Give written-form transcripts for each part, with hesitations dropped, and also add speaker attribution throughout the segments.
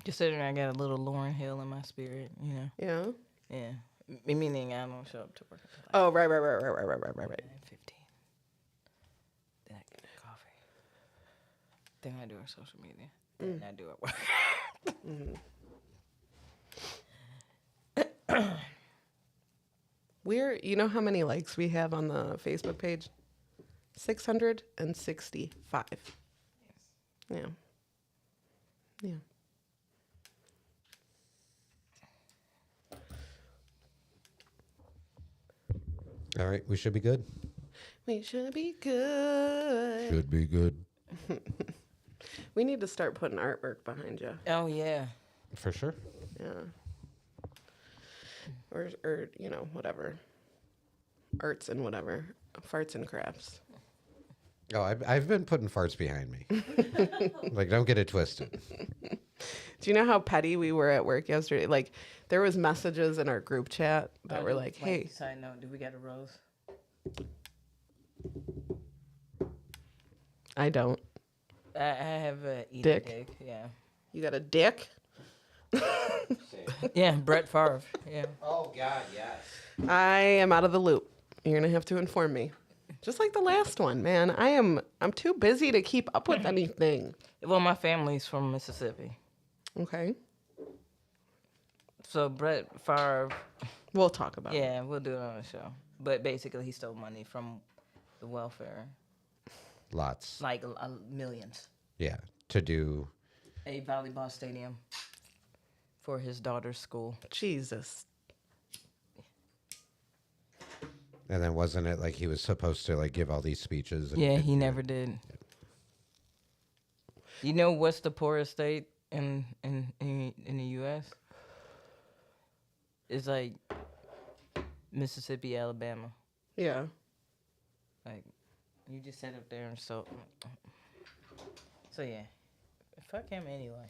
Speaker 1: Considering I got a little Lauryn Hill in my spirit, you know.
Speaker 2: Yeah.
Speaker 1: Yeah. Meaning I don't show up to work until
Speaker 2: Oh, right.
Speaker 1: 15. Then I get coffee. Then I do our social media. Then I do it work.
Speaker 2: You know how many likes we have on the Facebook page? 665. Yeah. Yeah.
Speaker 3: All right, we should be good.
Speaker 2: We should be good.
Speaker 3: Should be good.
Speaker 2: We need to start putting artwork behind you.
Speaker 1: Oh, yeah.
Speaker 3: For sure.
Speaker 2: Yeah. Or you know, whatever. Arts and whatever. Farts and crafts.
Speaker 3: Oh, I've been putting farts behind me. Like, don't get it twisted.
Speaker 2: Do you know how petty we were at work yesterday? Like, there was messages in our group chat that were like, hey.
Speaker 1: Side note, do we get a rose?
Speaker 2: I don't.
Speaker 1: I have a
Speaker 2: Dick.
Speaker 1: Yeah.
Speaker 2: You got a dick?
Speaker 1: Yeah, Brett Favre. Yeah.
Speaker 3: Oh, God, yes.
Speaker 2: I am out of the loop. You're going to have to inform me. Just like the last one, man. I'm too busy to keep up with anything.
Speaker 1: Well, my family's from Mississippi.
Speaker 2: Okay.
Speaker 1: So Brett Favre,
Speaker 2: We'll talk about it.
Speaker 1: yeah, we'll do it on the show. But basically, he stole money from the welfare,
Speaker 3: Lots.
Speaker 1: like millions.
Speaker 3: Yeah, to do.
Speaker 1: A volleyball stadium for his daughter's school.
Speaker 2: Jesus.
Speaker 3: And then wasn't it like he was supposed to like give all these speeches? And
Speaker 1: Yeah, he never did. You know what's the poorest state in the U.S.? It's like Mississippi, Alabama.
Speaker 2: Yeah.
Speaker 1: Like, you just sit up there and so yeah. Fuck him anyway.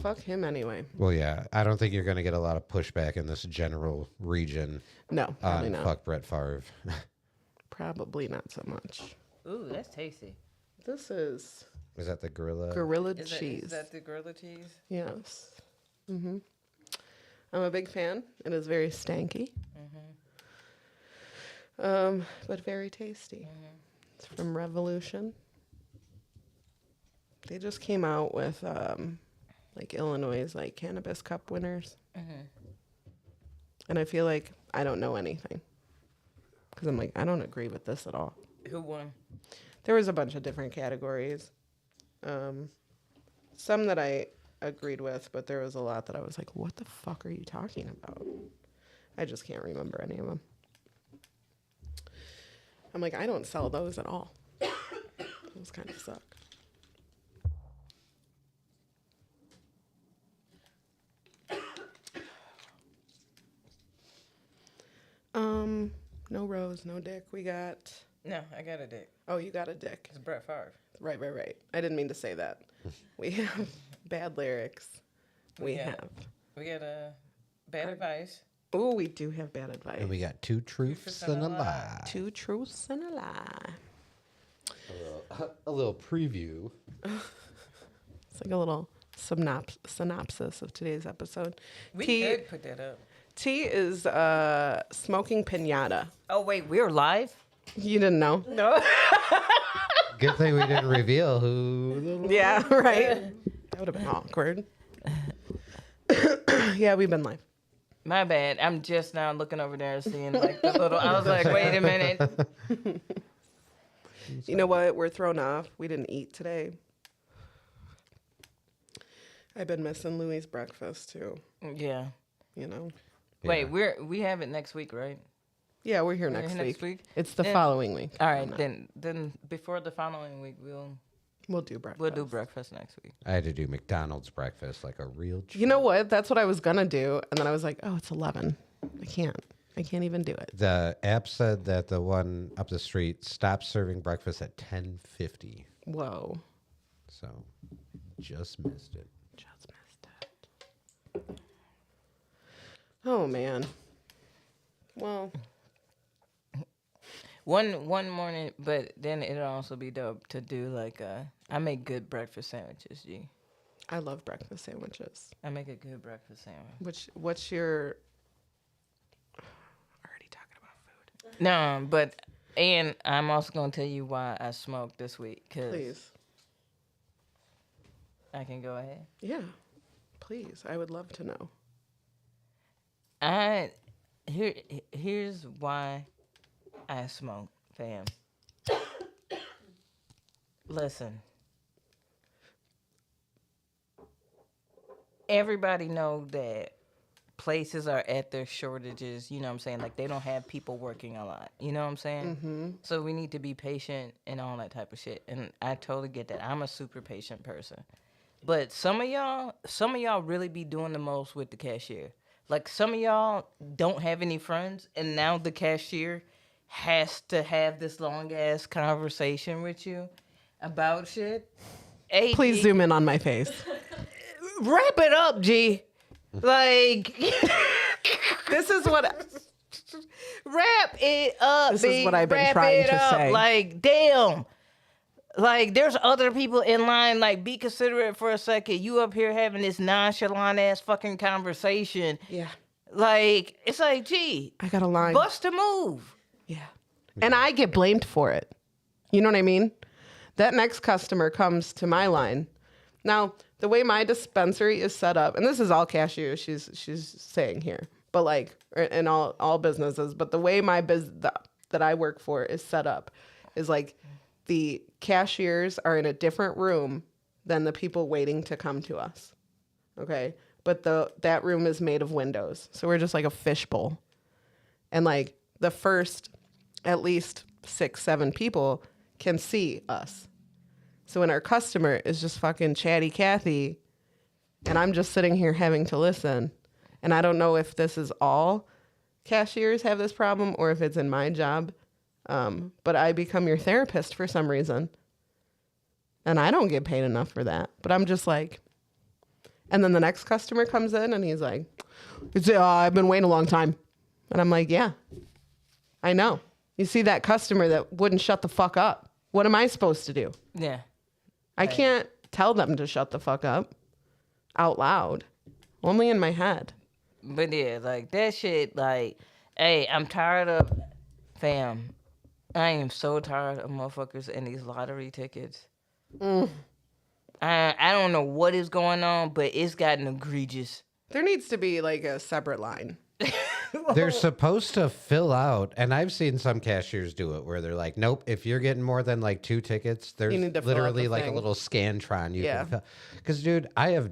Speaker 2: Fuck him anyway.
Speaker 3: Well, yeah, I don't think you're going to get a lot of pushback in this general region
Speaker 2: No, probably
Speaker 3: on
Speaker 2: not.
Speaker 3: fuck Brett Favre.
Speaker 2: Probably not so much.
Speaker 1: Ooh, that's tasty.
Speaker 2: This is
Speaker 3: Is that the gorilla?
Speaker 2: gorilla
Speaker 1: Is
Speaker 2: cheese.
Speaker 1: that the gorilla cheese?
Speaker 2: Yes. Mm-hmm. I'm a big fan. It is very stanky. But very tasty. It's from Revolution. They just came out with like Illinois' like cannabis cup winners. And I feel like I don't know anything. Because I'm like, I don't agree with this at all.
Speaker 1: Who won?
Speaker 2: There was a bunch of different categories. Some that I agreed with, but there was a lot that I was like, what the fuck are you talking about? I just can't remember any of them. I'm like, I don't sell those at all. Those kind of suck. No rose, no dick. We got...
Speaker 1: No, I got a dick.
Speaker 2: Oh, you got a dick.
Speaker 1: It's Brett Favre.
Speaker 2: Right. I didn't mean to say that. We have bad lyrics. We have.
Speaker 1: We got a bad advice.
Speaker 2: Oh, we do have bad advice.
Speaker 3: And we got two truths and a lie.
Speaker 2: Two truths and a lie.
Speaker 3: A little preview.
Speaker 2: It's like a little synopsis of today's episode.
Speaker 1: We
Speaker 2: T
Speaker 1: could put that up.
Speaker 2: T is smoking pinata.
Speaker 1: Oh, wait, we're live?
Speaker 2: You didn't know?
Speaker 1: No.
Speaker 3: Good thing we didn't reveal who.
Speaker 2: Yeah, right. That would have been awkward. Yeah, we've been live.
Speaker 1: My bad. I'm just now looking over there and seeing like the little. I was like, wait a minute.
Speaker 2: You know what? We're thrown off. We didn't eat today. I've been missing Louis' breakfast too.
Speaker 1: Yeah.
Speaker 2: You know.
Speaker 3: Yeah.
Speaker 1: Wait, we have it next week, right?
Speaker 2: Yeah, we're here
Speaker 1: We're
Speaker 2: next
Speaker 1: here
Speaker 2: week.
Speaker 1: next week?
Speaker 2: It's the
Speaker 1: Then-
Speaker 2: following week.
Speaker 1: All right, then before the following week,
Speaker 2: We'll do breakfast.
Speaker 1: we'll do breakfast next week.
Speaker 3: I had to do McDonald's breakfast like a real.
Speaker 2: You know what? That's what I was gonna do, and then I was like, oh, it's 11. I can't even do it.
Speaker 3: The app said that the one up the street stopped serving breakfast at 10:50.
Speaker 2: Whoa.
Speaker 3: So, just missed it.
Speaker 2: Just missed it. Oh man. Well,
Speaker 1: One morning, but then it'll also be dope to do like I make good breakfast sandwiches, G.
Speaker 2: I love breakfast sandwiches.
Speaker 1: I make a good breakfast sandwich.
Speaker 2: What's your? Already talking about food.
Speaker 1: No, but and I'm also gonna tell you why I smoked this week.
Speaker 2: Please.
Speaker 1: I can go ahead.
Speaker 2: Yeah, please. I would love to know.
Speaker 1: Here's why I smoke, fam. Listen. Everybody know that places are at their shortages, you know what I'm saying? Like, they don't have people working a lot, you know what I'm saying?
Speaker 2: Mm-hmm.
Speaker 1: So we need to be patient and all that type of shit. And I totally get that. I'm a super patient person. But some of y'all really be doing the most with the cashier. Like, some of y'all don't have any friends, and now the cashier has to have this long-ass conversation with you about shit. Hey,
Speaker 2: Please
Speaker 1: G,
Speaker 2: zoom in on my face.
Speaker 1: wrap it up, G. Like,
Speaker 2: This is what
Speaker 1: wrap it up,
Speaker 2: This is
Speaker 1: B.
Speaker 2: what I've been
Speaker 1: Wrap
Speaker 2: trying
Speaker 1: it
Speaker 2: to
Speaker 1: up.
Speaker 2: say.
Speaker 1: Like, damn. Like, there's other people in line. Like, be considerate for a second. You up here having this nonchalant ass fucking conversation.
Speaker 2: Yeah.
Speaker 1: Like, it's like, gee,
Speaker 2: I got a line.
Speaker 1: bust a move.
Speaker 2: Yeah. And I get blamed for it. You know what I mean? That next customer comes to my line. Now, the way my dispensary is set up, and this is all cashiers she's saying here, but like in all businesses, but the way that I work for is set up is like the cashiers are in a different room than the people waiting to come to us. Okay? But that room is made of windows. So we're just like a fishbowl. And like the first at least 6-7 people can see us. So when our customer is just fucking chatty Cathy and I'm just sitting here having to listen, and I don't know if this is all cashiers have this problem or if it's in my job, but I become your therapist for some reason. And I don't get paid enough for that. But I'm just like, and then the next customer comes in and he's like, I've been waiting a long time. And I'm like, yeah, I know. You see that customer that wouldn't shut the fuck up. What am I supposed to do?
Speaker 1: Yeah.
Speaker 2: I can't tell them to shut the fuck up out loud, only in my head.
Speaker 1: But yeah, like that shit, like, hey, I'm tired of, fam, I am so tired of motherfuckers and these lottery tickets. I don't know what is going on, but it's gotten egregious.
Speaker 2: There needs to be like a separate line.
Speaker 3: They're supposed to fill out, and I've seen some cashiers do it where they're like, nope, if you're getting more than like 2 tickets, there's
Speaker 2: need to fill out
Speaker 3: literally
Speaker 2: the
Speaker 3: like
Speaker 2: thing.
Speaker 3: a little Scantron you
Speaker 2: Yeah.
Speaker 3: can fill. Because, dude, I've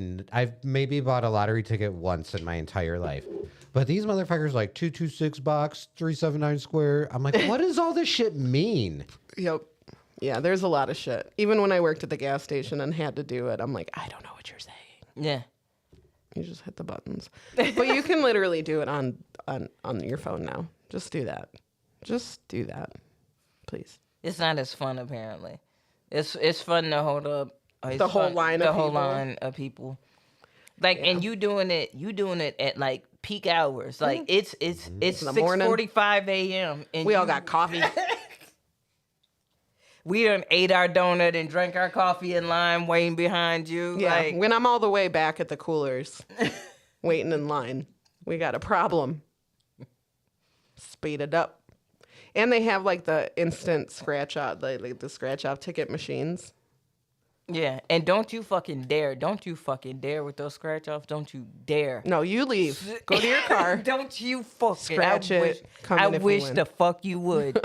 Speaker 3: maybe bought a lottery ticket once in my entire life. But these motherfuckers like 226 box, 379 square. I'm like, what does all this shit mean?
Speaker 2: Yep. Yeah, there's a lot of shit. Even when I worked at the gas station and had to do it, I'm like, I don't know what you're saying.
Speaker 1: Yeah.
Speaker 2: You just hit the buttons. But you can literally do it on your phone now. Just do that. Just do that. Please.
Speaker 1: It's not as fun, apparently. It's fun to hold up
Speaker 2: The whole line of people.
Speaker 1: Like, and you doing it at like peak hours. Like it's
Speaker 2: the morning.
Speaker 1: 6:45 a.m. and
Speaker 2: We all got coffee.
Speaker 1: we done ate our donut and drank our coffee in line waiting behind you.
Speaker 2: Yeah,
Speaker 1: Like,
Speaker 2: when I'm all the way back at the coolers, waiting in line, we got a problem. Speed it up. And they have like the instant scratch off, like the scratch off ticket machines.
Speaker 1: yeah, and don't you fucking dare with those scratch offs. Don't you dare.
Speaker 2: No, you leave. Go to your car.
Speaker 1: Don't you fucking
Speaker 2: Scratch it, come
Speaker 1: I
Speaker 2: in if you
Speaker 1: wish
Speaker 2: win.
Speaker 1: the fuck you would.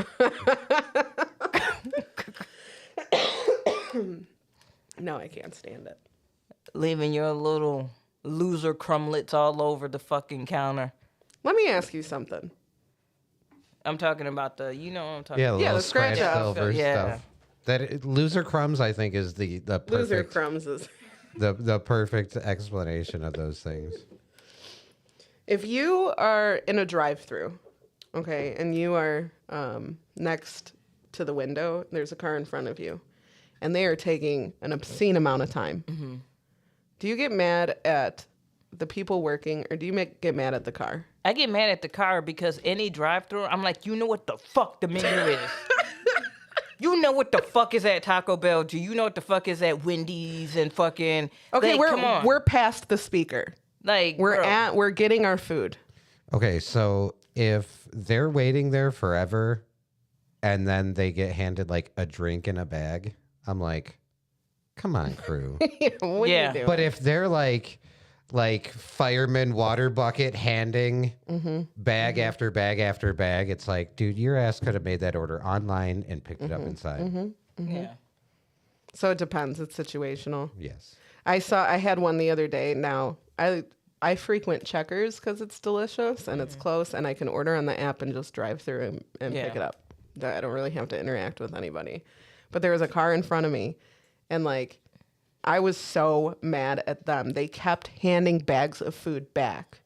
Speaker 2: No, I can't stand it.
Speaker 1: Leaving your little loser crumblets all over the fucking counter.
Speaker 2: Let me ask you something.
Speaker 1: I'm talking about you know what I'm talking
Speaker 3: Yeah,
Speaker 1: about.
Speaker 3: the
Speaker 2: Yeah,
Speaker 3: little
Speaker 2: the scratch
Speaker 3: scratch
Speaker 2: off.
Speaker 3: silver
Speaker 1: Yeah.
Speaker 3: stuff. Loser crumbs, I think, is the perfect
Speaker 2: Loser crumbs is.
Speaker 3: the perfect explanation of those things.
Speaker 2: If you are in a drive-through, okay, and you are next to the window, there's a car in front of you, and they are taking an obscene amount of time. Mm-hmm. Do you get mad at the people working, or do you get mad at the car?
Speaker 1: I get mad at the car because any drive-through, I'm like, you know what the fuck the menu is. You know what the fuck is at Taco Bell? Do you know what the fuck is at Wendy's and fucking?
Speaker 2: Okay,
Speaker 1: like, come on.
Speaker 2: we're past the speaker.
Speaker 1: Like
Speaker 2: We're getting our food.
Speaker 3: Okay, so if they're waiting there forever and then they get handed like a drink in a bag, I'm like, come on, crew.
Speaker 2: What
Speaker 1: Yeah.
Speaker 2: are you doing?
Speaker 3: But if they're like fireman water bucket handing bag after bag after bag, it's like, dude, your ass could have made that order online and picked it up inside.
Speaker 1: Yeah.
Speaker 2: So it depends. It's situational.
Speaker 3: Yes.
Speaker 2: I had one the other day. Now I frequent Checkers because it's delicious and it's close, and I can order on the app and just drive through and pick it up. I don't really have to interact with anybody. But there was a car in front of me, and like, I was so mad at them. They kept handing bags of food back.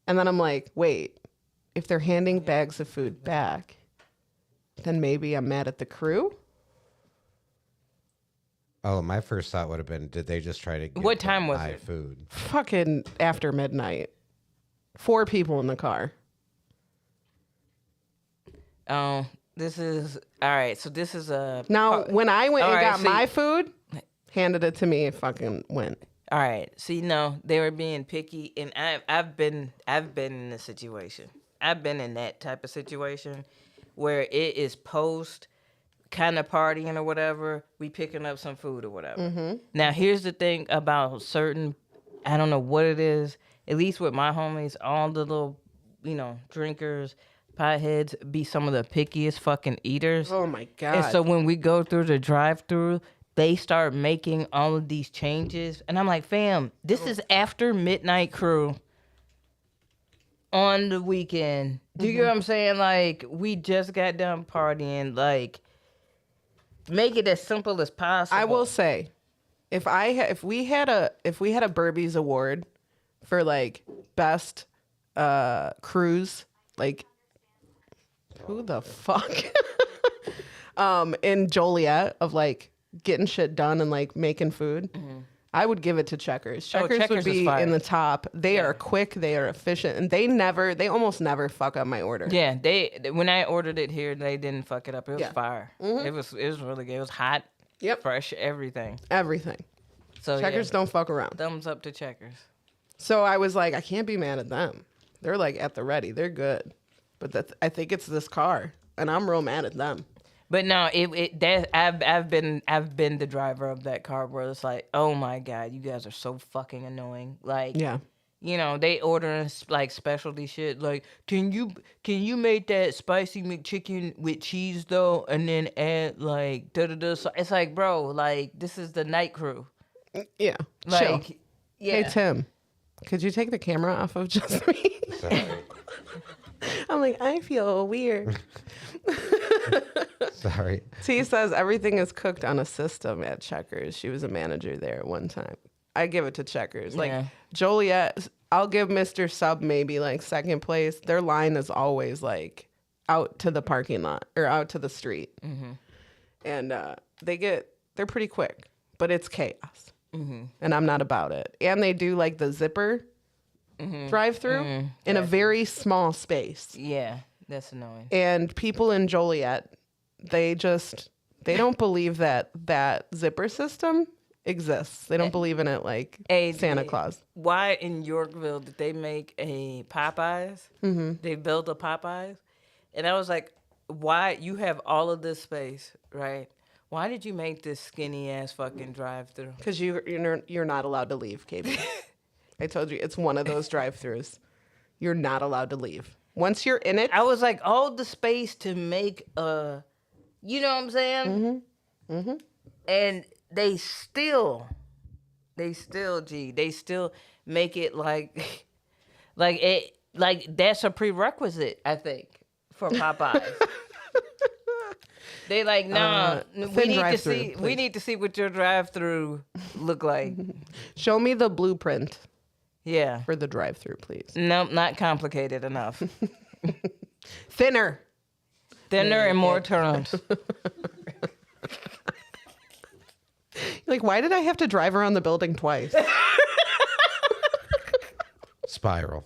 Speaker 2: And then I'm like, wait, if they're handing bags of food back, then maybe I'm mad at the crew?
Speaker 3: Oh, my first thought would have been, did they just try to give
Speaker 1: What time was
Speaker 3: my
Speaker 1: it?
Speaker 3: food?
Speaker 2: Fucking after midnight. 4 people in the car.
Speaker 1: This is all right. So this is a
Speaker 2: Now, when I went and
Speaker 1: All right,
Speaker 2: got
Speaker 1: see-
Speaker 2: my food, handed it to me, it fucking went.
Speaker 1: all right. See, no, they were being picky, and I've been in this situation. I've been in that type of situation where it is post kind of partying or whatever. We picking up some food or whatever. Now, here's the thing about certain. I don't know what it is. At least with my homies, all the little, drinkers, potheads, be some of the pickiest fucking eaters.
Speaker 2: Oh my God.
Speaker 1: And so when we go through the drive-through, they start making all of these changes, and I'm like, fam, this is after midnight crew on the weekend. Do you know what I'm saying? Like, we just got done partying. Like, make it as simple as possible.
Speaker 2: I will say, if we had a Burbies award for like best cruise, like who the fuck in Joliet of like getting shit done and like making food, I would give it to Checkers. Checkers would
Speaker 1: Checkers is
Speaker 2: be
Speaker 1: fire.
Speaker 2: in the top. They are quick, they are efficient, and they almost never fuck up my order.
Speaker 1: Yeah, when I ordered it here, they didn't fuck it up. It was
Speaker 2: Yeah.
Speaker 1: fire. It was really good. It was hot,
Speaker 2: Yep.
Speaker 1: fresh, everything.
Speaker 2: Everything.
Speaker 1: So
Speaker 2: Checkers don't fuck around.
Speaker 1: thumbs up to Checkers.
Speaker 2: So I was like, I can't be mad at them. They're like at the ready. They're good. But I think it's this car, and I'm real mad at them.
Speaker 1: But no, I've been the driver of that car where it's like, oh my God, you guys are so fucking annoying. Like,
Speaker 2: Yeah.
Speaker 1: They ordering like specialty shit. Like, can you make that spicy McChicken with cheese though, and then add like da da da. So it's like, bro, like this is the night crew.
Speaker 2: Yeah.
Speaker 1: Like,
Speaker 2: Chill.
Speaker 1: yeah.
Speaker 2: Hey, Tim, could you take the camera off of just me?
Speaker 3: Sorry.
Speaker 2: I'm like, I feel weird.
Speaker 3: Sorry.
Speaker 2: T says everything is cooked on a system at Checkers. She was a manager there at one time. I give it to Checkers. Like
Speaker 1: Yeah.
Speaker 2: Joliet, I'll give Mr. Sub maybe like second place. Their line is always like out to the parking lot or out to the street. And they're pretty quick, but it's chaos. And I'm not about it. And they do like the zipper drive through in a very small space.
Speaker 1: Yeah, that's annoying.
Speaker 2: And people in Joliet, they don't believe that zipper system exists. They don't believe in it like Santa Claus.
Speaker 1: Why in Yorkville did they make a Popeyes? They built a Popeyes, and I was like, why? You have all of this space, right? Why did you make this skinny ass fucking drive through?
Speaker 2: Because you're not allowed to leave, KB. I told you, it's one of those drive-throughs. You're not allowed to leave. Once you're in it,
Speaker 1: I was like, all the space to make you know what I'm saying? And they still make it like that's a prerequisite, I think, for Popeyes. They like, nah, we
Speaker 2: thin
Speaker 1: need to
Speaker 2: drive-through,
Speaker 1: see we
Speaker 2: please.
Speaker 1: need to see what your drive-through look like.
Speaker 2: show me the blueprint
Speaker 1: Yeah.
Speaker 2: for the drive-through, please.
Speaker 1: Nope, not complicated enough.
Speaker 2: Thinner.
Speaker 1: Thinner and more turns.
Speaker 2: Like, why did I have to drive around the building twice?
Speaker 3: spiral.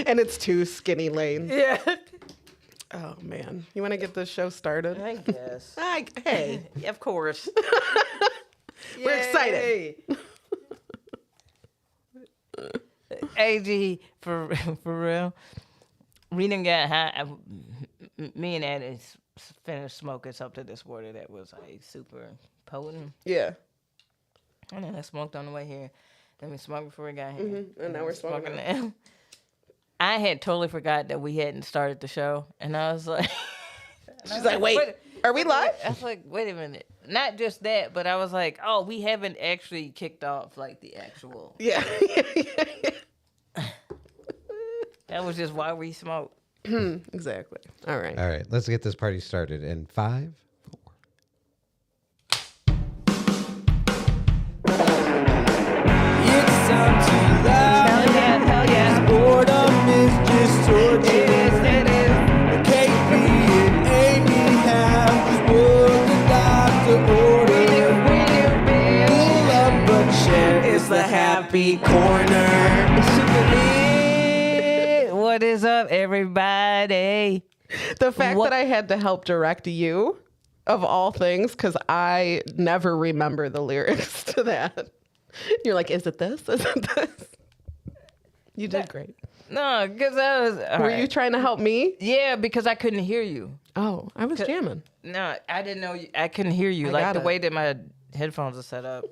Speaker 2: And it's 2 skinny lanes.
Speaker 1: Yeah.
Speaker 2: Oh man, you want to get this show started?
Speaker 1: I guess.
Speaker 2: Hey,
Speaker 1: Of course.
Speaker 2: we're excited.
Speaker 1: AG, for real. We done got high. Me and Addie finished smoking something this morning that was like super potent.
Speaker 2: Yeah.
Speaker 1: And then I smoked on the way here. Then we smoked before we got here.
Speaker 2: And now we're smoking.
Speaker 1: now. I had totally forgot that we hadn't started the show. And I was like...
Speaker 2: She's like, wait, are we live?
Speaker 1: I was like, wait a minute. Not just that, but I was like, oh, we haven't actually kicked off like the actual...
Speaker 2: Yeah.
Speaker 1: That was just why we smoked.
Speaker 2: Exactly. All right.
Speaker 3: All right, let's get this party started in 5, 4.
Speaker 4: It's time to laugh.
Speaker 1: Hell yeah.
Speaker 4: Boredom is just torture.
Speaker 1: It is.
Speaker 4: KP and Aimee have just what the doctor ordered. Pull up a chair. It's the happy corner.
Speaker 1: Super lit. What is up, everybody?
Speaker 2: The fact
Speaker 1: What-
Speaker 2: that I had to help direct you, of all things, because I never remember the lyrics to that. You're like, is it this? Is it this? You did great.
Speaker 1: No, because I was.
Speaker 2: Were you trying to help me?
Speaker 1: Yeah, because I couldn't hear you.
Speaker 2: Oh, I was jamming.
Speaker 1: No, I didn't know. I couldn't hear you.
Speaker 2: I
Speaker 1: Like
Speaker 2: got
Speaker 1: the
Speaker 2: it.
Speaker 1: way that my headphones are set up,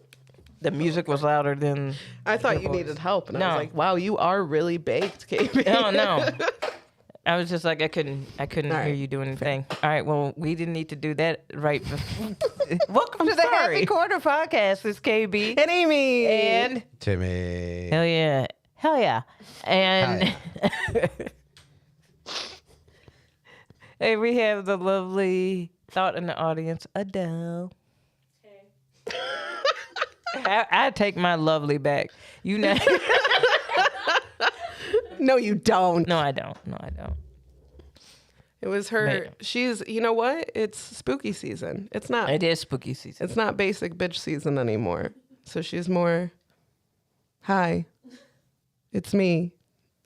Speaker 1: the music was louder than.
Speaker 2: I thought
Speaker 1: your
Speaker 2: you
Speaker 1: voice.
Speaker 2: needed help, and I
Speaker 1: No.
Speaker 2: was like, wow, you are really baked, KB.
Speaker 1: No. I was just like I couldn't
Speaker 2: All
Speaker 1: hear
Speaker 2: right.
Speaker 1: you do anything. All right, well we didn't need to do that right. Welcome to the
Speaker 2: sorry.
Speaker 1: Happy Quarter Podcast. It's KB
Speaker 2: And Amy.
Speaker 1: and
Speaker 3: Timmy.
Speaker 1: hell yeah, and hey, we have the lovely thought in the audience, Adele. I take my lovely back. You know.
Speaker 2: No, you don't.
Speaker 1: No, I don't.
Speaker 2: It was her.
Speaker 1: Man.
Speaker 2: She's, you know what? It's spooky season. It's not.
Speaker 1: It is spooky season.
Speaker 2: It's not basic bitch season anymore. So she's more, hi, it's me,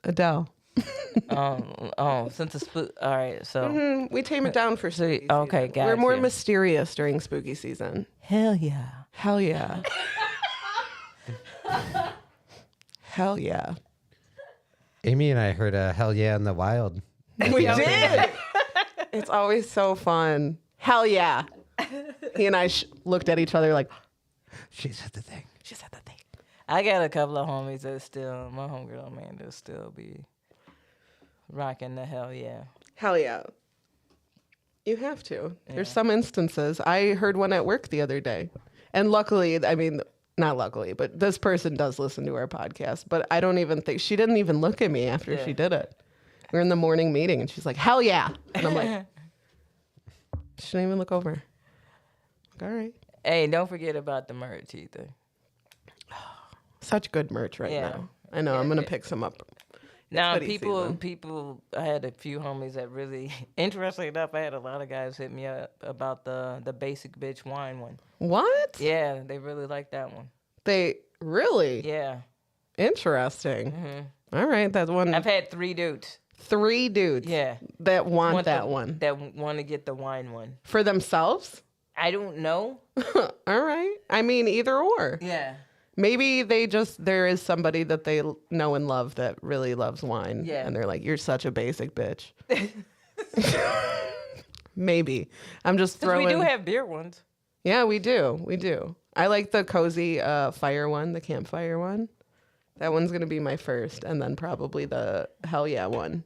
Speaker 2: Adele.
Speaker 1: Since it's all right, so
Speaker 2: We tame it down for spooky season.
Speaker 1: okay,
Speaker 2: We're more
Speaker 1: gotcha.
Speaker 2: mysterious during spooky season.
Speaker 1: hell yeah.
Speaker 2: Hell yeah. Hell yeah.
Speaker 3: Amy and I heard a hell yeah in the wild.
Speaker 2: We did. It's always so fun. Hell yeah. He and I looked at each other like,
Speaker 3: She said the thing.
Speaker 2: she said that thing.
Speaker 1: I got a couple of homies that still, my homegirl Amanda still be rocking the hell yeah.
Speaker 2: Hell yeah. You have to. There's some instances. I heard one at work the other day. And luckily, I mean, not luckily, but this person does listen to our podcast. But I don't even think, she didn't even look at me after
Speaker 1: Yeah.
Speaker 2: she did it. We're in the morning meeting and she's like, hell yeah. And I'm like, she didn't even look over. Like, all right.
Speaker 1: Hey, don't forget about the merch either.
Speaker 2: Such good merch right
Speaker 1: Yeah.
Speaker 2: now. I know. I'm going to pick some up.
Speaker 1: Now,
Speaker 2: hoodie season.
Speaker 1: people, I had a few homies that really, interestingly enough, I had a lot of guys hit me up about the basic bitch wine one.
Speaker 2: What?
Speaker 1: Yeah, they really like that one.
Speaker 2: They really?
Speaker 1: Yeah.
Speaker 2: Interesting. All right. That's one.
Speaker 1: I've had 3 dudes.
Speaker 2: 3 dudes
Speaker 1: Yeah.
Speaker 2: that want that
Speaker 1: the-
Speaker 2: one.
Speaker 1: That want to get the wine one.
Speaker 2: For themselves?
Speaker 1: I don't know.
Speaker 2: All right. I mean, either or.
Speaker 1: Yeah.
Speaker 2: Maybe there is somebody that they know and love that really loves wine.
Speaker 1: Yeah.
Speaker 2: And they're like, you're such a basic bitch. Maybe. I'm just
Speaker 1: 'Cause
Speaker 2: throwing.
Speaker 1: we do have beer ones.
Speaker 2: Yeah, we do. We do. I like the cozy fire one, the campfire one. That one's going to be my first. And then probably the hell yeah one.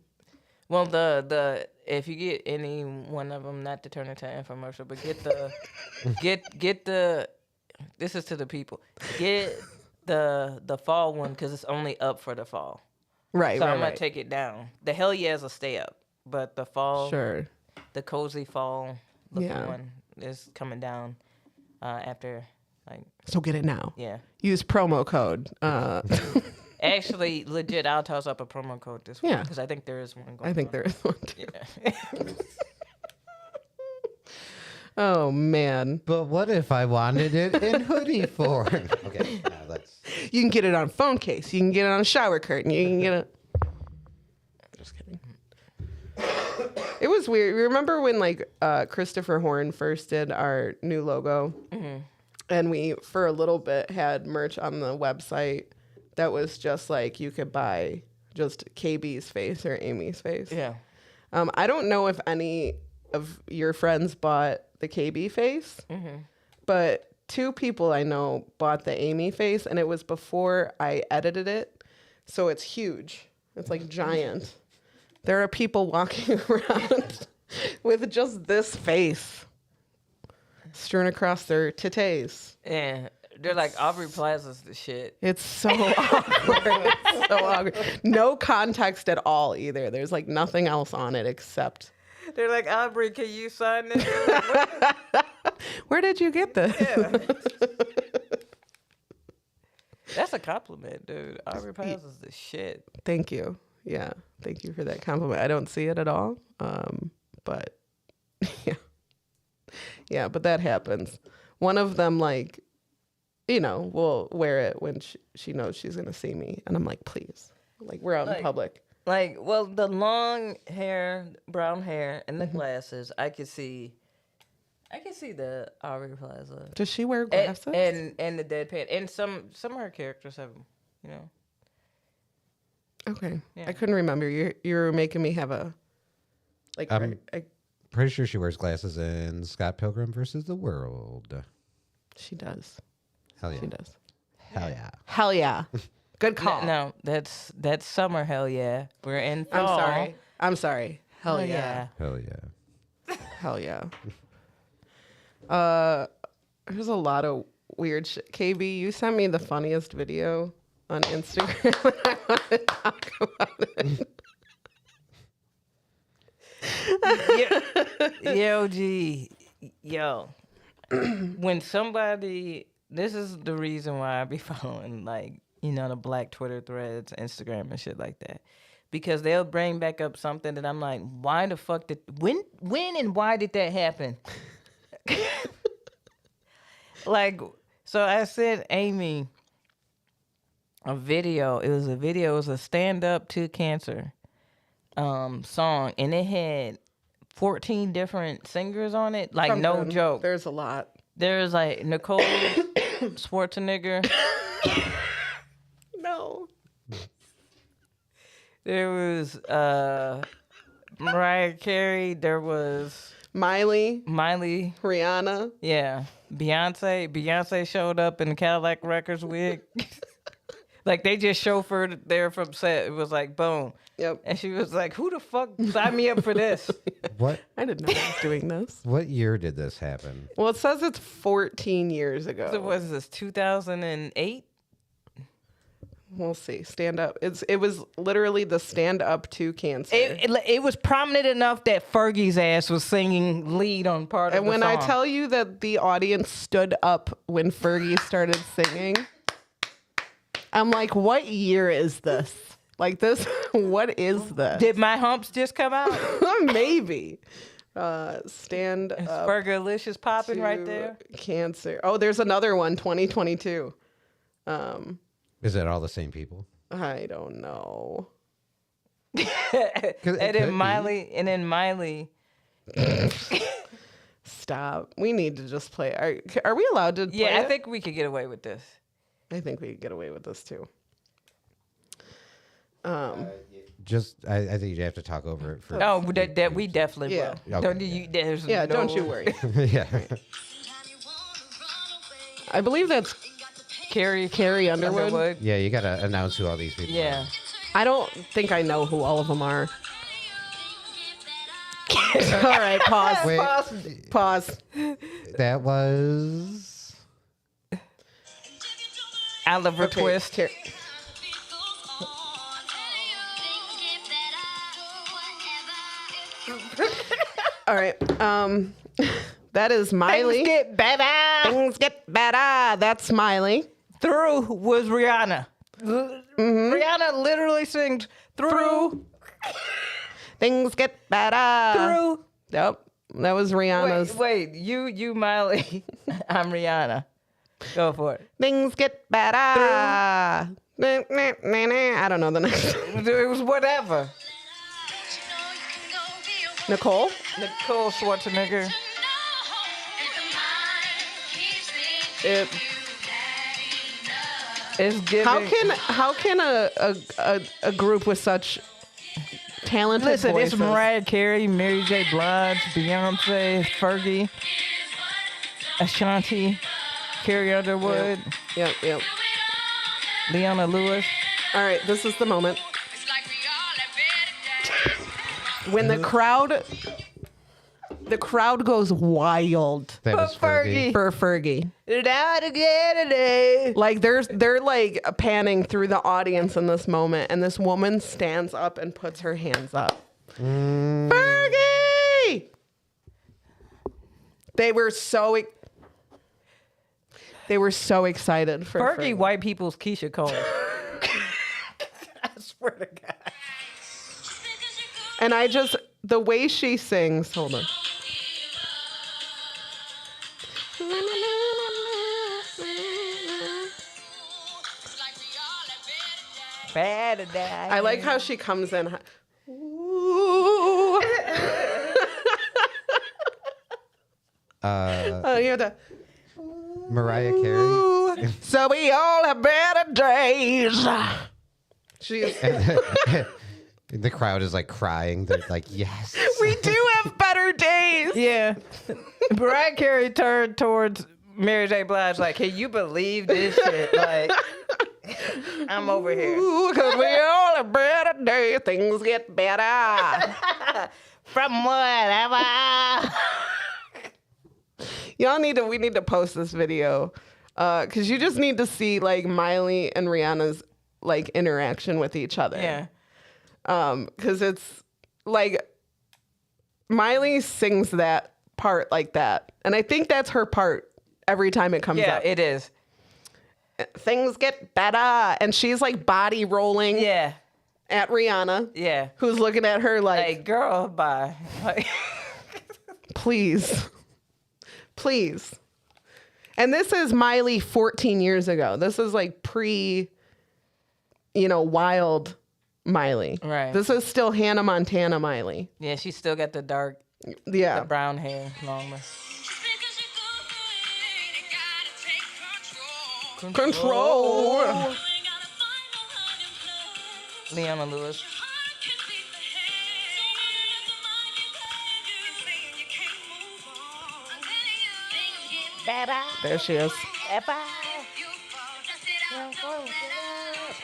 Speaker 1: Well, the if you get any one of them, not to turn into an infomercial, but get the get the. This is to the people. Get the fall one because it's only up for the fall.
Speaker 2: Right,
Speaker 1: So
Speaker 2: right,
Speaker 1: I'm gonna
Speaker 2: right.
Speaker 1: take it down. The hell yeahs will stay up, but the fall,
Speaker 2: Sure.
Speaker 1: the cozy fall looking
Speaker 2: Yeah.
Speaker 1: one is coming down after like
Speaker 2: So get it now.
Speaker 1: yeah.
Speaker 2: Use promo code.
Speaker 1: Actually, legit, I'll toss up a promo code this week
Speaker 2: Yeah.
Speaker 1: because I think there is one going.
Speaker 2: I think
Speaker 1: on.
Speaker 2: there is one too.
Speaker 1: Yeah.
Speaker 2: Oh, man.
Speaker 3: But what if I wanted it in hoodie form? Okay, no, that's
Speaker 2: You can get it on a phone case. You can get it on a shower curtain. You can get it. Just kidding. It was weird. Remember when like Christopher Horn first did our new logo, and we for a little bit had merch on the website that was just like you could buy just KB's face or Aimee's face.
Speaker 1: Yeah.
Speaker 2: I don't know if any of your friends bought the KB face, but 2 people I know bought the Aimee face, and it was before I edited it, so it's huge. It's like giant. There are people walking around with just this face strewn across their titties.
Speaker 1: Yeah. They're like, Aubrey Plaza's the shit.
Speaker 2: It's so awkward. It's so awkward. No context at all either. There's like nothing else on it except.
Speaker 1: They're like, Aubrey, can you sign this?
Speaker 2: Where did you get this?
Speaker 1: Yeah. That's a compliment, dude. Aubrey Plaza's the shit.
Speaker 2: Thank you. Yeah, thank you for that compliment. I don't see it at all, but yeah, but that happens. One of them, like, you know, will wear it when she knows she's gonna see me, and I'm like, please, like, we're out in public.
Speaker 1: Like, well, the long hair, brown hair, and the glasses, I could see the Aubrey Plaza.
Speaker 2: Does she wear glasses?
Speaker 1: And the deadpan, and some of her characters have them, you know.
Speaker 2: Okay,
Speaker 1: Yeah.
Speaker 2: I couldn't remember. You're making me have a like.
Speaker 3: Pretty sure she wears glasses in Scott Pilgrim versus the World.
Speaker 2: She does.
Speaker 3: Hell yeah.
Speaker 2: She does.
Speaker 3: Hell yeah.
Speaker 2: Hell yeah. Good call.
Speaker 1: No, that's summer. Hell yeah, we're in fall.
Speaker 2: I'm sorry. Hell yeah.
Speaker 3: Hell yeah.
Speaker 2: Hell yeah. There's a lot of weird shit. KB, you sent me the funniest video on Instagram. I want to talk about it.
Speaker 1: Yo. When somebody, this is the reason why I be following, like, you know, the black Twitter threads, Instagram and shit like that. Because they'll bring back up something that I'm like, why the fuck when and why did that happen? Like, so I sent Aimee a video. It was a stand up to cancer song, and it had 14 different singers on it. Like, no joke.
Speaker 2: There's a lot.
Speaker 1: There's like Nicole Schwarzenegger.
Speaker 2: No.
Speaker 1: There was Mariah Carey. There was
Speaker 2: Miley.
Speaker 1: Rihanna. Yeah. Beyonce showed up in the Cadillac Records wig. Like, they just chauffeured there from set. It was like, boom.
Speaker 2: Yep.
Speaker 1: And she was like, who the fuck signed me up for this?
Speaker 3: What?
Speaker 2: I didn't know I was doing this.
Speaker 3: What year did this happen?
Speaker 2: Well, it says it's 14 years ago.
Speaker 1: So what is this, 2008?
Speaker 2: We'll see. Stand up. It was literally the stand up to cancer.
Speaker 1: It was prominent enough that Fergie's ass was singing lead on part of
Speaker 2: And
Speaker 1: the
Speaker 2: when
Speaker 1: song.
Speaker 2: I tell you that the audience stood up when Fergie started singing, I'm like, what year is this? Like this, what is this?
Speaker 1: Did My Humps just come out?
Speaker 2: Maybe. Stand
Speaker 1: Is
Speaker 2: up
Speaker 1: Fergalicious popping right
Speaker 2: to
Speaker 1: there?
Speaker 2: cancer. Oh, there's another one, 2022.
Speaker 3: Is it all the same people?
Speaker 2: I don't know.
Speaker 1: And then Miley.
Speaker 2: Stop. We need to just play. Are we allowed to play
Speaker 1: Yeah, I
Speaker 2: it?
Speaker 1: think we could get away with this.
Speaker 2: I think we could get away with this too.
Speaker 3: I think you have to talk over it first.
Speaker 1: Oh, that we definitely
Speaker 2: Yeah.
Speaker 1: will.
Speaker 3: Okay.
Speaker 1: Don't you? There's
Speaker 2: Yeah,
Speaker 1: no,
Speaker 2: don't you worry.
Speaker 3: Yeah.
Speaker 2: I believe that's
Speaker 1: Carrie
Speaker 2: Underwood.
Speaker 3: Yeah, you got to announce who all these people
Speaker 1: Yeah.
Speaker 2: I don't think I know who all of them are. All right, pause.
Speaker 3: Wait,
Speaker 2: Pause.
Speaker 3: that was...
Speaker 1: Oliver
Speaker 2: Okay,
Speaker 1: Twist.
Speaker 2: All right. That is Miley.
Speaker 1: Things get better.
Speaker 2: Things get better. That's Miley.
Speaker 1: Through was Rihanna. Rihanna literally sings through.
Speaker 2: Things get better.
Speaker 1: Through.
Speaker 2: Yep. That was Rihanna's.
Speaker 1: Wait, you Miley. I'm Rihanna. Go for it.
Speaker 2: Things get better. I don't know the next one.
Speaker 1: It was whatever.
Speaker 2: Nicole?
Speaker 1: Nicole Schwarzenegger. It's giving.
Speaker 2: How can a group with such talented
Speaker 1: Listen,
Speaker 2: voices?
Speaker 1: it's Mariah Carey, Mary J. Blige, Beyonce, Fergie, Ashanti, Carrie Underwood,
Speaker 2: Yep.
Speaker 1: Leona Lewis.
Speaker 2: All right, this is the moment. When the crowd goes wild
Speaker 3: That was Fergie.
Speaker 2: for Fergie.
Speaker 1: Out again today.
Speaker 2: Like they're like panning through the audience in this moment, and this woman stands up and puts her hands up. Fergie! They were so excited for
Speaker 1: Fergie, white people's Keisha Cole. I swear to God.
Speaker 2: And the way she sings, hold on. I like how she comes in. Ooh. You have to.
Speaker 3: Mariah Carey.
Speaker 2: So we all have better days. She's.
Speaker 3: The crowd is like crying. They're like, yes.
Speaker 2: We do have better days.
Speaker 1: Yeah. Mariah Carey turned towards Mary J. Blige like, can you believe this shit? Like, I'm over here.
Speaker 2: Because we all have better days. Things get better.
Speaker 1: From whatever.
Speaker 2: We need to post this video. Because you just need to see like Miley and Rihanna's like interaction with each other.
Speaker 1: Yeah.
Speaker 2: Because it's like Miley sings that part like that. And I think that's her part every time it comes
Speaker 1: Yeah,
Speaker 2: up.
Speaker 1: it is.
Speaker 2: Things get better. And she's like body rolling
Speaker 1: Yeah.
Speaker 2: at Rihanna,
Speaker 1: Yeah.
Speaker 2: who's looking at her like,
Speaker 1: Hey, girl, bye. Like,
Speaker 2: please. Please. And this is Miley 14 years ago. This is like wild Miley.
Speaker 1: Right.
Speaker 2: This is still Hannah Montana Miley.
Speaker 1: yeah, she still got the dark,
Speaker 2: Yeah.
Speaker 1: the brown hair longer.
Speaker 2: Control.
Speaker 1: Leona Lewis.
Speaker 2: There she is.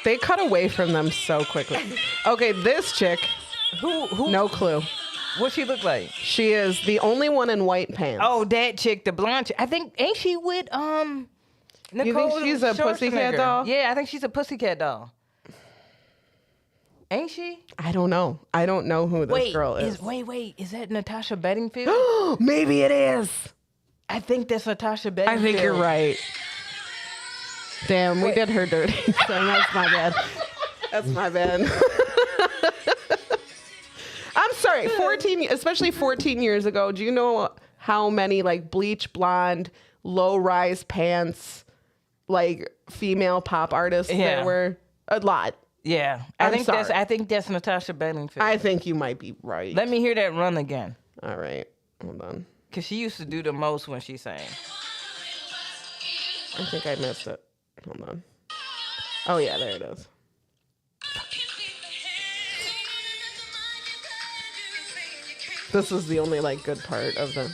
Speaker 2: They cut away from them so quickly. Okay, this chick,
Speaker 1: Who?
Speaker 2: no clue.
Speaker 1: What she look like?
Speaker 2: She is the only one in white pants.
Speaker 1: Oh, that chick, the blonde chick. I think, ain't she with, Nicole
Speaker 2: You think she's a pussycat
Speaker 1: Schwarzenegger?
Speaker 2: doll?
Speaker 1: Yeah, I think she's a pussycat doll. Ain't she?
Speaker 2: I don't know. I don't know who this girl is.
Speaker 1: Wait, is that Natasha Bedingfield?
Speaker 2: Maybe it is.
Speaker 1: I think that's Natasha Bedingfield.
Speaker 2: I think you're right. Damn, we did her dirty. So that's my bad. That's my bad. I'm sorry. 14 years ago. Do you know how many like bleach blonde, low rise pants, like female pop artists there were? A lot.
Speaker 1: Yeah, I think that's Natasha Bedingfield.
Speaker 2: I think you might be right.
Speaker 1: Let me hear that run again,
Speaker 2: All right. Hold on.
Speaker 1: cause she used to do the most when she sang.
Speaker 2: I think I missed it. Hold on. Oh yeah, there it is. This is the only like good part of the.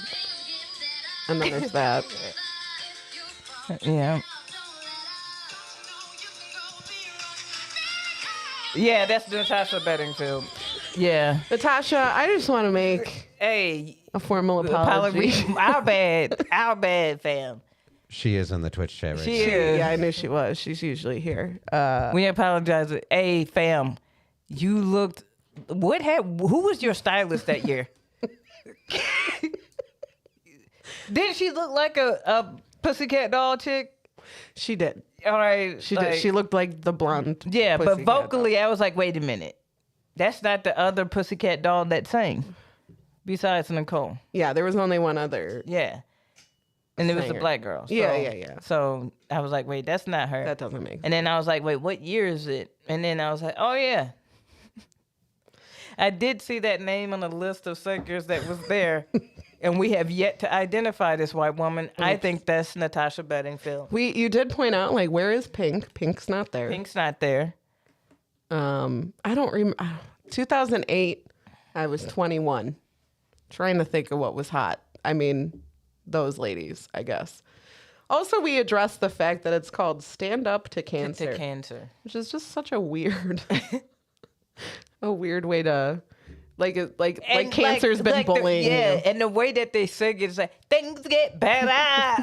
Speaker 2: And then there's that.
Speaker 1: Yeah. Yeah, that's Natasha Bedingfield. Yeah.
Speaker 2: Natasha, I just want to make
Speaker 1: Hey,
Speaker 2: a formal apology.
Speaker 1: our bad, fam.
Speaker 3: She is in the Twitch chat right
Speaker 1: She
Speaker 3: now.
Speaker 1: is.
Speaker 2: Yeah, I knew she was. She's usually here.
Speaker 1: We apologize. Hey, fam, you looked. Who was your stylist that year? Didn't she look like a pussycat doll chick?
Speaker 2: She did.
Speaker 1: All right,
Speaker 2: She did. She looked like the blonde.
Speaker 1: Yeah, but
Speaker 2: pussycat doll.
Speaker 1: vocally, I was like, wait a minute, that's not the other pussycat doll that sang. Besides Nicole.
Speaker 2: Yeah, there was only one other.
Speaker 1: Yeah. And it was a
Speaker 2: singer.
Speaker 1: black girl. So,
Speaker 2: Yeah.
Speaker 1: So I was like, wait, that's not her.
Speaker 2: That doesn't make sense.
Speaker 1: And then I was like, wait, what year is it? And then I was like, oh, yeah. I did see that name on the list of singers that was there. And we have yet to identify this white woman. I think that's Natasha Bedingfield.
Speaker 2: You did point out, like, where is Pink? Pink's not there.
Speaker 1: Pink's not there.
Speaker 2: I don't remember. 2008, I was 21. Trying to think of what was hot. I mean, those ladies, I guess. Also, we addressed the fact that it's called Stand Up to Cancer.
Speaker 1: To cancer.
Speaker 2: Which is just such a weird, way to, like cancer's been bullying you.
Speaker 1: And the way that they sing it is like, things get better.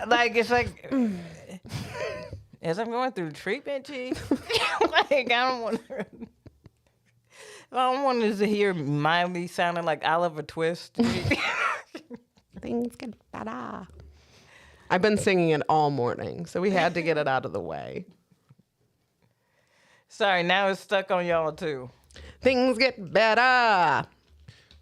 Speaker 1: Like, it's like, as I'm going through treatment, G, like, I don't want to hear Miley sounding like Oliver Twist.
Speaker 2: Things get better. I've been singing it all morning, so we had to get it out of the way.
Speaker 1: Sorry, now it's stuck on y'all too.
Speaker 2: Things get better.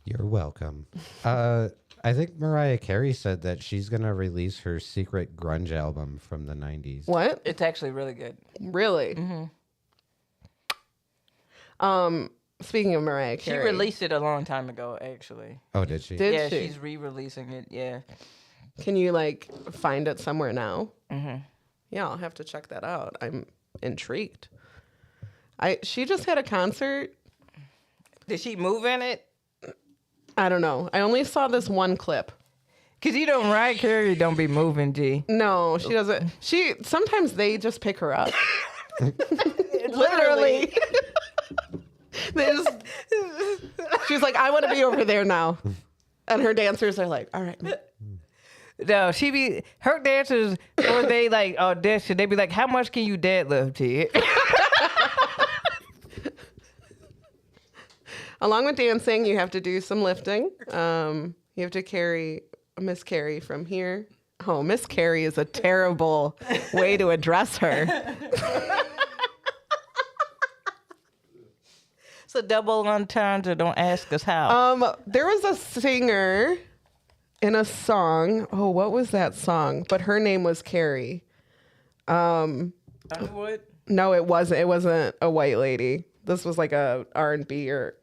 Speaker 3: You're welcome. I think Mariah Carey said that she's going to release her secret grunge album from the 90s.
Speaker 2: What?
Speaker 1: It's actually really good.
Speaker 2: Really? Mm-hmm. Speaking of Mariah Carey.
Speaker 1: She released it a long time ago, actually.
Speaker 3: Oh, did she?
Speaker 2: Did
Speaker 1: Yeah,
Speaker 2: she?
Speaker 1: she's re-releasing it, yeah.
Speaker 2: Can you, like, find it somewhere now?
Speaker 1: Mm-hmm.
Speaker 2: Yeah, I'll have to check that out. I'm intrigued. She just had a concert.
Speaker 1: Did she move in it?
Speaker 2: I don't know. I only saw this one clip.
Speaker 1: Because you know Mariah Carey don't be moving, G.
Speaker 2: No, she doesn't. Sometimes they just pick her up.
Speaker 1: Literally.
Speaker 2: They just, she's like, I want to be over there now. And her dancers are like, all right.
Speaker 1: No, her dancers, or they like audition, they be like, how much can you deadlift, G?
Speaker 2: Along with dancing, you have to do some lifting. You have to carry Miss Carey from here. Oh, Miss Carey is a terrible way to address her.
Speaker 1: It's a double entendre. Don't ask us how.
Speaker 2: There was a singer in a song. Oh, what was that song? But her name was Carrie.
Speaker 1: Underwood?
Speaker 2: No, it wasn't. It wasn't a white lady. This was like a R&B or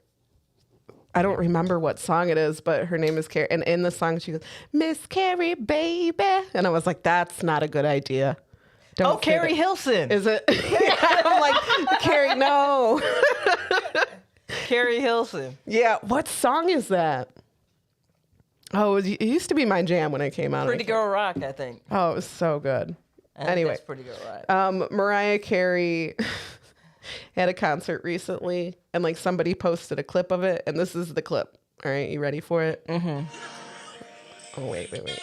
Speaker 2: I don't remember what song it is, but her name is Carrie. And in the song, she goes, Miss Carrie, baby. And I was like, that's not a good idea. Don't say
Speaker 1: Carrie
Speaker 2: that.
Speaker 1: Hilson.
Speaker 2: Is it? I'm like, Carrie, no.
Speaker 1: Carrie Hilson.
Speaker 2: Yeah. What song is that? Oh, it used to be my jam when it came out.
Speaker 1: Pretty Girl Rock, I think.
Speaker 2: Oh, it was so good.
Speaker 1: I think
Speaker 2: Anyway.
Speaker 1: that's Pretty Girl Rock.
Speaker 2: Mariah Carey had a concert recently, and like somebody posted a clip of it, and this is the clip. All right, you ready for it? Mm-hmm. Oh, wait.
Speaker 5: Well, you don't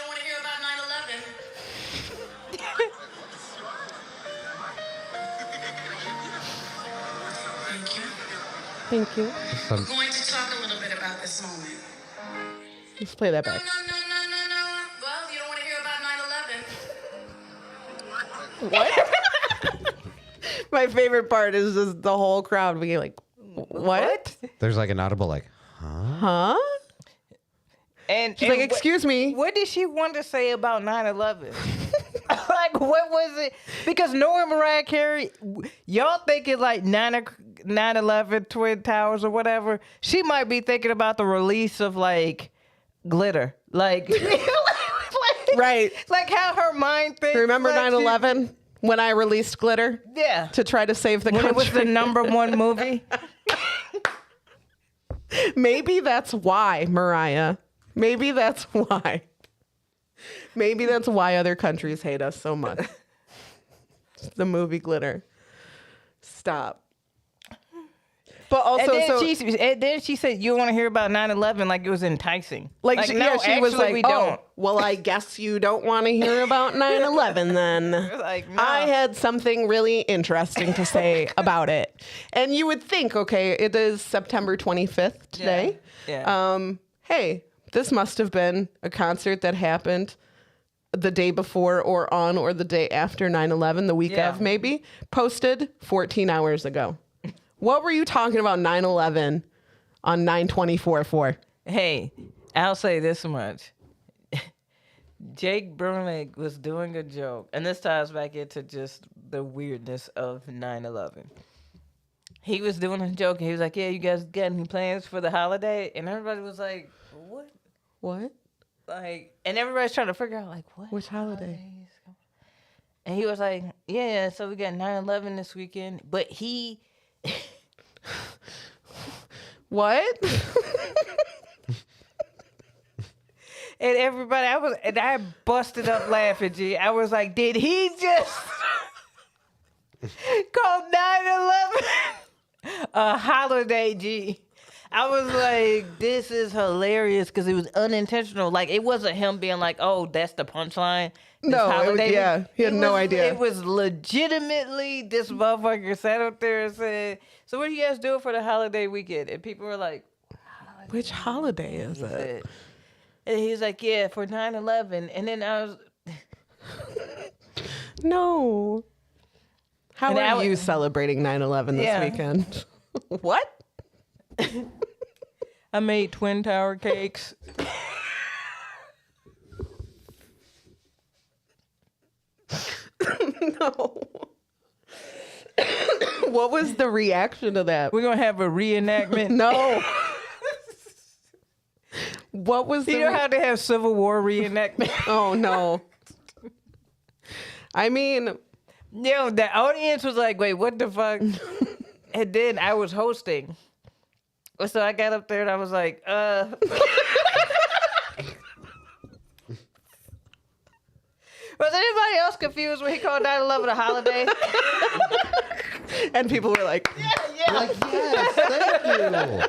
Speaker 5: want to hear about 9/11. Thank you.
Speaker 2: Thank you.
Speaker 5: We're going to talk a little bit about this moment.
Speaker 2: Let's play that back.
Speaker 5: Well, you don't want to hear about 9/11.
Speaker 2: What? My favorite part is just the whole crowd being like, what?
Speaker 3: There's like an audible like,
Speaker 2: Huh?
Speaker 1: And
Speaker 2: She's like, excuse me.
Speaker 1: What did she want to say about 9/11? Like, what was it? Because knowing Mariah Carey, y'all thinking like 9/11 Twin Towers or whatever. She might be thinking about the release of like glitter, like,
Speaker 2: Right.
Speaker 1: like how her mind thinks.
Speaker 2: Remember
Speaker 1: like,
Speaker 2: 9/11 when I released Glitter
Speaker 1: Yeah.
Speaker 2: to try to save the
Speaker 1: When
Speaker 2: country?
Speaker 1: it was the #1 movie.
Speaker 2: Maybe that's why, Mariah. Maybe that's why. Maybe that's why other countries hate us so much. The movie Glitter. Stop. But also,
Speaker 1: And then she said, "You want to hear about 9/11?" Like it was enticing.
Speaker 2: like she,
Speaker 1: no,
Speaker 2: she was
Speaker 1: actually,
Speaker 2: like,
Speaker 1: we
Speaker 2: "Oh,
Speaker 1: don't."
Speaker 2: well, I guess you don't want to hear about 9/11 then."
Speaker 1: Like, no.
Speaker 2: I had something really interesting to say about it. And you would think, okay, it is September 25th today.
Speaker 1: Yeah.
Speaker 2: Hey, this must have been a concert that happened the day before or on or the day after 9/11, the week
Speaker 1: Yeah.
Speaker 2: of maybe, posted 14 hours ago. What were you talking about 9/11 on 9/24 for?
Speaker 1: Hey, I'll say this much. Jake Brunick was doing a joke, and this ties back into just the weirdness of 9/11. He was doing a joke, and he was like, "Yeah, you guys got any plans for the holiday?" And everybody was like, "What?"
Speaker 2: What?
Speaker 1: Like, and everybody's trying to figure out like, what?
Speaker 2: Which holiday?
Speaker 1: holidays? And he was like, "Yeah, so we got 9/11 this weekend," but he.
Speaker 2: What?
Speaker 1: And everybody, I busted up laughing, G. I was like, did he just call 9/11 a holiday, G? I was like, this is hilarious because it was unintentional. Like, it wasn't him being like, oh, that's the punchline. This
Speaker 2: No,
Speaker 1: holiday.
Speaker 2: he had no idea.
Speaker 1: It was legitimately this motherfucker sat up there and said, so what are you guys doing for the holiday weekend? And people were like,
Speaker 2: Which holiday is it?
Speaker 1: and he was like, yeah, for 9/11. And then I was,
Speaker 2: No. How
Speaker 1: And I
Speaker 2: are
Speaker 1: w-
Speaker 2: you celebrating 9/11 this
Speaker 1: Yeah.
Speaker 2: weekend? What?
Speaker 1: I made Twin Tower cakes.
Speaker 2: No. What was the reaction to that?
Speaker 1: We're going to have a reenactment.
Speaker 2: No. What was the
Speaker 1: You know how they have Civil War reenactment?
Speaker 2: Oh no. I mean,
Speaker 1: Yo, the audience was like, wait, what the fuck? And then I was hosting. So I got up there and I was like, Was anybody else confused when he called 9/11 a holiday?
Speaker 2: and people were like,
Speaker 3: Like, yes, thank you.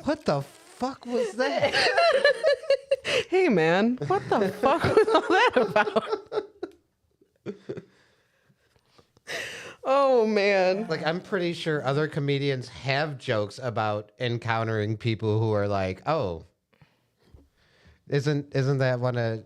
Speaker 3: What the fuck was that?
Speaker 2: hey man, what the fuck was all that about? Oh man.
Speaker 3: Like, I'm pretty sure other comedians have jokes about encountering people who are like, "Oh, isn't that one of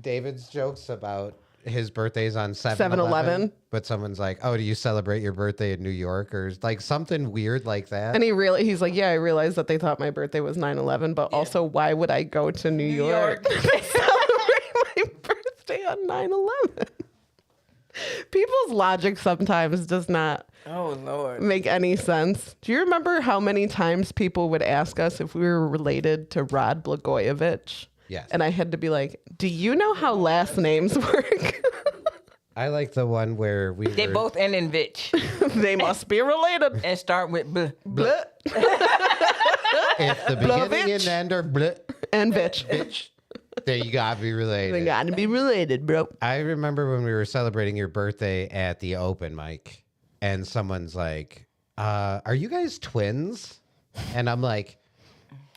Speaker 3: David's jokes about his birthday's on 7/11? But someone's like, "Oh, do you celebrate your birthday in New York?" Or like something weird like that.
Speaker 2: And he's like, yeah, I realized that they thought my birthday was 9/11, but also why would I go to New York to celebrate my birthday on 9/11? People's logic sometimes does not
Speaker 1: Oh, Lord.
Speaker 2: make any sense. Do you remember how many times people would ask us if we were related to Rod Blagojevich?
Speaker 3: Yes.
Speaker 2: And I had to be like, do you know how last names work?
Speaker 3: I like the one where
Speaker 1: They both end in Vitch
Speaker 2: They must be related.
Speaker 1: and start with blah.
Speaker 2: Blah.
Speaker 3: if the beginning and
Speaker 2: Blavich.
Speaker 3: end are bleh,
Speaker 2: And bitch.
Speaker 3: bitch, then you gotta be related.
Speaker 2: They gotta be related, bro.
Speaker 3: I remember when we were celebrating your birthday at the open mic, and someone's like, "Are you guys twins?" And I'm like,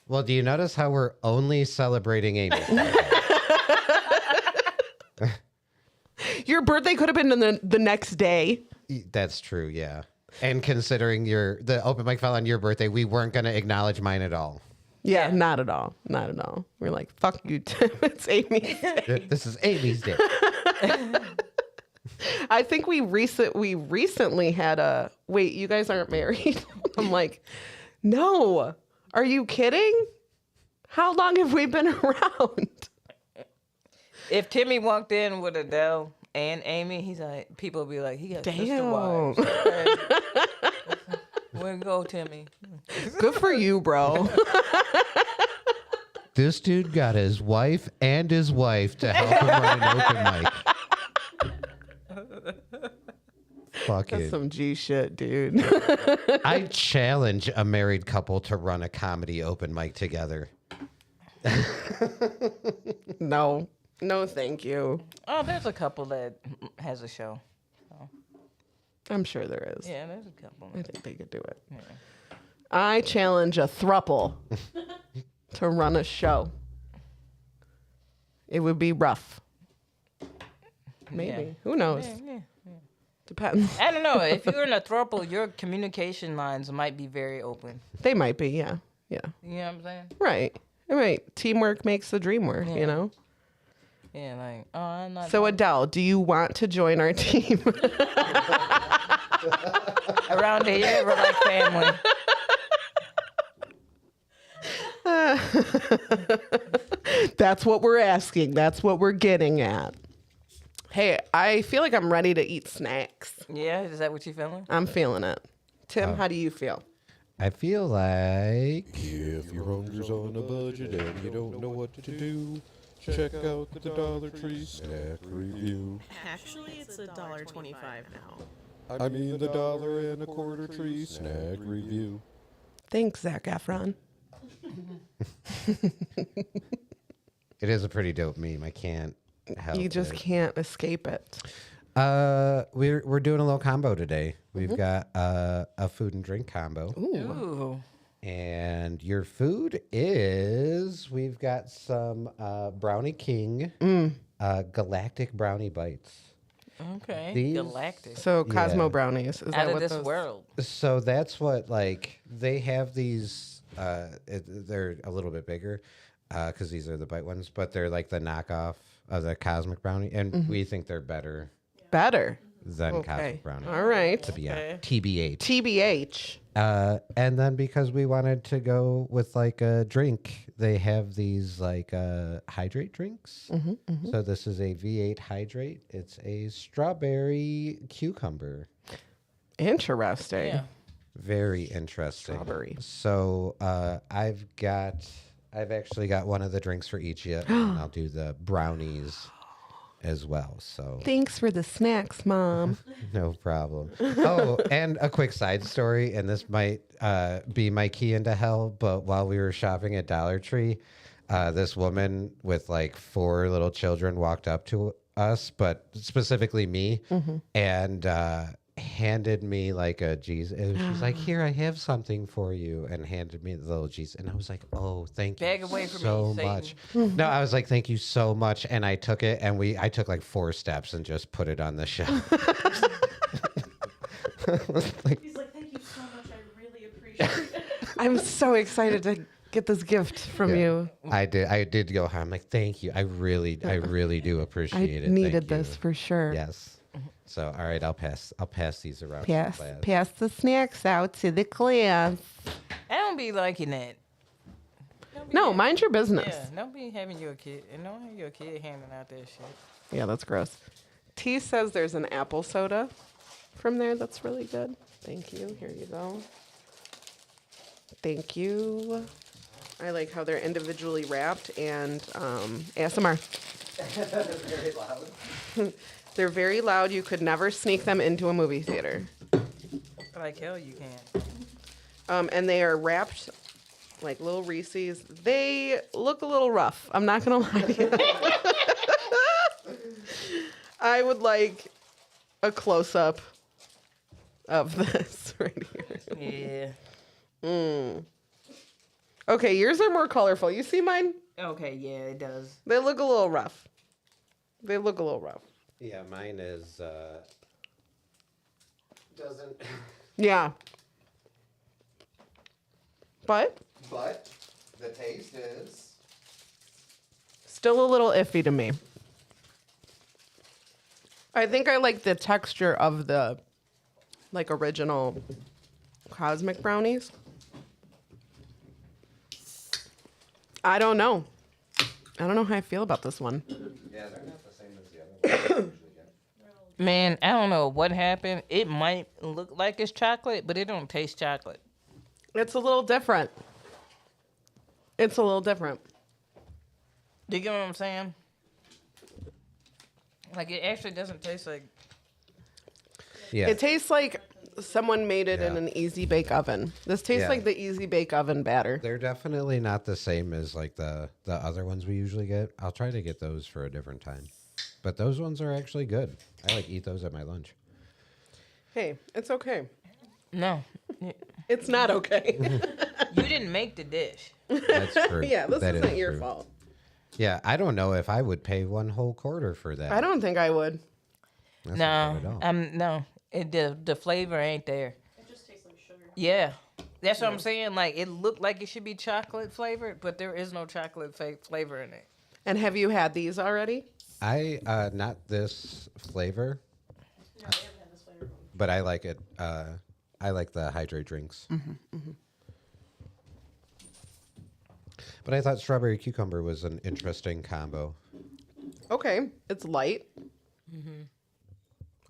Speaker 3: "Well, do you notice how we're only celebrating Aimee?"
Speaker 2: Your birthday could have been the next day.
Speaker 3: That's true, yeah. And considering the open mic fell on your birthday, we weren't going to acknowledge mine at all.
Speaker 2: Yeah, not at all. Not at all. We're like, fuck you, Tim. It's Amy's day.
Speaker 3: This is Amy's day.
Speaker 2: I think we recently had a, wait, you guys aren't married? I'm like, no. Are you kidding? How long have we been around?
Speaker 1: If Timmy walked in with Adele and Aimee, he's like, people would be like, he got sister
Speaker 2: Damn.
Speaker 1: wives. Okay. Way to go, Timmy.
Speaker 2: Good for you, bro.
Speaker 3: This dude got his wife and his wife to help him run an open mic. Fuck
Speaker 2: That's
Speaker 3: it.
Speaker 2: some G shit, dude.
Speaker 3: I challenge a married couple to run a comedy open mic together.
Speaker 2: No, thank you.
Speaker 1: Oh, there's a couple that has a show.
Speaker 2: I'm sure there is.
Speaker 1: Yeah, there's a couple.
Speaker 2: I think they could do it. I challenge a thruple to run a show. It would be rough. Maybe.
Speaker 1: Yeah.
Speaker 2: Who knows?
Speaker 1: Yeah.
Speaker 2: Depends.
Speaker 1: I don't know. If you're in a throuple, your communication lines might be very open.
Speaker 2: They might be, yeah. Yeah.
Speaker 1: You know what I'm saying?
Speaker 2: Right. Teamwork makes the dream work, you know?
Speaker 1: Yeah, like, oh, I'm not.
Speaker 2: So, Adele, do you want to join our team?
Speaker 1: Around here, we're like family.
Speaker 2: That's what we're asking. That's what we're getting at. Hey, I feel like I'm ready to eat snacks.
Speaker 1: Yeah, is that what you feeling?
Speaker 2: I'm feeling it. Tim, how do you feel?
Speaker 3: I feel like
Speaker 6: If your hunger's on a budget and you don't know what to do, check out the Dollar Tree Snack Review.
Speaker 7: Actually, it's $1.25 now.
Speaker 6: I mean the $1.25 Tree Snack Review.
Speaker 2: Thanks, Zac Efron.
Speaker 3: it is a pretty dope meme. I can't help
Speaker 2: You just
Speaker 3: it.
Speaker 2: can't escape it.
Speaker 3: We're doing a little combo today. We've got a food and drink combo.
Speaker 1: Ooh.
Speaker 3: And your food is we've got some Brownie King Galactic Brownie Bites.
Speaker 1: Okay.
Speaker 3: These-
Speaker 1: Galactic.
Speaker 2: So Cosmo
Speaker 3: Yeah.
Speaker 2: brownies. Is
Speaker 1: Out
Speaker 2: that
Speaker 1: of
Speaker 2: what
Speaker 1: this
Speaker 2: those?
Speaker 1: world.
Speaker 3: So that's what like they have these. They're a little bit bigger because these are the bite ones, but they're like the knockoff of the Cosmic Brownie, and we think they're better
Speaker 2: Better.
Speaker 3: than
Speaker 2: Okay.
Speaker 3: Cosmic Brownie.
Speaker 2: All right.
Speaker 3: To be
Speaker 1: Okay.
Speaker 3: TBH.
Speaker 2: TBH.
Speaker 3: And then because we wanted to go with like a drink, they have these like hydrate drinks. So this is a V8 hydrate. It's a strawberry cucumber.
Speaker 2: Interesting.
Speaker 1: Yeah.
Speaker 3: Very interesting.
Speaker 2: Strawberry.
Speaker 3: So I've actually got one of the drinks for each of you, and I'll do the brownies as well. So
Speaker 2: Thanks for the snacks, Mom.
Speaker 3: no problem. Oh, and a quick side story, and this might be my key into hell, but while we were shopping at Dollar Tree, this woman with like 4 little children walked up to us, but specifically me, and handed me like a Jesus. She's like, "Here, I have something for you," and handed me the little Jesus. And I was like, "Oh, thank
Speaker 1: Bag
Speaker 3: you
Speaker 1: away from me,
Speaker 3: so
Speaker 1: Satan."
Speaker 3: much." No, I was like, "Thank you so much," and I took it, and I took like 4 steps and just put it on the shelf.
Speaker 7: He's like, thank you so much. I really appreciate it.
Speaker 2: I'm so excited to get this gift from
Speaker 3: Yeah.
Speaker 2: you.
Speaker 3: I did go home. I'm like, "Thank you. I really do
Speaker 2: I
Speaker 3: appreciate it."
Speaker 2: needed
Speaker 3: Thank you."
Speaker 2: this for sure.
Speaker 3: Yes. So, all right, I'll pass these around. to
Speaker 2: Pass,
Speaker 3: class.
Speaker 2: pass the snacks out to the class.
Speaker 1: I don't be liking that.
Speaker 2: No, mind your business.
Speaker 1: Yeah, don't be having your kid, and don't have your kid handing out that shit.
Speaker 2: Yeah, that's gross. T says there's an apple soda from there that's really good. Thank you. Here you go. Thank you. I like how they're individually wrapped and ASMR.
Speaker 3: Very loud.
Speaker 2: They're very loud. You could never sneak them into a movie theater.
Speaker 1: Like hell, you can.
Speaker 2: And they are wrapped like little Reese's. They look a little rough. I'm not gonna lie to you. I would like a close up of this right here.
Speaker 1: Yeah.
Speaker 2: Okay, yours are more colorful. You see mine?
Speaker 1: Okay. Yeah, it does.
Speaker 2: They look a little rough. They look a little rough.
Speaker 3: Yeah, mine is doesn't.
Speaker 2: Yeah. But
Speaker 3: But the taste is.
Speaker 2: still a little iffy to me. I think I like the texture of the like original Cosmic brownies. I don't know. I don't know how I feel about this one.
Speaker 3: Yeah, they're not the same as the other ones.
Speaker 1: Man, I don't know what happened. It might look like it's chocolate, but it don't taste chocolate.
Speaker 2: It's a little different. It's a little different.
Speaker 1: Do you get what I'm saying? Like it actually doesn't taste like.
Speaker 3: Yeah.
Speaker 2: It tastes like someone made it in
Speaker 3: Yeah.
Speaker 2: an easy bake oven. This tastes
Speaker 3: Yeah.
Speaker 2: like the easy bake oven batter.
Speaker 3: They're definitely not the same as like the other ones we usually get. I'll try to get those for a different time. But those ones are actually good. I like eat those at my lunch.
Speaker 2: Hey, it's okay.
Speaker 1: No, you
Speaker 2: It's not okay.
Speaker 1: didn't make the dish.
Speaker 3: That's true.
Speaker 2: Yeah, this
Speaker 3: That
Speaker 2: isn't
Speaker 3: is
Speaker 2: your
Speaker 3: true.
Speaker 2: fault.
Speaker 3: Yeah, I don't know if I would pay one whole quarter for that.
Speaker 2: I don't think I would.
Speaker 3: That's not
Speaker 1: No,
Speaker 3: bad at all.
Speaker 1: no. The flavor ain't there.
Speaker 7: It just tastes like sugar.
Speaker 1: Yeah, that's what I'm saying. Like it looked like it should be chocolate flavored, but there is no chocolate flavor in it.
Speaker 2: And have you had these already?
Speaker 3: I not this flavor,
Speaker 7: No, we haven't had this flavor.
Speaker 3: but I like it. I like the hydrate drinks. But I thought strawberry cucumber was an interesting combo.
Speaker 2: Okay, it's light.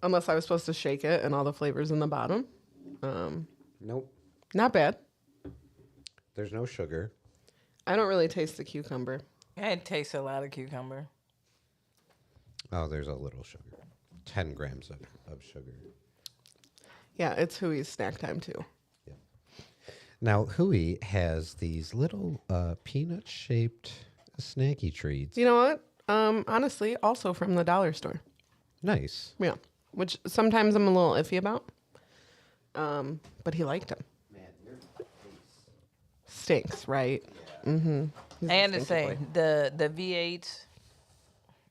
Speaker 2: Unless I was supposed to shake it and all the flavors in the bottom.
Speaker 3: Nope.
Speaker 2: Not bad.
Speaker 3: There's no sugar.
Speaker 2: I don't really taste the cucumber.
Speaker 1: It tastes a lot of cucumber.
Speaker 3: Oh, there's a little sugar. 10 grams of sugar.
Speaker 2: Yeah, it's Huey's snack time too.
Speaker 3: Now, Hui has these little peanut-shaped snacky treats.
Speaker 2: You know what? Honestly, also from the dollar store.
Speaker 3: Nice.
Speaker 2: Yeah, which sometimes I'm a little iffy about. But he liked them. Stinks, right? Mm-hmm.
Speaker 1: I had to say, the V8s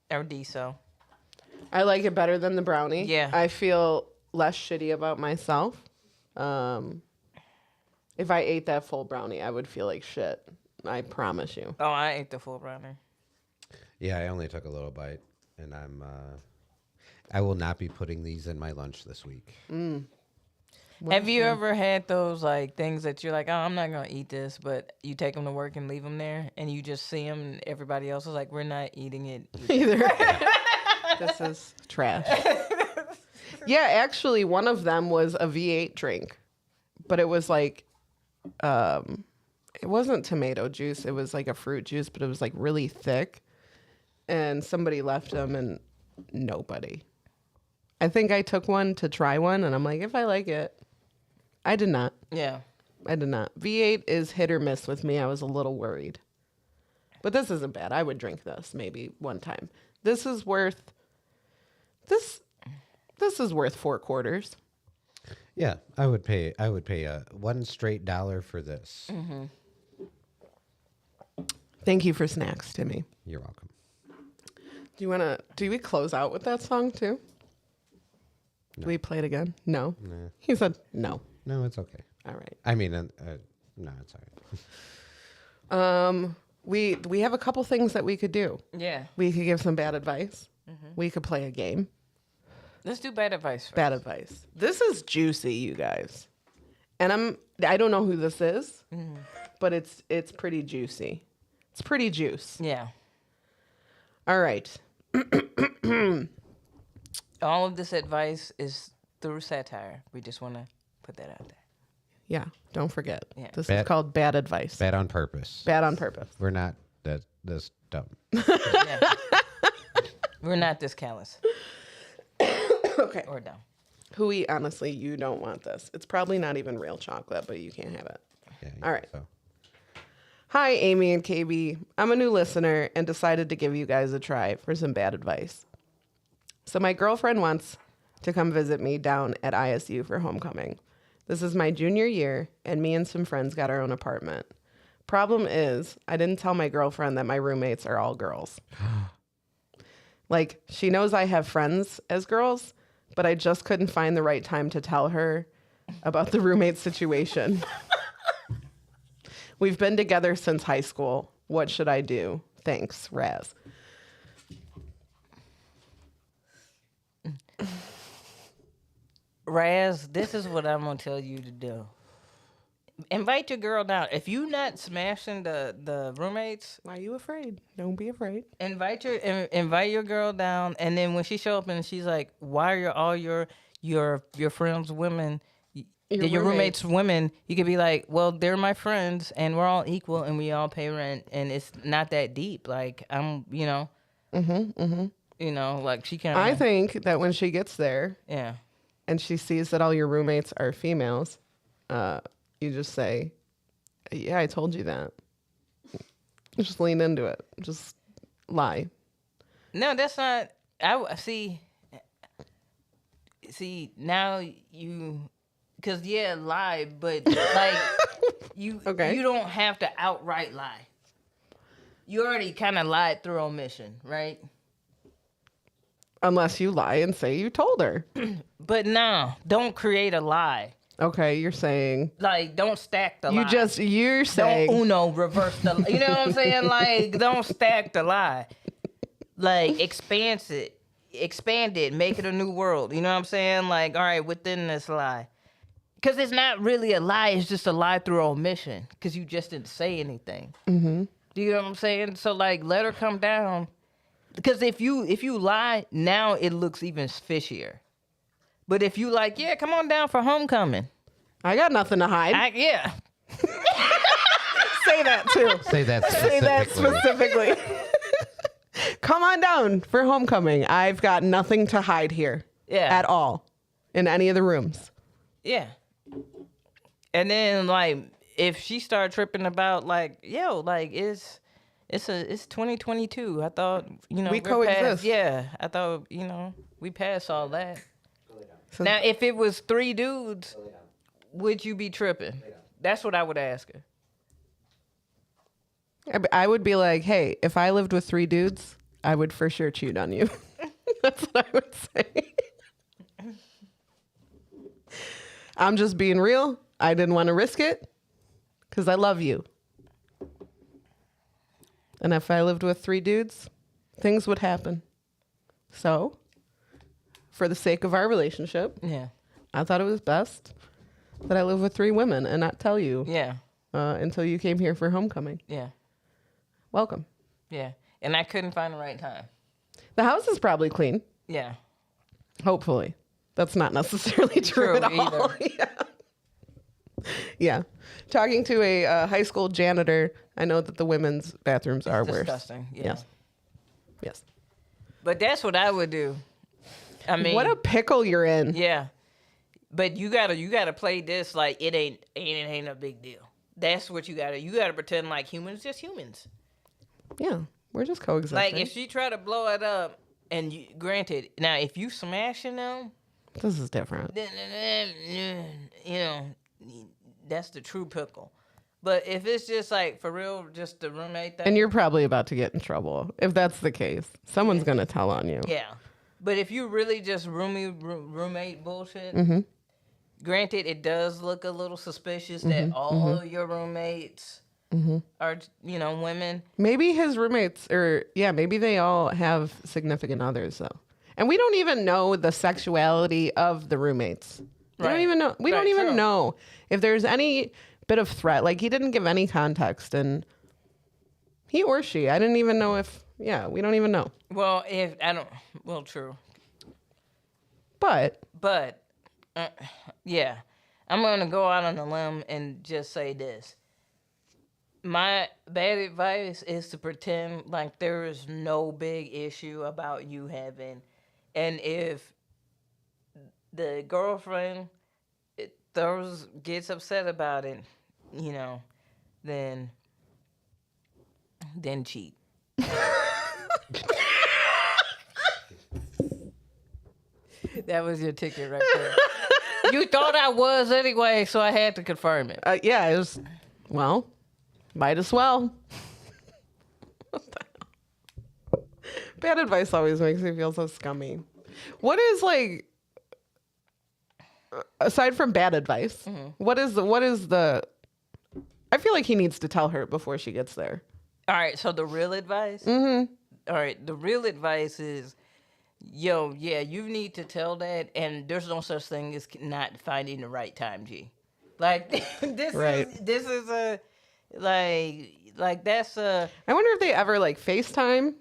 Speaker 1: are decent.
Speaker 2: I like it better than the brownie.
Speaker 1: Yeah.
Speaker 2: I feel less shitty about myself. If I ate that full brownie, I would feel like shit. I promise you.
Speaker 1: Oh, I ate the full brownie.
Speaker 3: Yeah, I only took a little bite, and I will not be putting these in my lunch this week.
Speaker 1: Have you ever had those like things that you're like, oh, I'm not gonna eat this, but you take them to work and leave them there, and you just see them, and everybody else is like, we're not eating it
Speaker 2: Either. This is trash. Yeah, actually, one of them was a V8 drink, but it was like, it wasn't tomato juice. It was like a fruit juice, but it was like really thick. And somebody left them, and nobody. I think I took one to try one, and I'm like, if I like it. I did not.
Speaker 1: Yeah.
Speaker 2: I did not. V8 is hit or miss with me. I was a little worried. But this isn't bad. I would drink this maybe one time. This is worth this is worth 4 quarters.
Speaker 3: Yeah, I would pay one straight dollar for this.
Speaker 2: Thank you for snacks, Timmy.
Speaker 3: You're welcome.
Speaker 2: Do we close out with that song too? Do we play it again? No.
Speaker 3: Nah.
Speaker 2: He said no.
Speaker 3: No, it's okay.
Speaker 2: All right.
Speaker 3: I mean, no, it's all right.
Speaker 2: We have a couple things that we could do.
Speaker 1: Yeah.
Speaker 2: We could give some bad advice. We could play a game.
Speaker 1: Let's do bad advice first.
Speaker 2: Bad advice. This is juicy, you guys. And I don't know who this is, but it's pretty juicy. It's pretty juice.
Speaker 1: Yeah.
Speaker 2: All right.
Speaker 1: All of this advice is through satire. We just want to put that out there.
Speaker 2: Yeah, don't forget.
Speaker 1: Yeah.
Speaker 2: This
Speaker 3: Bad-
Speaker 2: is called bad advice.
Speaker 3: Bad on purpose.
Speaker 2: Bad on purpose.
Speaker 3: We're not this dumb.
Speaker 1: Yeah. We're not this callous
Speaker 2: Okay.
Speaker 1: or dumb.
Speaker 2: Hui, honestly, you don't want this. It's probably not even real chocolate, but you can't have it.
Speaker 3: Yeah,
Speaker 2: All right.
Speaker 3: So.
Speaker 2: Hi, Aimee and KB. I'm a new listener and decided to give you guys a try for some bad advice. So my girlfriend wants to come visit me down at ISU for homecoming. This is my junior year, and me and some friends got our own apartment. Problem is, I didn't tell my girlfriend that my roommates are all girls. Like, she knows I have friends as girls, but I just couldn't find the right time to tell her about the roommate situation. We've been together since high school. What should I do? Thanks, Raz.
Speaker 1: Raz, this is what I'm gonna tell you to do. Invite your girl down. If you not smashing the roommates,
Speaker 2: Why are you afraid? Don't be afraid.
Speaker 1: invite your girl down, and then when she show up and she's like, "Why are all your friends women? Your roommates women?" You could be like, "Well, they're my friends, and we're all equal, and we all pay rent, and it's not that deep. Like I'm, you know, like she kind of."
Speaker 2: I think that when she gets there
Speaker 1: Yeah.
Speaker 2: and she sees that all your roommates are females, you just say, yeah, I told you that. Just lean into it. Just lie.
Speaker 1: No, that's not. I see. See now you, cause yeah, lie, but like you,
Speaker 2: Okay.
Speaker 1: you don't have to outright lie. You already kind of lied through omission, right?
Speaker 2: Unless you lie and say you told her.
Speaker 1: But no, don't create a lie.
Speaker 2: Okay, you're saying.
Speaker 1: Like, don't stack the lie.
Speaker 2: You're
Speaker 1: Don't
Speaker 2: saying.
Speaker 1: Uno reverse the. You know what I'm saying? Like, don't stack the lie. Like, expand it, make it a new world. You know what I'm saying? Like, all right, within this lie. Because it's not really a lie, it's just a lie through omission. Because you just didn't say anything. Mm-hmm. Do you know what I'm saying? So like, let her come down, because if you lie now, it looks even fishier. But if you like, yeah, come on down for homecoming.
Speaker 2: I got nothing to hide.
Speaker 1: Yeah.
Speaker 2: Say that too.
Speaker 3: Say that
Speaker 2: Say that
Speaker 3: specifically.
Speaker 2: specifically. Come on down for homecoming. I've got nothing to hide here.
Speaker 1: Yeah.
Speaker 2: At all. In any of the rooms.
Speaker 1: Yeah. And then like, if she start tripping about like, yo, like it's 2022. I thought, you know,
Speaker 2: We
Speaker 1: we're past-
Speaker 2: coexist.
Speaker 1: yeah. I thought, you know, we passed all that.
Speaker 2: So-
Speaker 1: Now, if it was 3 dudes, would you be tripping? That's what I would ask her.
Speaker 2: I would be like, hey, if I lived with 3 dudes, I would for sure cheat on you. That's what I would say. I'm just being real. I didn't want to risk it because I love you. And if I lived with 3 dudes, things would happen. So, for the sake of our relationship,
Speaker 1: Yeah.
Speaker 2: I thought it was best that I live with 3 women and not tell you
Speaker 1: Yeah.
Speaker 2: until you came here for homecoming.
Speaker 1: Yeah.
Speaker 2: Welcome.
Speaker 1: Yeah. And I couldn't find the right time.
Speaker 2: The house is probably clean.
Speaker 1: Yeah.
Speaker 2: Hopefully. That's not necessarily true at all. Yeah. Talking to a high school janitor, I know that the women's bathrooms are worse.
Speaker 1: Disgusting. Yeah.
Speaker 2: Yes. Yes.
Speaker 1: But that's what I would do. I mean,
Speaker 2: What a pickle you're in.
Speaker 1: yeah. But you gotta play this like it ain't a big deal. That's what you gotta pretend like humans just humans.
Speaker 2: Yeah. We're just coexisting.
Speaker 1: Like if she try to blow it up, and granted, now if you smashing them,
Speaker 2: this is different.
Speaker 1: then you know that's the true pickle. But if it's just like for real, just the roommate thing,
Speaker 2: And you're probably about to get in trouble if that's the case. Someone's going to tell on you.
Speaker 1: yeah. But if you really just roommate bullshit, granted, it does look a little suspicious that all of your roommates are, you know, women.
Speaker 2: Maybe his roommates, maybe they all have significant others, though. And we don't even know the sexuality of the roommates. We don't
Speaker 1: Right.
Speaker 2: even know. We don't
Speaker 1: Right,
Speaker 2: even
Speaker 1: true.
Speaker 2: know if there's any bit of threat. Like, he didn't give any context. And he or she, I didn't even know if, we don't even know.
Speaker 1: Well, true.
Speaker 2: But
Speaker 1: But, yeah, I'm going to go out on a limb and just say this. My bad advice is to pretend like there is no big issue about you having, and if the girlfriend gets upset about it, you know, then cheat. That was your ticket right there. You thought I was anyway, so I had to confirm it.
Speaker 2: it was, might as well. What the hell? Bad advice always makes me feel so scummy. What is like, aside from bad advice, what is the, I feel like he needs to tell her before she gets there.
Speaker 1: All right, so the real advice? Mm-hmm. All right, the real advice is, you need to tell that, and there's no such thing as not finding the right time, G. Like, this is a, like that's a...
Speaker 2: I wonder if they ever like FaceTime.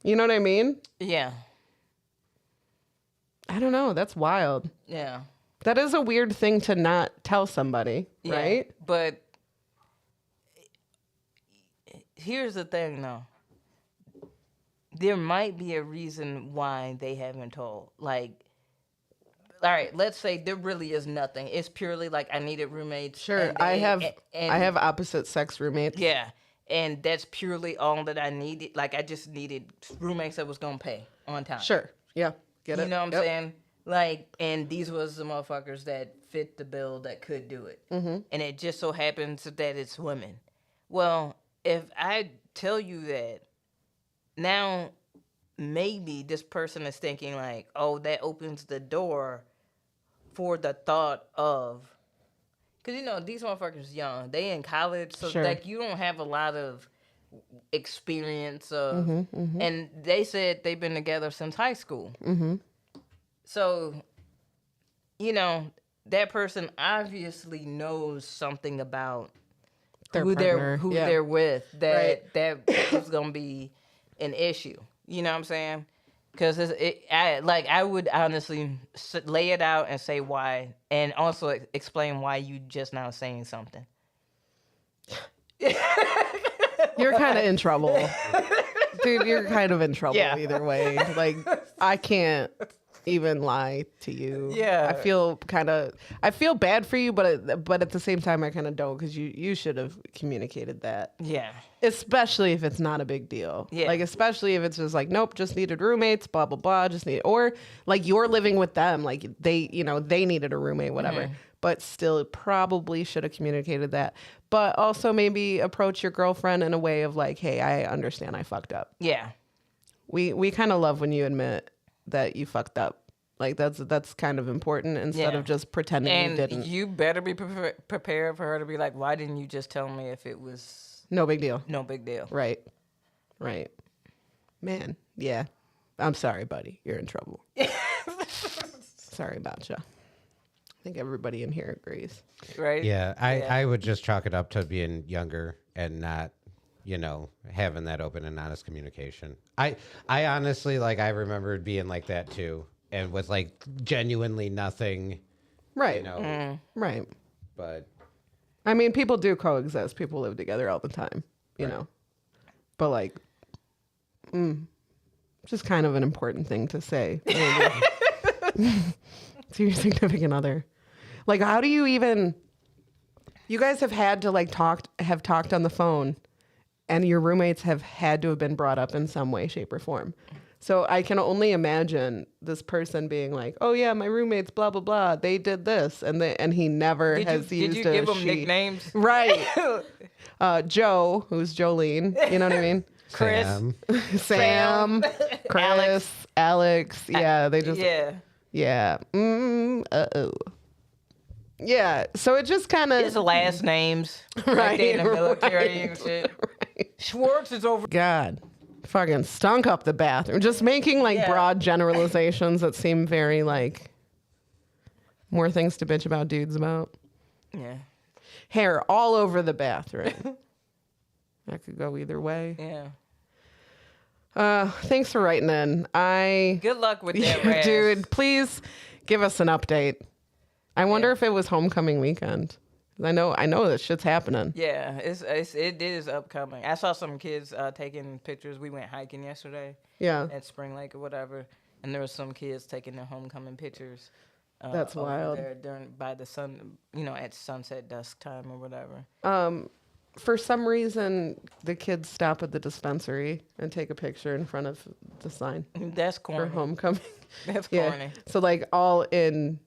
Speaker 2: You know what I mean?
Speaker 1: Yeah.
Speaker 2: I don't know. That's wild.
Speaker 1: Yeah.
Speaker 2: That is a weird thing to not tell somebody,
Speaker 1: Yeah.
Speaker 2: right?
Speaker 1: But here's the thing, though. There might be a reason why they haven't told. Like, all right, let's say there really is nothing. It's purely like I needed roommates.
Speaker 2: Sure.
Speaker 1: and
Speaker 2: I
Speaker 1: they-
Speaker 2: have opposite sex roommates.
Speaker 1: Yeah, and that's purely all that I needed. Like I just needed roommates that was gonna pay on time.
Speaker 2: Sure. Yeah. Get it?
Speaker 1: You know what I'm
Speaker 2: Yep.
Speaker 1: saying? Like, and these was the motherfuckers that fit the bill that could do it. Mm-hmm. And it just so happens that it's women. Well, if I tell you that, now maybe this person is thinking like, oh, that opens the door for the thought of, because, you know, these motherfuckers young. They in college, so,
Speaker 2: Sure.
Speaker 1: like, you don't have a lot of experience of, and they said they've been together since high school. Mm-hmm. So, you know, that person obviously knows something about who
Speaker 2: partner,
Speaker 1: they're with, that
Speaker 2: Right.
Speaker 1: that was gonna be an issue. You know what I'm saying? Because I would honestly lay it out and say why, and also explain why you just now saying something.
Speaker 2: You're kind of in trouble. Dude, you're kind of in trouble
Speaker 1: Yeah.
Speaker 2: either way. Like, I can't even lie to you.
Speaker 1: Yeah.
Speaker 2: I feel bad for you, but at the same time, I kind of don't, because you should have communicated that.
Speaker 1: Yeah.
Speaker 2: Especially if it's not a big deal.
Speaker 1: Yeah.
Speaker 2: Like, especially if it's just like, nope, just needed roommates, blah, blah, blah, or like you're living with them, like they needed a roommate, whatever. But still probably should have communicated that. But also maybe approach your girlfriend in a way of like, hey, I understand I fucked up.
Speaker 1: Yeah.
Speaker 2: We kind of love when you admit that you fucked up. Like that's kind of important instead
Speaker 1: Yeah.
Speaker 2: of just pretending you
Speaker 1: And
Speaker 2: didn't.
Speaker 1: you better be prepared for her to be like, why didn't you just tell me if it was
Speaker 2: No big deal.
Speaker 1: no big deal?
Speaker 2: Right. Man, yeah. I'm sorry, buddy. You're in trouble. Sorry about you. I think everybody in here agrees.
Speaker 1: Right?
Speaker 3: Yeah, I would just chalk it up to being younger and not, having that open and honest communication. I honestly, like, I remember being like that too, and with like genuinely nothing,
Speaker 2: Right. Right.
Speaker 3: but
Speaker 2: I mean, people do coexist. People live together all the time, you know. But like, just kind of an important thing to say to your significant other. Like, how do you even? You guys have had to like have talked on the phone, and your roommates have had to have been brought up in some way, shape, or form. So I can only imagine this person being like, "Oh yeah, my roommates, blah blah blah, they did this," and he never has used
Speaker 1: did you
Speaker 2: a
Speaker 1: give them
Speaker 2: she.
Speaker 1: nicknames?
Speaker 2: Right. Joe, who's Jolene, you know what I mean?
Speaker 1: Chris.
Speaker 2: Sam, Chris, Alex. Yeah, they just.
Speaker 1: Yeah.
Speaker 2: Yeah. Yeah. So it just kind
Speaker 1: His
Speaker 2: of.
Speaker 1: last names. Like they in the military and shit.
Speaker 2: Right.
Speaker 1: Schwartz is over.
Speaker 2: God. Fucking stunk up the bathroom. Just making like
Speaker 1: Yeah.
Speaker 2: broad generalizations that seem very like more things to bitch about dudes about.
Speaker 1: Yeah.
Speaker 2: Hair all over the bathroom. That could go either way.
Speaker 1: Yeah.
Speaker 2: Thanks for writing in.
Speaker 1: Good luck with that, Raz.
Speaker 2: Dude, please give us an update. I wonder if it was homecoming weekend. I know that shit's happening.
Speaker 1: Yeah, it is upcoming. I saw some kids taking pictures. We went hiking yesterday
Speaker 2: Yeah.
Speaker 1: at Spring Lake or whatever, and there were some kids taking their homecoming pictures.
Speaker 2: That's
Speaker 1: over
Speaker 2: wild.
Speaker 1: there by the sun, at sunset dusk time or whatever.
Speaker 2: For some reason, the kids stop at the dispensary and take a picture in front of the sign
Speaker 1: That's
Speaker 2: for
Speaker 1: corny.
Speaker 2: homecoming.
Speaker 1: That's
Speaker 2: Yeah.
Speaker 1: corny.
Speaker 2: So like all in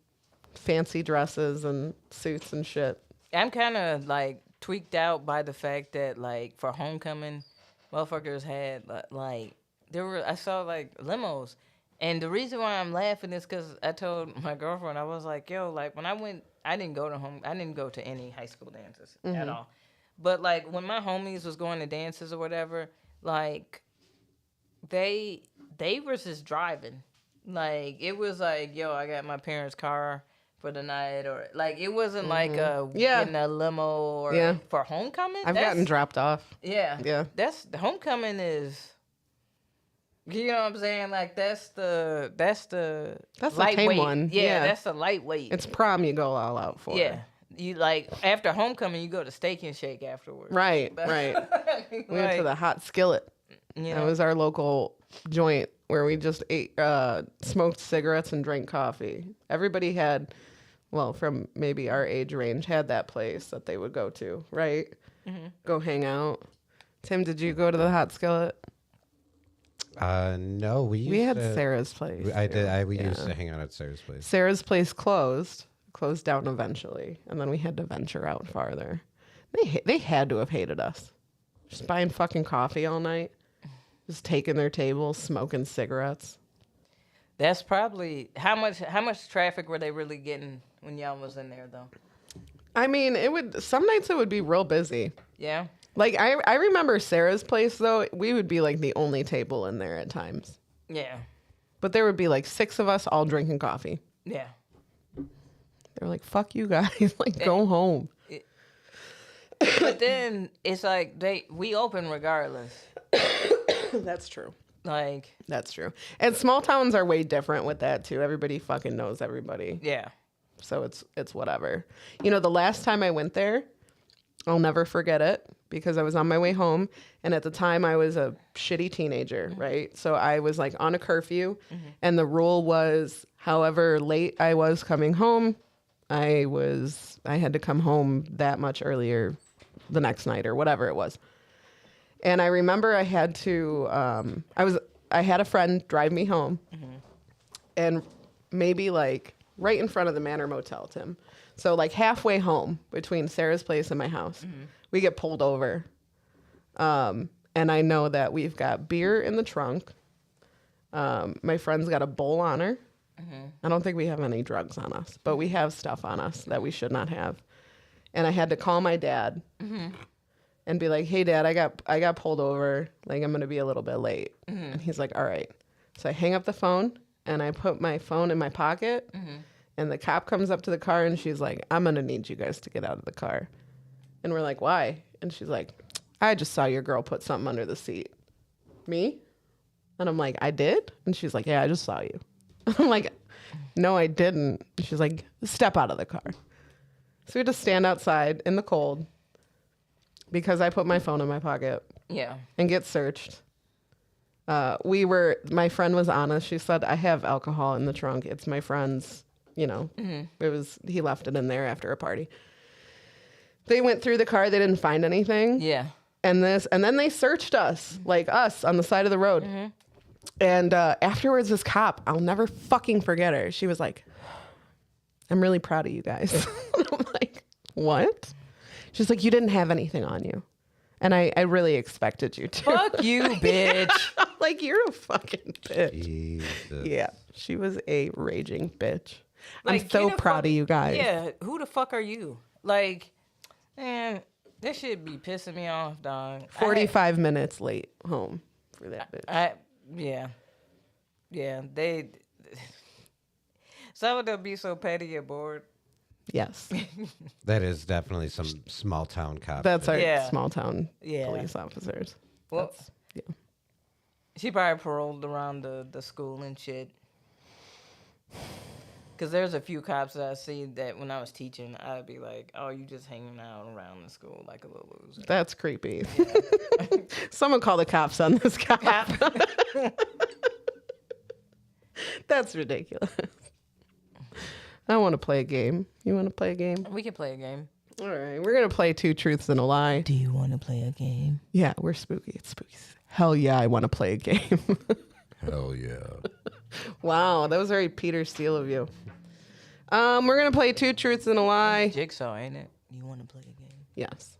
Speaker 2: fancy dresses and suits and shit.
Speaker 1: I'm kind of like tweaked out by the fact that like for homecoming, motherfuckers had I saw like limos, and the reason why I'm laughing is because I told my girlfriend, I was like, yo, like when I went, I didn't go to any high school dances at all, but like when my homies was going to dances or whatever, like they were just driving, like it was like, yo, I got my parents' car for the night, or like it wasn't like getting a limo or for homecoming.
Speaker 2: I've gotten dropped off.
Speaker 1: Yeah.
Speaker 2: Yeah.
Speaker 1: That's the homecoming is. You know what I'm saying? Like that's the
Speaker 2: the
Speaker 1: lightweight
Speaker 2: tame one.
Speaker 1: Yeah,
Speaker 2: Yeah.
Speaker 1: that's the lightweight.
Speaker 2: It's prom you go all out for.
Speaker 1: yeah. You like after homecoming, you go to Steak and Shake afterwards.
Speaker 2: Right, right. We went to the Hot Skillet.
Speaker 1: You
Speaker 2: That
Speaker 1: know,
Speaker 2: was our local joint where we just ate, smoked cigarettes and drank coffee. Everybody had, well, from maybe our age range, had that place that they would go to, right? Go hang out. Tim, did you go to the Hot Skillet?
Speaker 3: no, we
Speaker 2: had
Speaker 3: to,
Speaker 2: Sarah's place.
Speaker 3: We used
Speaker 2: Yeah.
Speaker 3: to hang out at Sarah's place.
Speaker 2: Sarah's place closed down eventually, and then we had to venture out farther. They had to have hated us. Just buying fucking coffee all night, just taking their tables, smoking cigarettes.
Speaker 1: that's probably how much traffic were they really getting when y'all was in there though?
Speaker 2: I mean, some nights it would be real busy.
Speaker 1: Yeah.
Speaker 2: Like I remember Sarah's place though, we would be like the only table in there at times.
Speaker 1: Yeah.
Speaker 2: But there would be like 6 of us all drinking coffee.
Speaker 1: Yeah.
Speaker 2: They're like, "Fuck you guys, like go home."
Speaker 1: But then it's like we open regardless.
Speaker 2: That's true.
Speaker 1: Like,
Speaker 2: That's true. And small towns are way different with that too. Everybody fucking knows everybody.
Speaker 1: yeah.
Speaker 2: So it's whatever. You know, the last time I went there, I'll never forget it because I was on my way home, and at the time I was a shitty teenager, right? So I was like on a curfew, and the rule was however late I was coming home, I had to come home that much earlier the next night or whatever it was. And I remember I had to I had a friend drive me home, and maybe like right in front of the Manor Motel, Tim. So like halfway home between Sarah's place and my house, we get pulled over. And I know that we've got beer in the trunk. My friend's got a bowl on her. I don't think we have any drugs on us, but we have stuff on us that we should not have. And I had to call my dad and be like, "Hey, Dad, I got pulled over. Like, I'm gonna be a little bit late." And he's like, "All right." So I hang up the phone and I put my phone in my pocket. And the cop comes up to the car and she's like, "I'm gonna need you guys to get out of the car." And we're like, "Why?" And she's like, "I just saw your girl put something under the seat." Me? And I'm like, "I did?" And she's like, "Yeah, I just saw you." I'm like, "No, I didn't." And she's like, "Step out of the car." So we had to stand outside in the cold because I put my phone in my pocket
Speaker 1: Yeah.
Speaker 2: and get searched. My friend was honest. She said, "I have alcohol in the trunk. It's my friend's, he left it in there after a party." They went through the car. They didn't find anything.
Speaker 1: Yeah.
Speaker 2: And then they searched us, like us on the side of the road. And afterwards, this cop, I'll never fucking forget her. She was like, "I'm really proud of you guys." I'm like, "What?" She's like, "You didn't have anything on you." And I really expected you to.
Speaker 1: Fuck you, bitch.
Speaker 2: Like, you're a fucking bitch.
Speaker 3: Jesus.
Speaker 2: Yeah, she was a raging bitch.
Speaker 1: Like,
Speaker 2: I'm so
Speaker 1: get the
Speaker 2: proud
Speaker 1: fuck-
Speaker 2: of you guys.
Speaker 1: Yeah. Who the fuck are you? Like, man, this shit be pissing me off, dog.
Speaker 2: 45 minutes late home for that bitch.
Speaker 1: Yeah. Yeah. Some of them be so petty and bored.
Speaker 2: Yes,
Speaker 3: That is definitely some small town cop.
Speaker 2: that's our
Speaker 1: Yeah.
Speaker 2: small town
Speaker 1: Yeah.
Speaker 2: police officers.
Speaker 1: Well,
Speaker 2: Yeah.
Speaker 1: she probably paroled around the school and shit. Because there's a few cops that I see that when I was teaching, I'd be like, "Oh, you just hanging out around the school like a little loser."
Speaker 2: That's creepy. Someone call the cops on this cop. That's ridiculous. I want to play a game. You want to play a game?
Speaker 1: We can play a game.
Speaker 2: All right, we're gonna play Two Truths and a Lie.
Speaker 1: Do you want to play a game?
Speaker 2: Yeah, we're spooky. It's spooky. Hell yeah, I want to play a game.
Speaker 6: Hell yeah.
Speaker 2: Wow, that was very Peter Steele of you. We're gonna play Two Truths and a Lie.
Speaker 1: Jigsaw, ain't it? You want to play a game?
Speaker 2: Yes.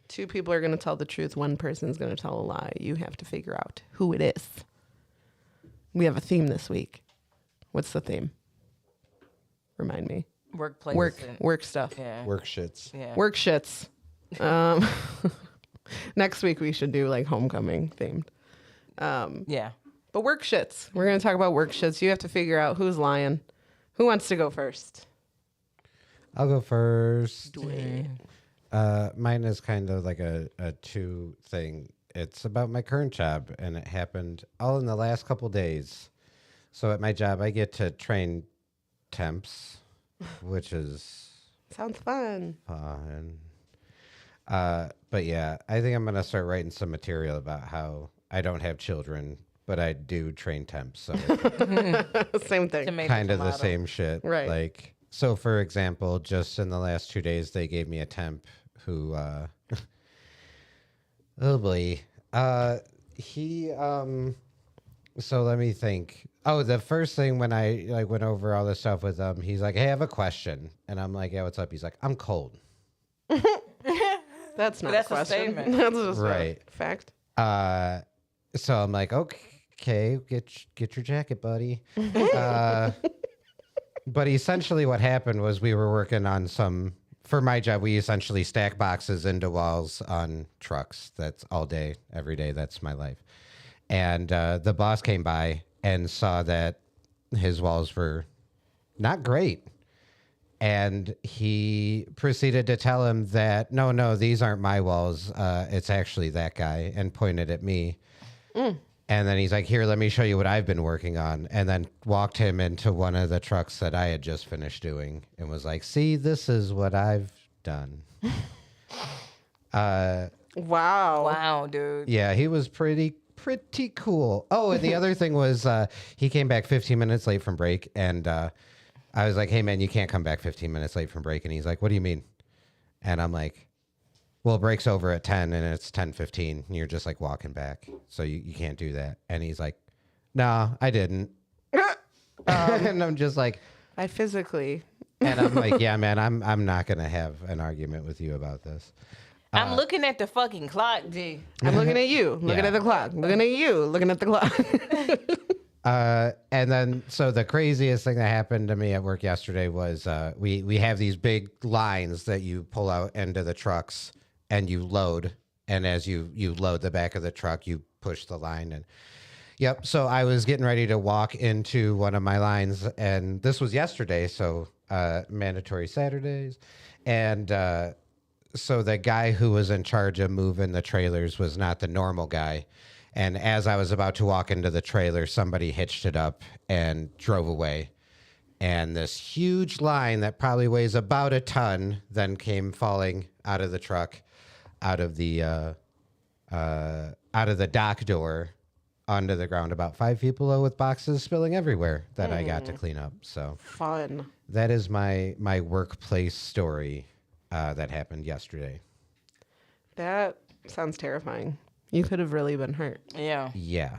Speaker 2: Two people are gonna tell the truth. One person's gonna tell a lie. You have to figure out who it is. We have a theme this week. What's the theme? Remind me.
Speaker 1: Workplace.
Speaker 2: Work stuff.
Speaker 1: Yeah.
Speaker 3: Work shits.
Speaker 1: Yeah.
Speaker 2: Work shits. Next week we should do like homecoming themed.
Speaker 1: Yeah.
Speaker 2: But work shits. We're gonna talk about work shits. You have to figure out who's lying. Who wants to go first?
Speaker 3: I'll go first. Mine is kind of like a two thing. It's about my current job, and it happened all in the last couple days. So at my job, I get to train temps, which is
Speaker 2: Sounds fun.
Speaker 3: fun. But yeah, I think I'm gonna start writing some material about how I don't have children, but I do train temps. So
Speaker 2: Same thing.
Speaker 1: Tomato,
Speaker 3: kind of the
Speaker 1: tomato.
Speaker 3: same shit.
Speaker 2: Right.
Speaker 3: Like, so for example, just in the last 2 days, they gave me a temp who, oh boy, he, so let me think. Oh, the first thing when I like went over all this stuff with him, he's like, "Hey, I have a question," and I'm like, "Yeah, what's up?" He's like, "I'm cold."
Speaker 2: That's not
Speaker 1: That's
Speaker 2: a
Speaker 1: a
Speaker 2: question.
Speaker 1: statement.
Speaker 2: That's just
Speaker 3: Right.
Speaker 2: a fact.
Speaker 3: So I'm like, okay, get your jacket, buddy. But essentially what happened was we were working on for my job, we essentially stack boxes into walls on trucks. That's all day, every day. That's my life. And the boss came by and saw that his walls were not great. And he proceeded to tell him that, no, these aren't my walls. It's actually that guy, and pointed at me. And then he's like, here, let me show you what I've been working on. And then walked him into one of the trucks that I had just finished doing and was like, see, this is what I've done.
Speaker 2: Wow.
Speaker 1: Wow, dude.
Speaker 3: Yeah, he was pretty cool. Oh, and the other thing was he came back 15 minutes late from break, and I was like, hey, man, you can't come back 15 minutes late from break. And he's like, what do you mean? And I'm like, well, break's over at 10 and it's 10:15. And you're just like walking back. So you can't do that. And he's like, no, I didn't. And I'm just like,
Speaker 2: I physically.
Speaker 3: and I'm like, yeah, man, I'm not going to have an argument with you about this.
Speaker 1: I'm looking at the fucking clock, G.
Speaker 2: I'm looking at you, looking
Speaker 3: Yeah.
Speaker 2: at the clock, looking at you, looking at the clock.
Speaker 3: And then, so the craziest thing that happened to me at work yesterday was we have these big lines that you pull out into the trucks and you load. And as you load the back of the truck, you push the line. And yep. So I was getting ready to walk into one of my lines, and this was yesterday. So mandatory Saturdays. And so the guy who was in charge of moving the trailers was not the normal guy. And as I was about to walk into the trailer, somebody hitched it up and drove away. And this huge line that probably weighs about a ton then came falling out of the truck, out of the dock door onto the ground about 5 feet below, with boxes spilling everywhere that I got to clean up. So
Speaker 2: Fun.
Speaker 3: that is my workplace story that happened yesterday.
Speaker 2: That sounds terrifying. You could have really been hurt.
Speaker 1: Yeah.
Speaker 3: Yeah.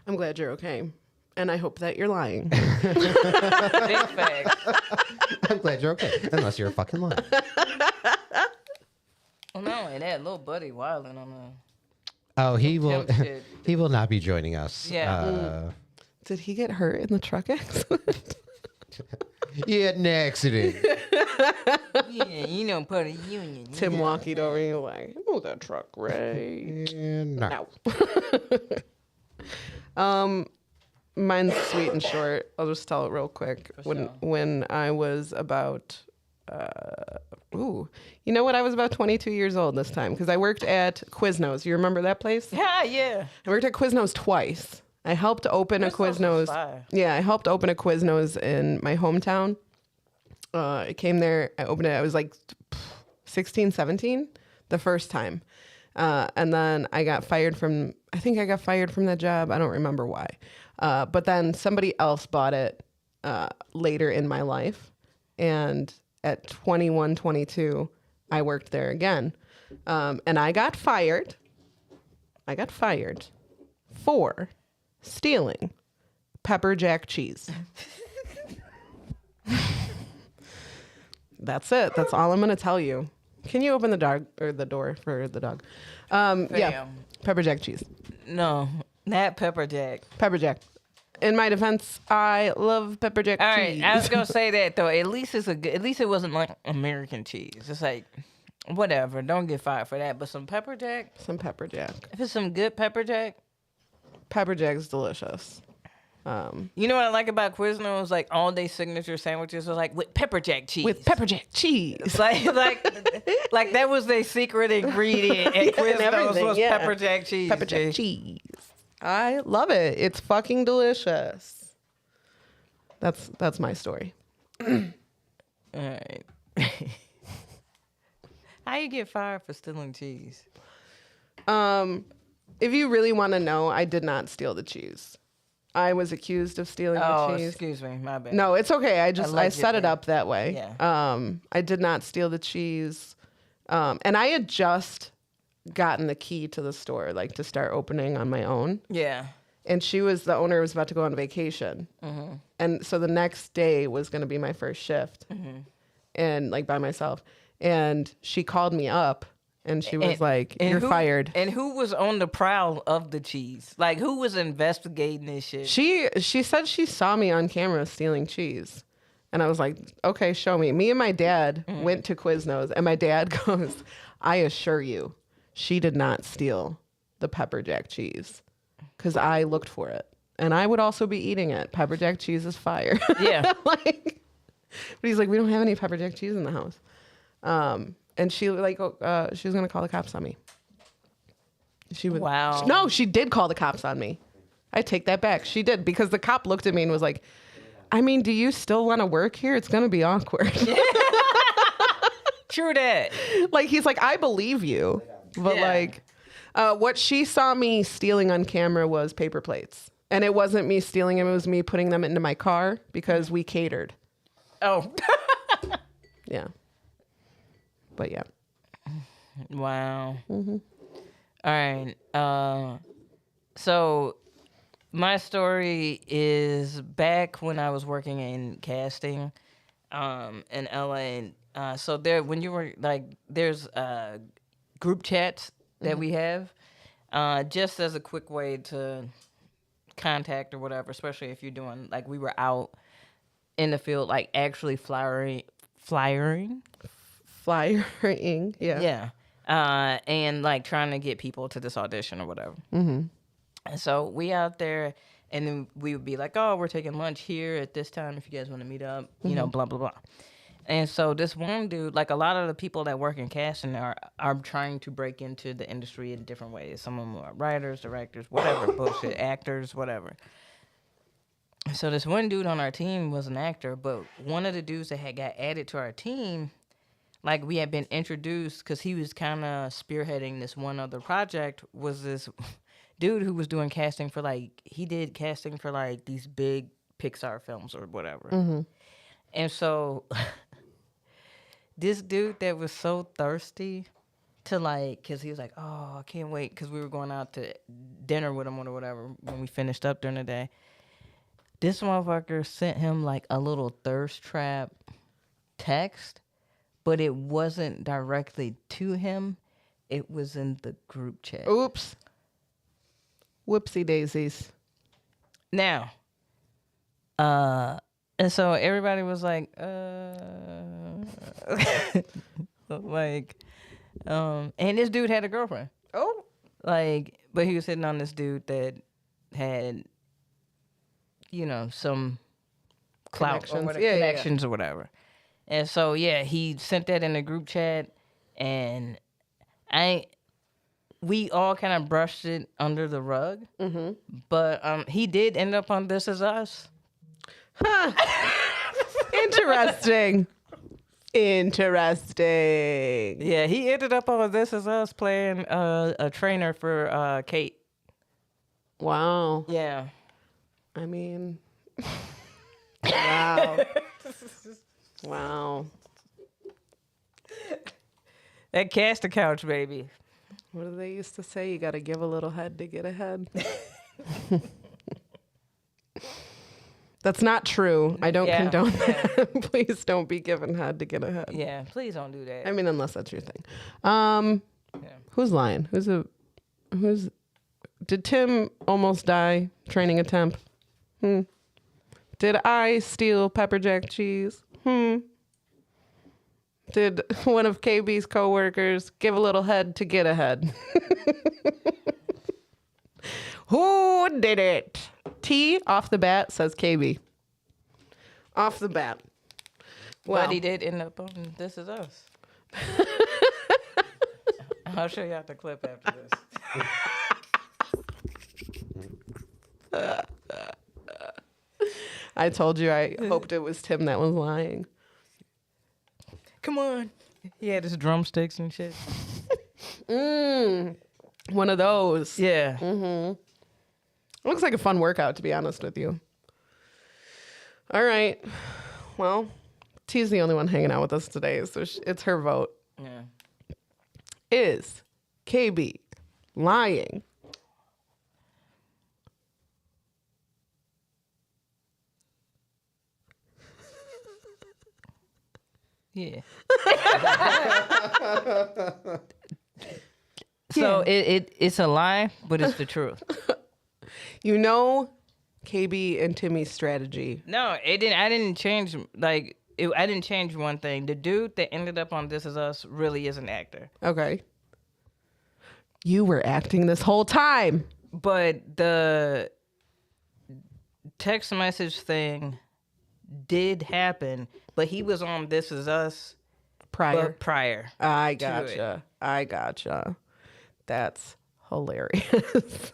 Speaker 2: I'm glad you're okay. And I hope that you're lying.
Speaker 1: Big fact.
Speaker 3: I'm glad you're okay. Unless you're a fucking liar.
Speaker 1: Oh, no, and that little buddy wilding on the.
Speaker 3: Oh, he will.
Speaker 1: Pimp shit.
Speaker 3: He will not be joining us.
Speaker 1: Yeah.
Speaker 2: Did he get hurt in the truck accident?
Speaker 3: He had an accident.
Speaker 1: Yeah, you know, part of the union.
Speaker 2: Tim walking over and you're like, move that truck, Ray.
Speaker 3: No.
Speaker 2: Mine's sweet and short. I'll just tell it real quick.
Speaker 1: sure.
Speaker 2: When I was about, you know what? I was about 22 years old this time because I worked at Quiznos. You remember that place?
Speaker 1: Yeah, yeah.
Speaker 2: I worked at Quiznos twice. I helped open a
Speaker 1: Quiznos
Speaker 2: Quiznos.
Speaker 1: was fire.
Speaker 2: Yeah, I helped open a Quiznos in my hometown. I came there. I opened it. I was like 16, 17 the first time. And then I got fired from, I think I got fired from that job. I don't remember why. But then somebody else bought it later in my life. And at 21, 22, I worked there again. And I got fired. I got fired for stealing pepper jack cheese. That's it. That's all I'm going to tell you. Can you open the dog or the door for the dog? Yeah,
Speaker 1: Bam.
Speaker 2: pepper jack cheese.
Speaker 1: No, not pepper jack.
Speaker 2: Pepper jack. In my defense, I love pepper jack
Speaker 1: All
Speaker 2: cheese.
Speaker 1: right, I was gonna say that though. At least it's a good. At least it wasn't like American cheese. It's like whatever. Don't get fired for that. But some pepper jack.
Speaker 2: Some pepper jack.
Speaker 1: If it's some good pepper jack.
Speaker 2: Pepper jack's delicious.
Speaker 1: You know what I like about Quiznos? Like all day signature sandwiches are like with pepper jack cheese.
Speaker 2: With pepper jack cheese.
Speaker 1: It's like that was their secret ingredient at
Speaker 2: And
Speaker 1: Quiznos
Speaker 2: everything,
Speaker 1: was
Speaker 2: yeah.
Speaker 1: pepper jack cheese.
Speaker 2: Pepper jack cheese. I love it. It's fucking delicious. That's my story.
Speaker 1: All right. How you get fired for stealing cheese?
Speaker 2: If you really want to know, I did not steal the cheese. I was accused of stealing
Speaker 1: Oh,
Speaker 2: the cheese.
Speaker 1: excuse me, my bad.
Speaker 2: No, it's okay. I set it
Speaker 1: Allegedly.
Speaker 2: up that way.
Speaker 1: Yeah.
Speaker 2: I did not steal the cheese. And I had just gotten the key to the store, like to start opening on my own.
Speaker 1: Yeah.
Speaker 2: And the owner was about to go on vacation. Mm-hmm. And so the next day was going to be my first shift and like by myself. And she called me up and she was like, you're fired.
Speaker 1: And who was on the prowl of the cheese? Like who was investigating this shit?
Speaker 2: She said she saw me on camera stealing cheese. And I was like, okay, show me. Me and my dad went to Quiznos and my dad goes, I assure you, she did not steal the pepper jack cheese because I looked for it. And I would also be eating it. Pepper jack cheese is fire.
Speaker 1: Yeah.
Speaker 2: Like, But he's like, we don't have any pepper jack cheese in the house. And she she was gonna call the cops on me. She would.
Speaker 1: Wow.
Speaker 2: No, she did call the cops on me. I take that back. She did, because the cop looked at me and was like, I mean, do you still want to work here? It's gonna be awkward.
Speaker 1: True that.
Speaker 2: Like, he's like, I believe you, but
Speaker 1: Yeah.
Speaker 2: what she saw me stealing on camera was paper plates, and it wasn't me stealing them; it was me putting them into my car because we catered.
Speaker 1: Oh.
Speaker 2: Yeah. But yeah.
Speaker 1: Wow. All right. So my story is back when I was working in casting in LA. So there, when you were like, there's group chats that we have, just as a quick way to contact or whatever, especially if you're doing, like, we were out in the field, like, actually flyering.
Speaker 2: Flyering. Yeah.
Speaker 1: Yeah. And like trying to get people to this audition or whatever.
Speaker 2: Mm-hmm.
Speaker 1: And so we out there, and then we would be like, oh, we're taking lunch here at this time if you guys want to meet up, you know, blah, blah, blah. And so this one dude, like, a lot of the people that work in casting are trying to break into the industry in different ways. Some of them are writers, directors, whatever, bullshit, actors, whatever. So this one dude on our team was an actor, but one of the dudes that had got added to our team, like, we had been introduced because he was kind of spearheading this one other project, was this dude who was doing casting for, like, he did casting for, like, these big Pixar films or whatever. And so this dude that was so thirsty to, like, because he was like, oh, I can't wait, because we were going out to dinner with him or whatever when we finished up during the day. This motherfucker sent him, like, a little thirst trap text, but it wasn't directly to him. It was in the group chat.
Speaker 2: Oops. Whoopsie daisies.
Speaker 1: Now, and so everybody was like, like, and this dude had a girlfriend.
Speaker 2: Oh.
Speaker 1: Like, but he was hitting on this dude that had, you know, some clout or
Speaker 2: Connections.
Speaker 1: whatever,
Speaker 2: Yeah, yeah, yeah.
Speaker 1: connections or whatever. And so, yeah, he sent that in the group chat, and we all kind of brushed it under the rug. Mm-hmm. But he did end up on This Is Us.
Speaker 2: Interesting. Interesting.
Speaker 1: Yeah, he ended up on This Is Us playing a trainer for Kate.
Speaker 2: Wow.
Speaker 1: Yeah.
Speaker 2: I mean, wow. Wow.
Speaker 1: That cast a couch, baby.
Speaker 2: What do they used to say? You got to give a little head to get ahead. That's not true. I don't condone that. Please don't be giving head to get ahead.
Speaker 1: Yeah, please don't do that.
Speaker 2: I mean, unless that's your thing. Who's lying? Did Tim almost die training a temp? Did I steal pepper jack cheese? Did one of KB's coworkers give a little head to get ahead? Who did it? T off the bat says KB. Off the bat. Well,
Speaker 1: But he did end up on This Is Us. I'll show you out the clip after this.
Speaker 2: I told you I hoped it was Tim that was lying.
Speaker 1: Come on. He had his drumsticks and shit.
Speaker 2: One of those.
Speaker 1: Yeah.
Speaker 2: It looks like a fun workout, to be honest with you. All right. Well, T's the only one hanging out with us today, so it's her vote.
Speaker 1: Yeah.
Speaker 2: Is KB lying?
Speaker 1: Yeah. So it's a lie, but it's the truth.
Speaker 2: You know KB and Timmy's strategy.
Speaker 1: No, it didn't. I didn't change. Like, I didn't change one thing. The dude that ended up on This Is Us really is an actor.
Speaker 2: Okay. You were acting this whole time.
Speaker 1: But the text message thing did happen, but he was on This Is Us
Speaker 2: Prior.
Speaker 1: but prior.
Speaker 2: I
Speaker 1: to it.
Speaker 2: gotcha. I gotcha. That's hilarious.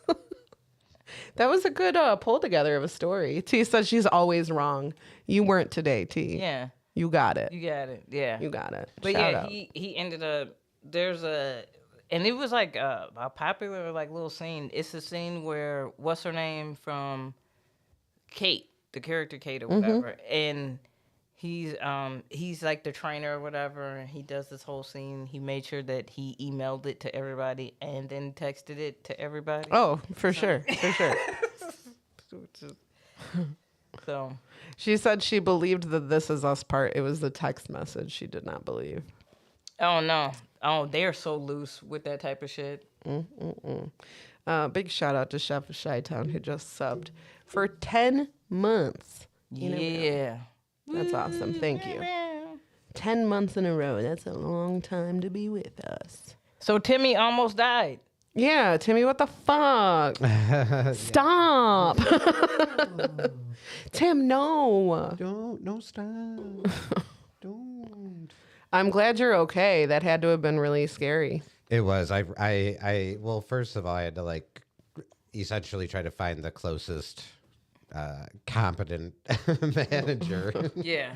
Speaker 2: That was a good pull together of a story. T said she's always wrong. You weren't today, T.
Speaker 1: Yeah,
Speaker 2: You got it.
Speaker 1: you got it. Yeah,
Speaker 2: You got it.
Speaker 1: But
Speaker 2: Shout
Speaker 1: yeah,
Speaker 2: out.
Speaker 1: he ended up. There's a, and it was like a popular like little scene. It's the scene where what's her name from Kate, the character Kate or whatever, and he's like the trainer or whatever, and he does this whole scene. He made sure that he emailed it to everybody and then texted it to everybody.
Speaker 2: Oh, for sure. For sure.
Speaker 1: So
Speaker 2: She said she believed the This Is Us part. It was the text message she did not believe.
Speaker 1: oh no, oh they're so loose with that type of shit.
Speaker 2: Big shout out to Chef of Chi-Town who just subbed for 10 months.
Speaker 1: Yeah.
Speaker 2: That's awesome. Thank you. 10 months in a row. That's a long time to be with us.
Speaker 1: So Timmy almost died.
Speaker 2: Yeah, Timmy, what the fuck? Stop. Tim, no.
Speaker 3: Don't stop. Don't.
Speaker 2: I'm glad you're okay. That had to have been really scary.
Speaker 3: It was. Well, first of all, I had to like essentially try to find the closest competent manager.
Speaker 1: Yeah.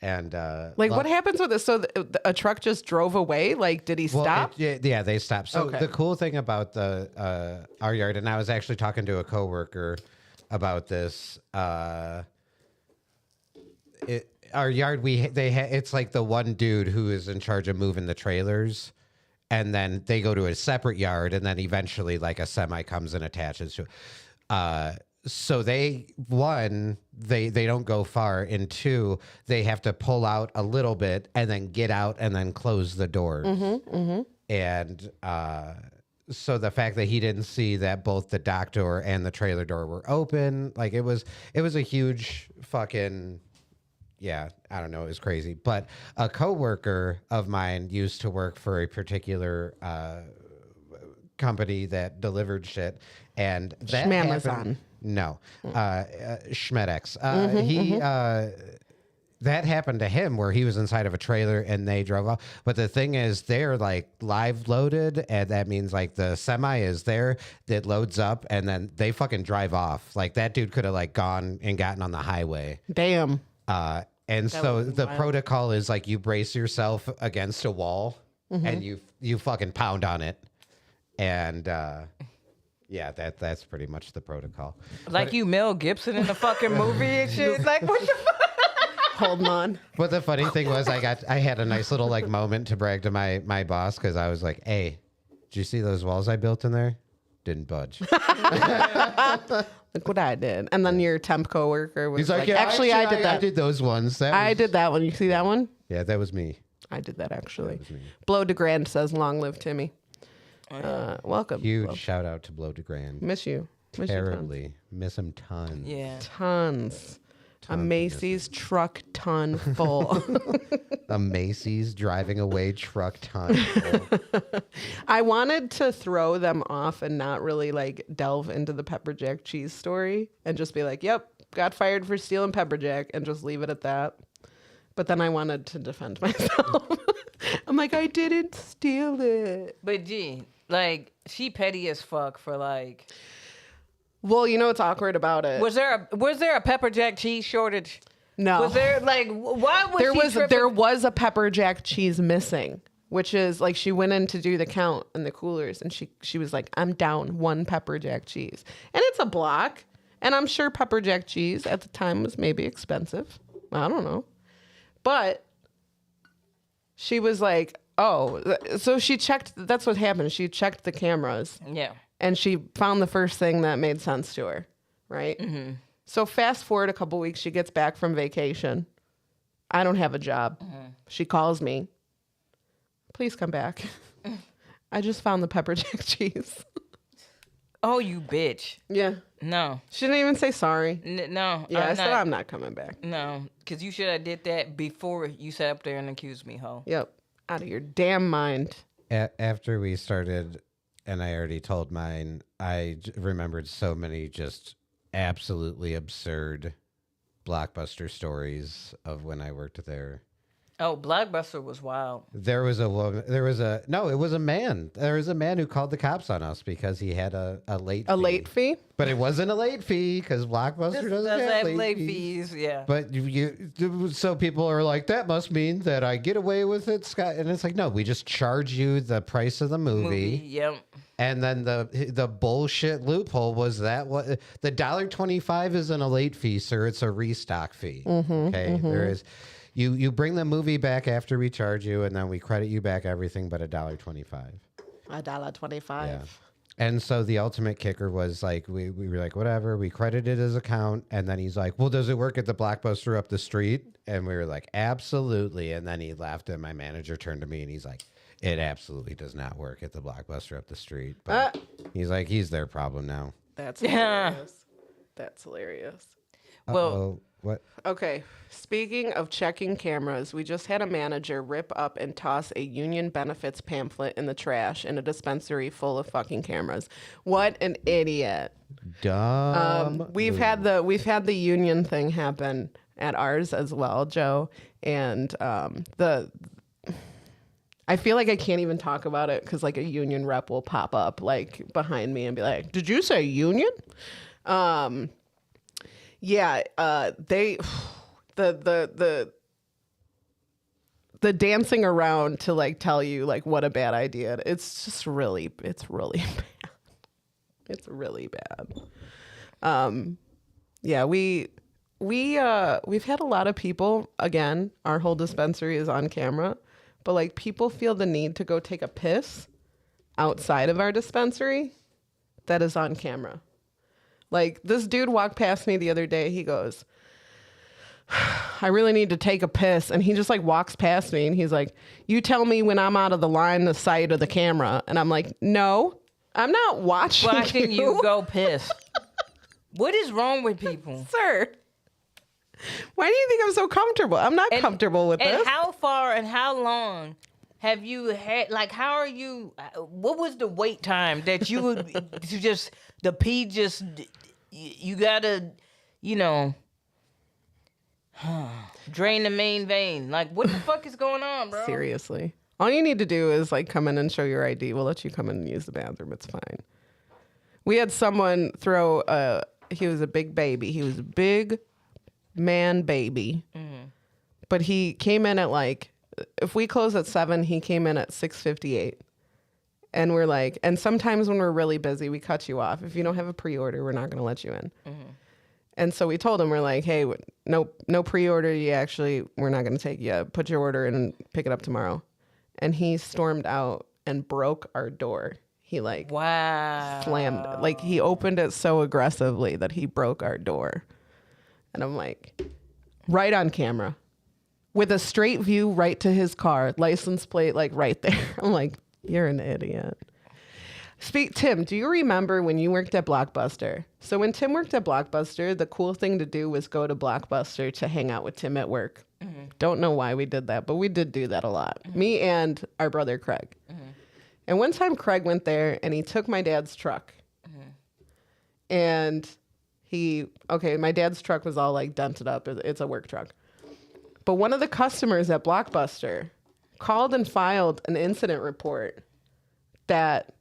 Speaker 3: And
Speaker 2: Like, what happens with this? So a truck just drove away? Like, did he stop?
Speaker 3: Yeah, they stopped. So
Speaker 2: Okay.
Speaker 3: the cool thing about the our yard, and I was actually talking to a coworker about this. Our yard, it's like the one dude who is in charge of moving the trailers, and then they go to a separate yard, and then eventually like a semi comes and attaches to. So they don't go far, and two, they have to pull out a little bit and then get out and then close the doors. And so the fact that he didn't see that both the dock door and the trailer door were open, like it was a huge fucking, yeah, I don't know, it was crazy. But a coworker of mine used to work for a particular company that delivered shit, and that
Speaker 2: Schmamazon.
Speaker 3: happened. No, Schmedex. That happened to him where he was inside of a trailer and they drove off. But the thing is, they're like live loaded, and that means like the semi is there, it loads up, and then they fucking drive off. Like that dude could have like gone and gotten on the highway.
Speaker 2: Damn.
Speaker 3: And so the protocol is like you brace yourself against a wall and you fucking pound on it. And yeah, that's pretty much the protocol.
Speaker 1: Like you Mel Gibson in the fucking movie and shit. Like what the fuck?
Speaker 2: Hold on.
Speaker 3: But the funny thing was I had a nice little like moment to brag to my boss, because I was like, hey, did you see those walls I built in there? Didn't budge.
Speaker 2: Look what I did. And then your temp coworker was
Speaker 3: He's like,
Speaker 2: like,
Speaker 3: yeah,
Speaker 2: actually, I did that.
Speaker 3: I did those ones.
Speaker 2: I did that one. You see that one?
Speaker 3: Yeah, that was me.
Speaker 2: I did that actually. Blow DeGrand says, long live Timmy. Welcome.
Speaker 3: Huge
Speaker 2: Blow.
Speaker 3: shout out to Blow DeGrand.
Speaker 2: Miss you. Miss you
Speaker 3: Terribly. Miss him tons.
Speaker 1: Yeah.
Speaker 2: tons. A Macy's truck ton full.
Speaker 3: A Macy's driving away truck ton. full.
Speaker 2: I wanted to throw them off and not really like delve into the pepper jack cheese story and just be like, yep, got fired for stealing pepper jack, and just leave it at that. But then I wanted to defend myself. I'm like, I didn't steal it.
Speaker 1: But gee, like she petty as fuck for like.
Speaker 2: Well, you know what's awkward about it?
Speaker 1: Was there a pepper jack cheese shortage?
Speaker 2: No.
Speaker 1: Was there like why was
Speaker 2: there was a pepper jack cheese missing, which is like she went in to do the count in the coolers, and she was like, I'm down one pepper jack cheese. And it's a block, and I'm sure pepper jack cheese at the time was maybe expensive. I don't know. But she was like, oh, so she checked, that's what happened. She checked the cameras.
Speaker 1: Yeah.
Speaker 2: And she found the first thing that made sense to her, right? Mm-hmm. So fast forward a couple weeks, she gets back from vacation. I don't have a job. Mm-hmm. She calls me. Please come back. I just found the pepper jack cheese.
Speaker 1: Oh, you bitch.
Speaker 2: Yeah.
Speaker 1: No.
Speaker 2: She didn't even say sorry.
Speaker 1: No.
Speaker 2: Yeah, I said I'm not coming back.
Speaker 1: No, because you should have did that before you sat up there and accused me, ho.
Speaker 2: Yep. Out of your damn mind.
Speaker 3: After we started, and I already told mine, I remembered so many just absolutely absurd Blockbuster stories of when I worked there.
Speaker 1: Oh, Blockbuster was wild.
Speaker 3: There was a woman. There was a no. It was a man. There was a man who called the cops on us because he had a late
Speaker 2: late fee.
Speaker 3: But it wasn't a late fee because Blockbuster
Speaker 1: This
Speaker 3: doesn't
Speaker 1: does
Speaker 3: have
Speaker 1: have
Speaker 3: late
Speaker 1: fees.
Speaker 3: fees.
Speaker 1: Yeah.
Speaker 3: But so people are like, that must mean that I get away with it, Scott. And it's like, no, we just charge you the price of the movie.
Speaker 1: Yep.
Speaker 3: And then the bullshit loophole was that what the $1.25 isn't a late fee, sir. It's a restock fee. Okay, there is. You bring the movie back after we charge you, and then we credit you back everything but $1.25.
Speaker 2: $1.25.
Speaker 3: Yeah. And so the ultimate kicker was like, we were like, whatever, we credited his account. And then he's like, well, does it work at the Blockbuster up the street? And we were like, absolutely. And then he laughed, and my manager turned to me and he's like, it absolutely does not work at the Blockbuster up the street. But he's like, he's their problem now.
Speaker 2: That's hilarious. That's hilarious.
Speaker 1: Well,
Speaker 3: Uh-oh. What?
Speaker 2: Okay, speaking of checking cameras, we just had a manager rip up and toss a union benefits pamphlet in the trash in a dispensary full of fucking cameras. What an idiot.
Speaker 3: Dumb.
Speaker 2: We've had the union thing happen at ours as well, Joe, and I feel like I can't even talk about it because like a union rep will pop up like behind me and be like, "Did you say union?" Yeah, they the dancing around to like tell you like what a bad idea. It's just really bad. It's really bad. Yeah, we've had a lot of people, again, our whole dispensary is on camera, but like people feel the need to go take a piss outside of our dispensary that is on camera. Like, this dude walked past me the other day. He goes, I really need to take a piss. And he just, like, walks past me. And he's like, you tell me when I'm out of the line of sight of the camera. And I'm like, no, I'm not watching
Speaker 1: you go piss. What is wrong with people?
Speaker 2: Sir, why do you think I'm so comfortable? I'm not comfortable with this.
Speaker 1: And how far and how long have you had, like, how are you, what was the wait time that you would, to just, the pee just, you gotta, you know, drain the main vein. Like, what the fuck is going on, bro?
Speaker 2: Seriously. All you need to do is, like, come in and show your ID. We'll let you come in and use the bathroom. It's fine. We had someone throw, he was a big baby. He was a big man baby. Mm-hmm. But he came in at, like, if we close at 7, he came in at 6:58. And we're like, and sometimes when we're really busy, we cut you off. If you don't have a pre-order, we're not going to let you in. Mm-hmm. And so we told him, we're like, hey, no pre-order. We're not going to take you. Put your order in and pick it up tomorrow. And he stormed out and broke our door. He like slammed it. Like he opened it so aggressively that he broke our door. And I'm like, right on camera. With a straight view right to his car, license plate like right there. I'm like, you're an idiot. Tim, do you remember when you worked at Blockbuster? So when Tim worked at Blockbuster, the cool thing to do was go to Blockbuster to hang out with Tim at work. Mm-hmm. Don't know why we did that, but we did do that a lot. Mm-hmm. Me and our brother Craig. Mm-hmm. And one time Craig went there and he took my dad's truck. Mm-hmm. And my dad's truck was all like dented up. It's a work truck. But one of the customers at Blockbuster called and filed an incident report that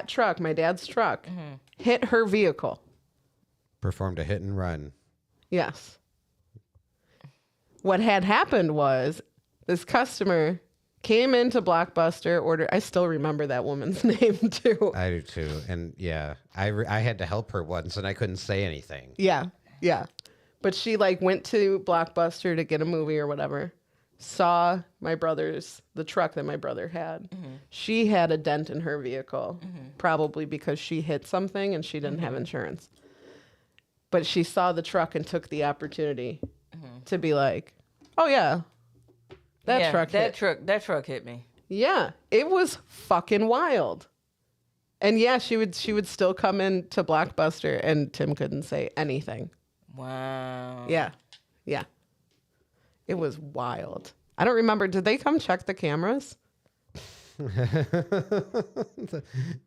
Speaker 2: truck, my dad's truck, mm-hmm. hit her vehicle.
Speaker 3: Performed a hit and run.
Speaker 2: Yes. What had happened was this customer came into Blockbuster, ordered. I still remember that woman's name too.
Speaker 3: I do too. And yeah, I had to help her once and I couldn't say anything.
Speaker 2: Yeah. But she like went to Blockbuster to get a movie or whatever. Saw the truck that my brother had. Mm-hmm. She had a dent in her vehicle, mm-hmm. probably because she hit something and she didn't mm-hmm. have insurance. But she saw the truck and took the opportunity mm-hmm. to be like, "Oh yeah, that truck hit me." Yeah, it was fucking wild. And yeah, she would still come into Blockbuster, and Tim couldn't say anything.
Speaker 1: Wow.
Speaker 2: Yeah. It was wild. I don't remember. Did they come check the cameras?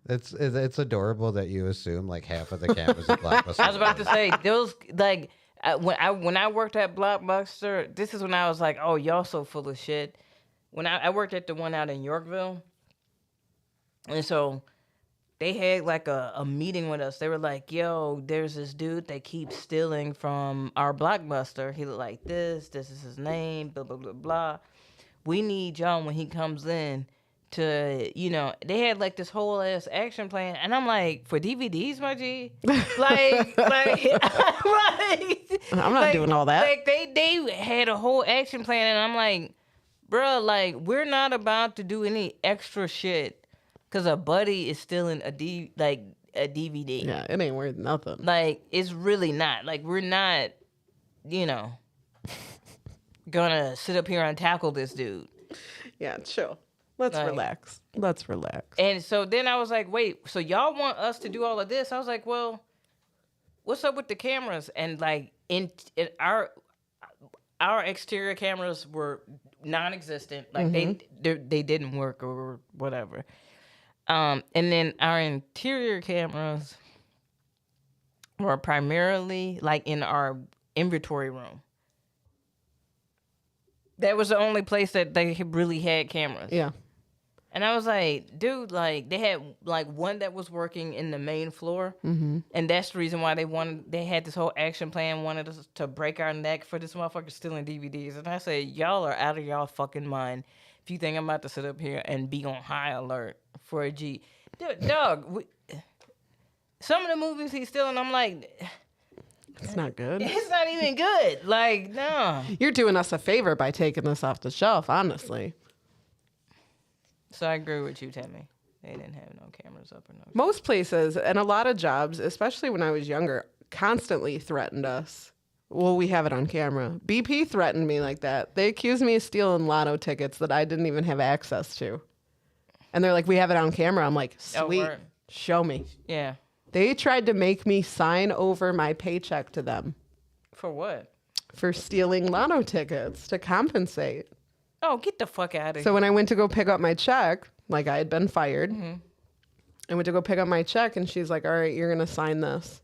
Speaker 3: It's adorable that you assume like half of the cameras at Blockbuster.
Speaker 1: I was about to say those like When I worked at Blockbuster, this is when I was like, oh, y'all so full of shit. When I worked at the one out in Yorkville, and so they had like a meeting with us. They were like, yo, there's this dude that keeps stealing from our Blockbuster. He look like this is his name, blah, blah, blah, blah. We need y'all when he comes in to, they had like this whole ass action plan. And I'm like, for DVDs, my G? like,
Speaker 2: I'm not doing all that.
Speaker 1: Like they had a whole action plan and I'm like, bro, like, we're not about to do any extra shit because a buddy is stealing a DVD.
Speaker 2: Yeah, it ain't worth nothing.
Speaker 1: Like, it's really not. Like, we're not, gonna sit up here and tackle this dude.
Speaker 2: Yeah, chill. Let's relax. Let's relax.
Speaker 1: And so then I was like, wait, so y'all want us to do all of this? I was like, well, what's up with the cameras? And like, in our exterior cameras were non-existent. Like they didn't work or whatever. And then our interior cameras were primarily like in our inventory room. That was the only place that they really had cameras.
Speaker 2: Yeah.
Speaker 1: And I was like, dude, like they had like one that was working in the main floor, and that's the reason why they had this whole action plan, wanted us to break our neck for this motherfucker stealing DVDs. And I said, y'all are out of y'all fucking mind if you think I'm about to sit up here and be on high alert for a G. Dude, dog, some of the movies he's stealing, I'm like,
Speaker 2: it's not good.
Speaker 1: it's not even good. Like, no.
Speaker 2: You're doing us a favor by taking this off the shelf, honestly.
Speaker 1: So I agree with you, Tammy. They didn't have no cameras up or no.
Speaker 2: Most places and a lot of jobs, especially when I was younger, constantly threatened us. Well, we have it on camera. BP threatened me like that. They accused me of stealing lotto tickets that I didn't even have access to. And they're like, we have it on camera. I'm like, sweet, show me.
Speaker 1: Yeah.
Speaker 2: They tried to make me sign over my paycheck to them.
Speaker 1: For what?
Speaker 2: For stealing lotto tickets to compensate.
Speaker 1: Oh, get the fuck out of here.
Speaker 2: So when I went to go pick up my check, like I had been fired, I went to go pick up my check and she's like, all right, you're going to sign this.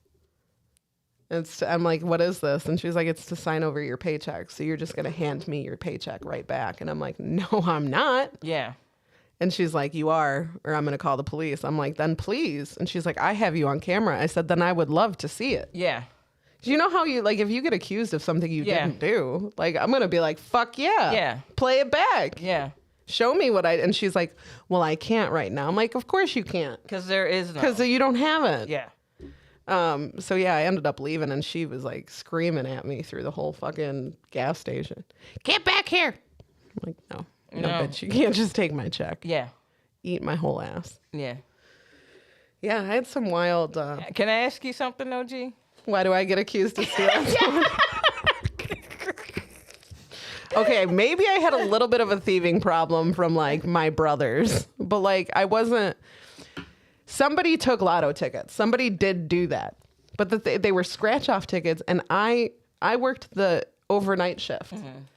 Speaker 2: I'm like, what is this? And she's like, it's to sign over your paycheck. So you're just going to hand me your paycheck right back. And I'm like, no, I'm not.
Speaker 1: Yeah.
Speaker 2: And she's like, you are, or I'm going to call the police. I'm like, then please. And she's like, I have you on camera. I said, then I would love to see it.
Speaker 1: Yeah.
Speaker 2: Do you know how you, like, if you get accused of something you didn't do, like, I'm going to be like, fuck yeah.
Speaker 1: Yeah.
Speaker 2: Play it back.
Speaker 1: Yeah.
Speaker 2: Show me what and she's like, well, I can't right now. I'm like, of course you can't.
Speaker 1: Because there is no.
Speaker 2: Because you don't have it.
Speaker 1: Yeah.
Speaker 2: So yeah, I ended up leaving and she was like screaming at me through the whole fucking gas station. Get back here. I'm like, no, bitch, you can't just take my check.
Speaker 1: Yeah.
Speaker 2: Eat my whole ass.
Speaker 1: Yeah.
Speaker 2: Yeah, I had some wild.
Speaker 1: Can I ask you something, OG?
Speaker 2: Why do I get accused of stealing? Okay, maybe I had a little bit of a thieving problem from like my brothers, but like I wasn't. Somebody took lotto tickets. Somebody did do that, but they were scratch off tickets, and I worked the overnight shift.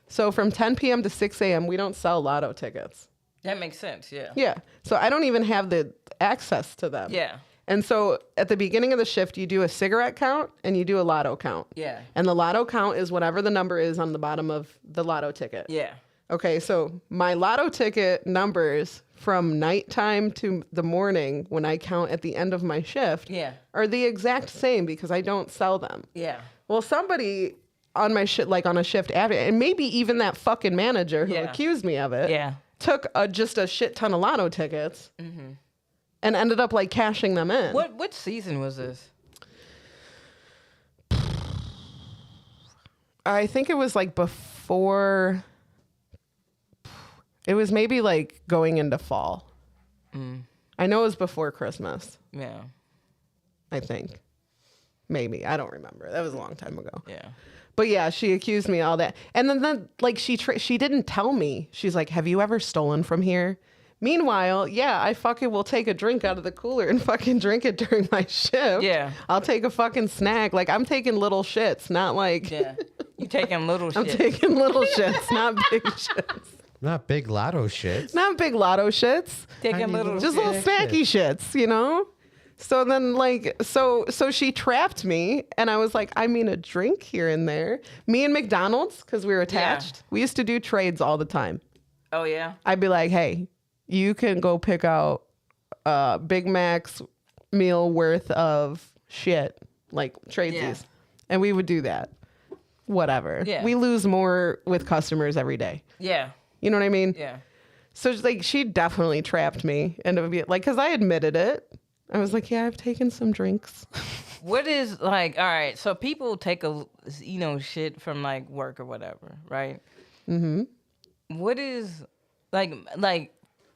Speaker 2: So from 10 p.m. to 6 a.m. we don't sell lotto tickets.
Speaker 1: That makes sense. Yeah.
Speaker 2: Yeah, so I don't even have the access to them.
Speaker 1: Yeah.
Speaker 2: And so at the beginning of the shift, you do a cigarette count and you do a lotto count.
Speaker 1: Yeah.
Speaker 2: And the lotto count is whatever the number is on the bottom of the lotto ticket.
Speaker 1: Yeah.
Speaker 2: Okay, so my lotto ticket numbers from nighttime to the morning when I count at the end of my shift are the exact same because I don't sell them.
Speaker 1: Yeah.
Speaker 2: Well, somebody on my like on a shift after, and maybe even that fucking manager who accused me of it, took just a shit ton of lotto tickets. And ended up like cashing them in.
Speaker 1: What season was this?
Speaker 2: I think it was like before. It was maybe like going into fall. I know it was before Christmas.
Speaker 1: Yeah.
Speaker 2: I think. Maybe. I don't remember. That was a long time ago.
Speaker 1: Yeah.
Speaker 2: But yeah, she accused me of all that. And then like she didn't tell me. She's like, have you ever stolen from here? Meanwhile, yeah, I fucking will take a drink out of the cooler and fucking drink it during my shift.
Speaker 1: Yeah.
Speaker 2: I'll take a fucking snack. Like, I'm taking little shits, not like...
Speaker 1: Yeah. You taking little shits.
Speaker 2: I'm taking little shits, not big shits.
Speaker 3: Not big lotto shits.
Speaker 2: Not big lotto shits.
Speaker 1: Taking little
Speaker 2: Just little snacky shits, you know? So then, like, so she trapped me, and I was like, I mean, a drink here and there. Me and McDonald's, because we were attached, we used to do trades all the time.
Speaker 1: Oh yeah.
Speaker 2: I'd be like, hey, you can go pick out Big Mac's meal worth of shit, like tradesies.
Speaker 1: Yeah.
Speaker 2: And we would do that. Whatever.
Speaker 1: Yeah.
Speaker 2: We lose more with customers every day.
Speaker 1: Yeah.
Speaker 2: You know what I mean?
Speaker 1: Yeah.
Speaker 2: So like she definitely trapped me, and it would be like, because I admitted it. I was like, yeah, I've taken some drinks.
Speaker 1: What is like? All right, so people take shit from like work or whatever, right? Mm-hmm. What is like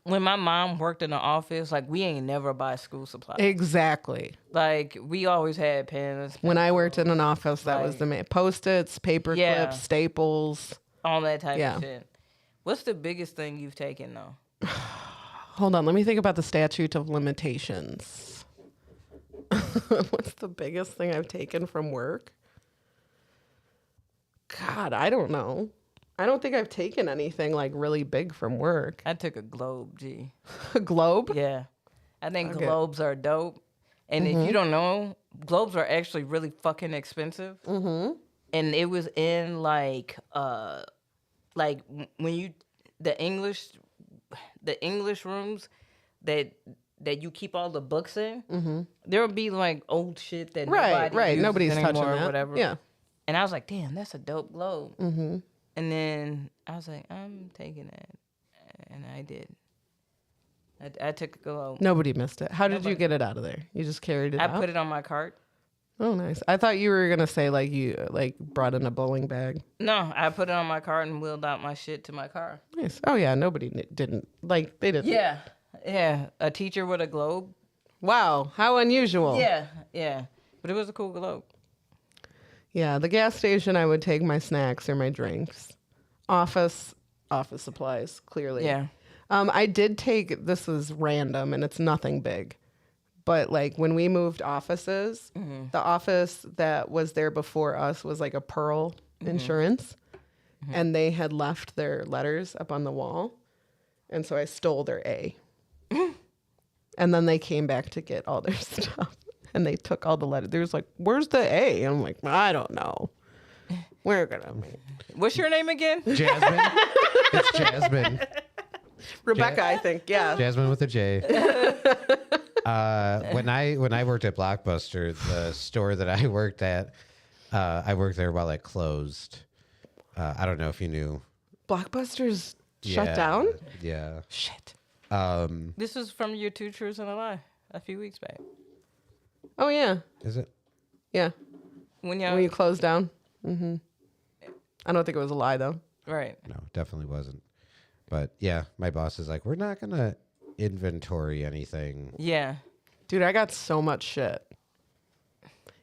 Speaker 1: when my mom worked in the office? Like we ain't never buy school supplies.
Speaker 2: Exactly.
Speaker 1: Like we always had pens,
Speaker 2: When I worked in an office, that was the main Post-its, paper
Speaker 1: Yeah.
Speaker 2: clips, staples.
Speaker 1: all that type
Speaker 2: Yeah.
Speaker 1: of shit. What's the biggest thing you've taken though?
Speaker 2: Hold on, let me think about the statute of limitations. What's the biggest thing I've taken from work? God, I don't know. I don't think I've taken anything like really big from work.
Speaker 1: I took a globe, G.
Speaker 2: A globe?
Speaker 1: Yeah, I think
Speaker 2: Okay.
Speaker 1: globes are dope. And if you don't know, globes are actually really fucking expensive. Mm-hmm. And it was in like when you the English rooms that you keep all the books in. Mm-hmm. There would be like old shit that
Speaker 2: Right.
Speaker 1: uses
Speaker 2: Nobody's touching
Speaker 1: anymore or
Speaker 2: that.
Speaker 1: whatever.
Speaker 2: Yeah.
Speaker 1: And I was like, damn, that's a dope globe. Mm-hmm. And then I was like, I'm taking that, and I did. I took a globe.
Speaker 2: Nobody missed it. How did you get it out of there? You just carried it
Speaker 1: I
Speaker 2: out?
Speaker 1: put it on my cart.
Speaker 2: Oh, nice. I thought you were gonna say like you like brought in a bowling bag.
Speaker 1: No, I put it on my cart and wheeled out my shit to my car.
Speaker 2: Nice. Oh yeah, nobody didn't like they didn't.
Speaker 1: Yeah, yeah. A teacher with a globe.
Speaker 2: Wow, how unusual.
Speaker 1: Yeah. But it was a cool globe.
Speaker 2: Yeah, the gas station I would take my snacks or my drinks. Office supplies, clearly.
Speaker 1: Yeah.
Speaker 2: I did take, this was random and it's nothing big. But like when we moved offices, the office that was there before us was like a Pearl Insurance. And they had left their letters up on the wall. And so I stole their A. And then they came back to get all their stuff. And they took all the letters. They was like, where's the A? And I'm like, I don't know. We're going to meet.
Speaker 1: What's your name again?
Speaker 3: Jasmine. It's Jasmine.
Speaker 2: Rebecca, I think. Yeah.
Speaker 3: Jasmine with a J. When I worked at Blockbuster, the store that I worked at, I worked there while it closed. I don't know if you knew.
Speaker 2: Blockbuster's shut
Speaker 3: Yeah,
Speaker 2: down?
Speaker 3: Yeah.
Speaker 2: Shit.
Speaker 1: This is from your Two Truths and a Lie a few weeks back.
Speaker 2: Oh, yeah.
Speaker 3: Is it?
Speaker 2: Yeah.
Speaker 1: When
Speaker 2: When you
Speaker 1: y'all
Speaker 2: closed down. Mm-hmm. I don't think it was a lie, though.
Speaker 1: right.
Speaker 3: No, definitely wasn't. But yeah, my boss is like, we're not gonna inventory anything.
Speaker 1: Yeah.
Speaker 2: Dude, I got so much shit.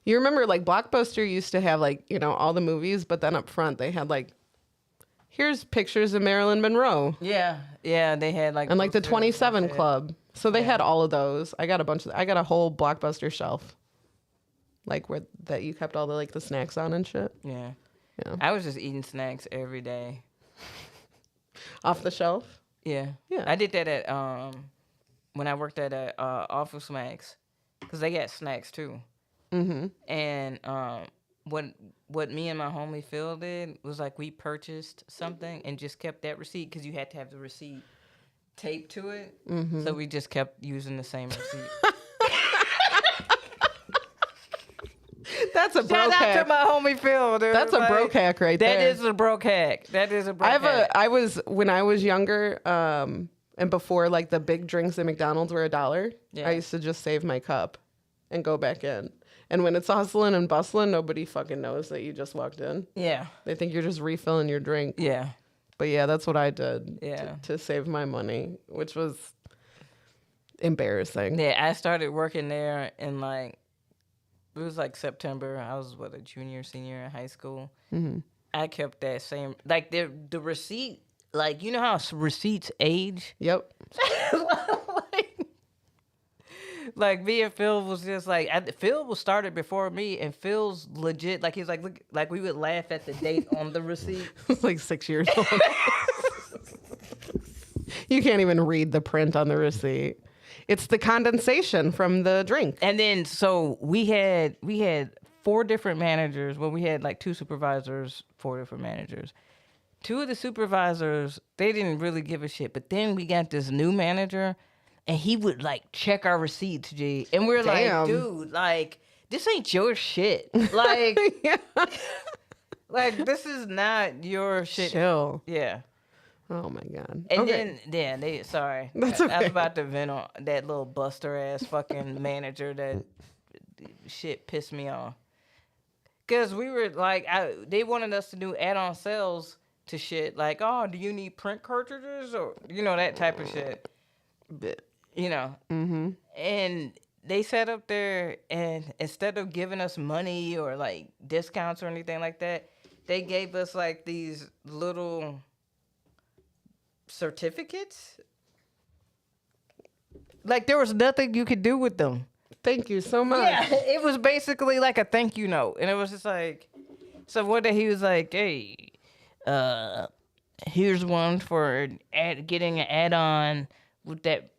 Speaker 2: You remember, like, Blockbuster used to have, like, you know, all the movies, but then up front they had, like, here's pictures of Marilyn Monroe
Speaker 1: Yeah. Yeah. They had like
Speaker 2: and, like, the
Speaker 1: posters
Speaker 2: 27
Speaker 1: and shit.
Speaker 2: Club. So they had all of those. I got a whole Blockbuster shelf. Like, where that you kept all the, like, the snacks on and shit.
Speaker 1: Yeah.
Speaker 2: Yeah.
Speaker 1: I was just eating snacks every day.
Speaker 2: Off the shelf.
Speaker 1: Yeah.
Speaker 2: Yeah.
Speaker 1: I did that at when I worked at Office Max, because they got snacks too. Mm-hmm. And what me and my homie Phil did was like we purchased something and just kept that receipt because you had to have the receipt taped to it. Mm-hmm. So we just kept using the same receipt.
Speaker 2: That's a broke
Speaker 1: Shout out
Speaker 2: hack.
Speaker 1: to my homie Phil, dude.
Speaker 2: That's a broke hack right
Speaker 1: That
Speaker 2: there.
Speaker 1: is a broke hack. That is a broke hack.
Speaker 2: When I was younger, and before like the big drinks at McDonald's were $1,
Speaker 1: Yeah.
Speaker 2: I used to just save my cup and go back in. And when it's hustling and bustling, nobody fucking knows that you just walked in.
Speaker 1: Yeah.
Speaker 2: They think you're just refilling your drink.
Speaker 1: Yeah.
Speaker 2: But yeah, that's what I did
Speaker 1: Yeah.
Speaker 2: to save my money, which was embarrassing.
Speaker 1: Yeah, I started working there in like, it was like September. I was a junior, senior in high school. Mm-hmm. I kept that same, like the receipt, like, you know how receipts age?
Speaker 2: Yep.
Speaker 1: Like me and Phil was just like, Phil was started before me, and Phil's legit, like he's like, look, like we would laugh at the date on the receipt.
Speaker 2: It's like 6 years old. You can't even read the print on the receipt. It's the condensation from the drink.
Speaker 1: And then so we had 4 different managers. Well, we had like 2 supervisors, 4 different managers. 2 of the supervisors, they didn't really give a shit. But then we got this new manager, and he would like check our receipts, G. And we're
Speaker 2: Damn.
Speaker 1: like, dude, like this ain't your shit. Like,
Speaker 2: Yeah.
Speaker 1: like this is not your shit.
Speaker 2: Chill.
Speaker 1: Yeah.
Speaker 2: Oh my god.
Speaker 1: And
Speaker 2: Okay.
Speaker 1: then, sorry.
Speaker 2: That's
Speaker 1: I was
Speaker 2: okay.
Speaker 1: about to vent on that little buster ass fucking manager that shit pissed me off. Cause we were like, they wanted us to do add-on sales to shit. Like, oh, do you need print cartridges or that type of shit. And they sat up there, and instead of giving us money or like discounts or anything like that, they gave us like these little certificates. Like there was nothing you could do with them.
Speaker 2: Thank you so much.
Speaker 1: Yeah, it was basically like a thank you note, and it was just like, so one day he was like, "Hey, here's one for getting an add-on with that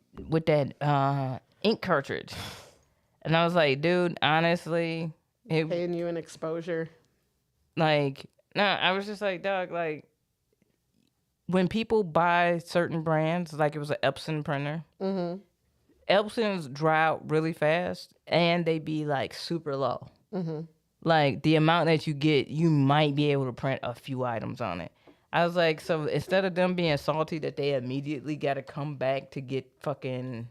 Speaker 1: ink cartridge," and I was like, "Dude, honestly,
Speaker 2: Paying you an exposure.
Speaker 1: like, nah." I was just like, "Dog, like." When people buy certain brands, like it was an Epson printer, Epsons dry out really fast, and they be like super low. Like the amount that you get, you might be able to print a few items on it. I was like, so instead of them being salty that they immediately got to come back to get fucking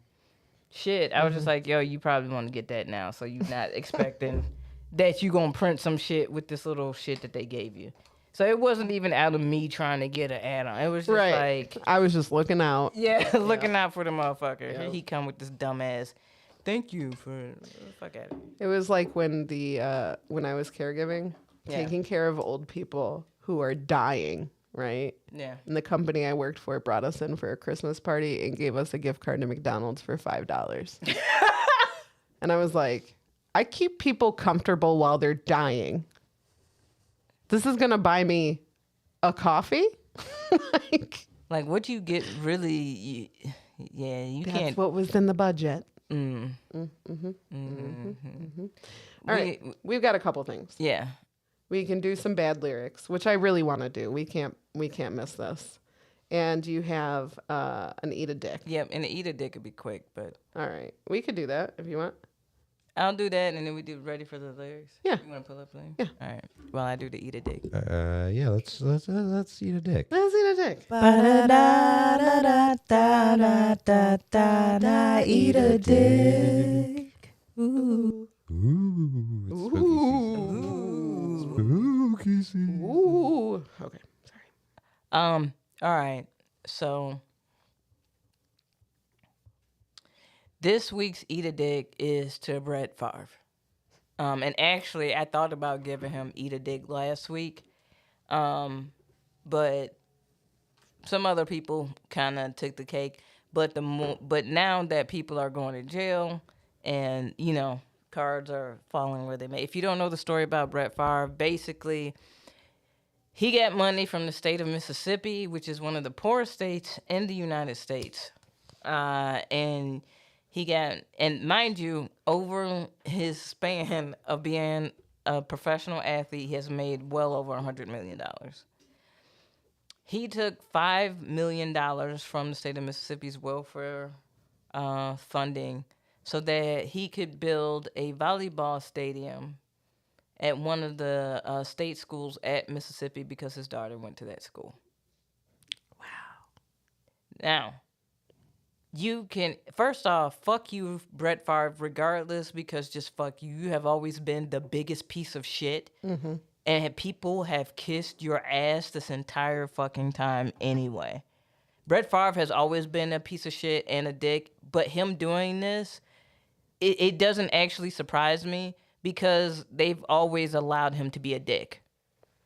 Speaker 1: shit, I was just like, yo, you probably want to get that now, so you're not expecting that you gonna print some shit with this little shit that they gave you. So it wasn't even out of me trying to get an add-on. It was just like,
Speaker 2: I was just looking out.
Speaker 1: yeah, looking out for the motherfucker. Here he come with this dumbass. Thank you for fuck at it.
Speaker 2: It was like when when I was caregiving,
Speaker 1: Yeah.
Speaker 2: taking care of old people who are dying, right?
Speaker 1: Yeah.
Speaker 2: And the company I worked for brought us in for a Christmas party and gave us a gift card to McDonald's for $5. And I was like, I keep people comfortable while they're dying. This is gonna buy me a coffee?
Speaker 1: Like what you get really, you
Speaker 2: That's
Speaker 1: can't.
Speaker 2: what was in the budget.
Speaker 1: Mm.
Speaker 2: All right, we've got a couple things.
Speaker 1: Yeah.
Speaker 2: We can do some bad lyrics, which I really want to do. We can't miss this. And you have an eat a dick.
Speaker 1: Yep. And the eat a dick could be quick, but
Speaker 2: All right, we could do that if you want.
Speaker 1: I'll do that, and then we do ready for the lyrics.
Speaker 2: Yeah.
Speaker 1: You want to pull up lyrics?
Speaker 2: Yeah.
Speaker 1: All right. Well, I do the eat a dick.
Speaker 3: Yeah, let's eat a dick.
Speaker 2: Let's eat a dick.
Speaker 1: Eat a dick.
Speaker 3: Ooh, it's spooky season.
Speaker 2: Ooh. Okay. Sorry.
Speaker 1: All right. So this week's Eat a Dick is to Brett Favre. And actually, I thought about giving him Eat a Dick last week, but some other people kind of took the cake. But now that people are going to jail, and cards are falling where they may. If you don't know the story about Brett Favre, basically, he got money from the state of Mississippi, which is one of the poorest states in the United States, and mind you, over his span of being a professional athlete, he has made well over $100 million. He took $5 million from the state of Mississippi's welfare funding so that he could build a volleyball stadium at one of the state schools at Mississippi because his daughter went to that school. Wow. Now, you can, first off, fuck you, Brett Favre, regardless, because just fuck you. You have always been the biggest piece of shit. Mm-hmm. And people have kissed your ass this entire fucking time anyway. Brett Favre has always been a piece of shit and a dick, but him doing this, it doesn't actually surprise me because they've always allowed him to be a dick.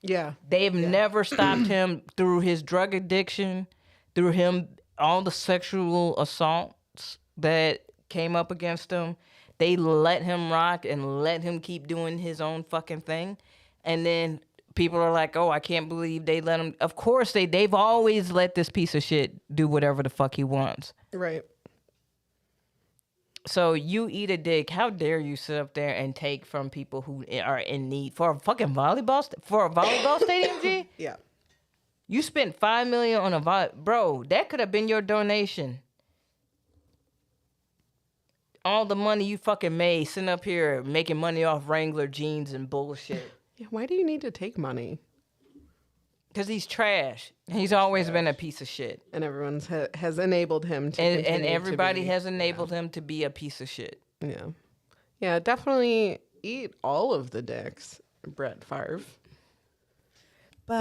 Speaker 2: Yeah.
Speaker 1: They've never stopped him through his drug addiction, through him, all the sexual assaults that came up against him. They let him rock and let him keep doing his own fucking thing. And then people are like, oh, I can't believe they let him. Of course, they've always let this piece of shit do whatever the fuck he wants.
Speaker 2: Right.
Speaker 1: So you eat a dick. How dare you sit up there and take from people who are in need for a fucking for a volleyball stadium, G?
Speaker 2: Yeah.
Speaker 1: You spent $5 million on bro. That could have been your donation. All the money you fucking made sitting up here making money off Wrangler jeans and bullshit.
Speaker 2: Yeah, why do you need to take money?
Speaker 1: Because he's trash. He's always been a piece of shit.
Speaker 2: And everyone's has enabled him to
Speaker 1: And
Speaker 2: continue
Speaker 1: everybody
Speaker 2: to be,
Speaker 1: has enabled him to be a piece of shit.
Speaker 2: Yeah. Yeah, definitely eat all of the dicks, Brett Favre.
Speaker 1: Eat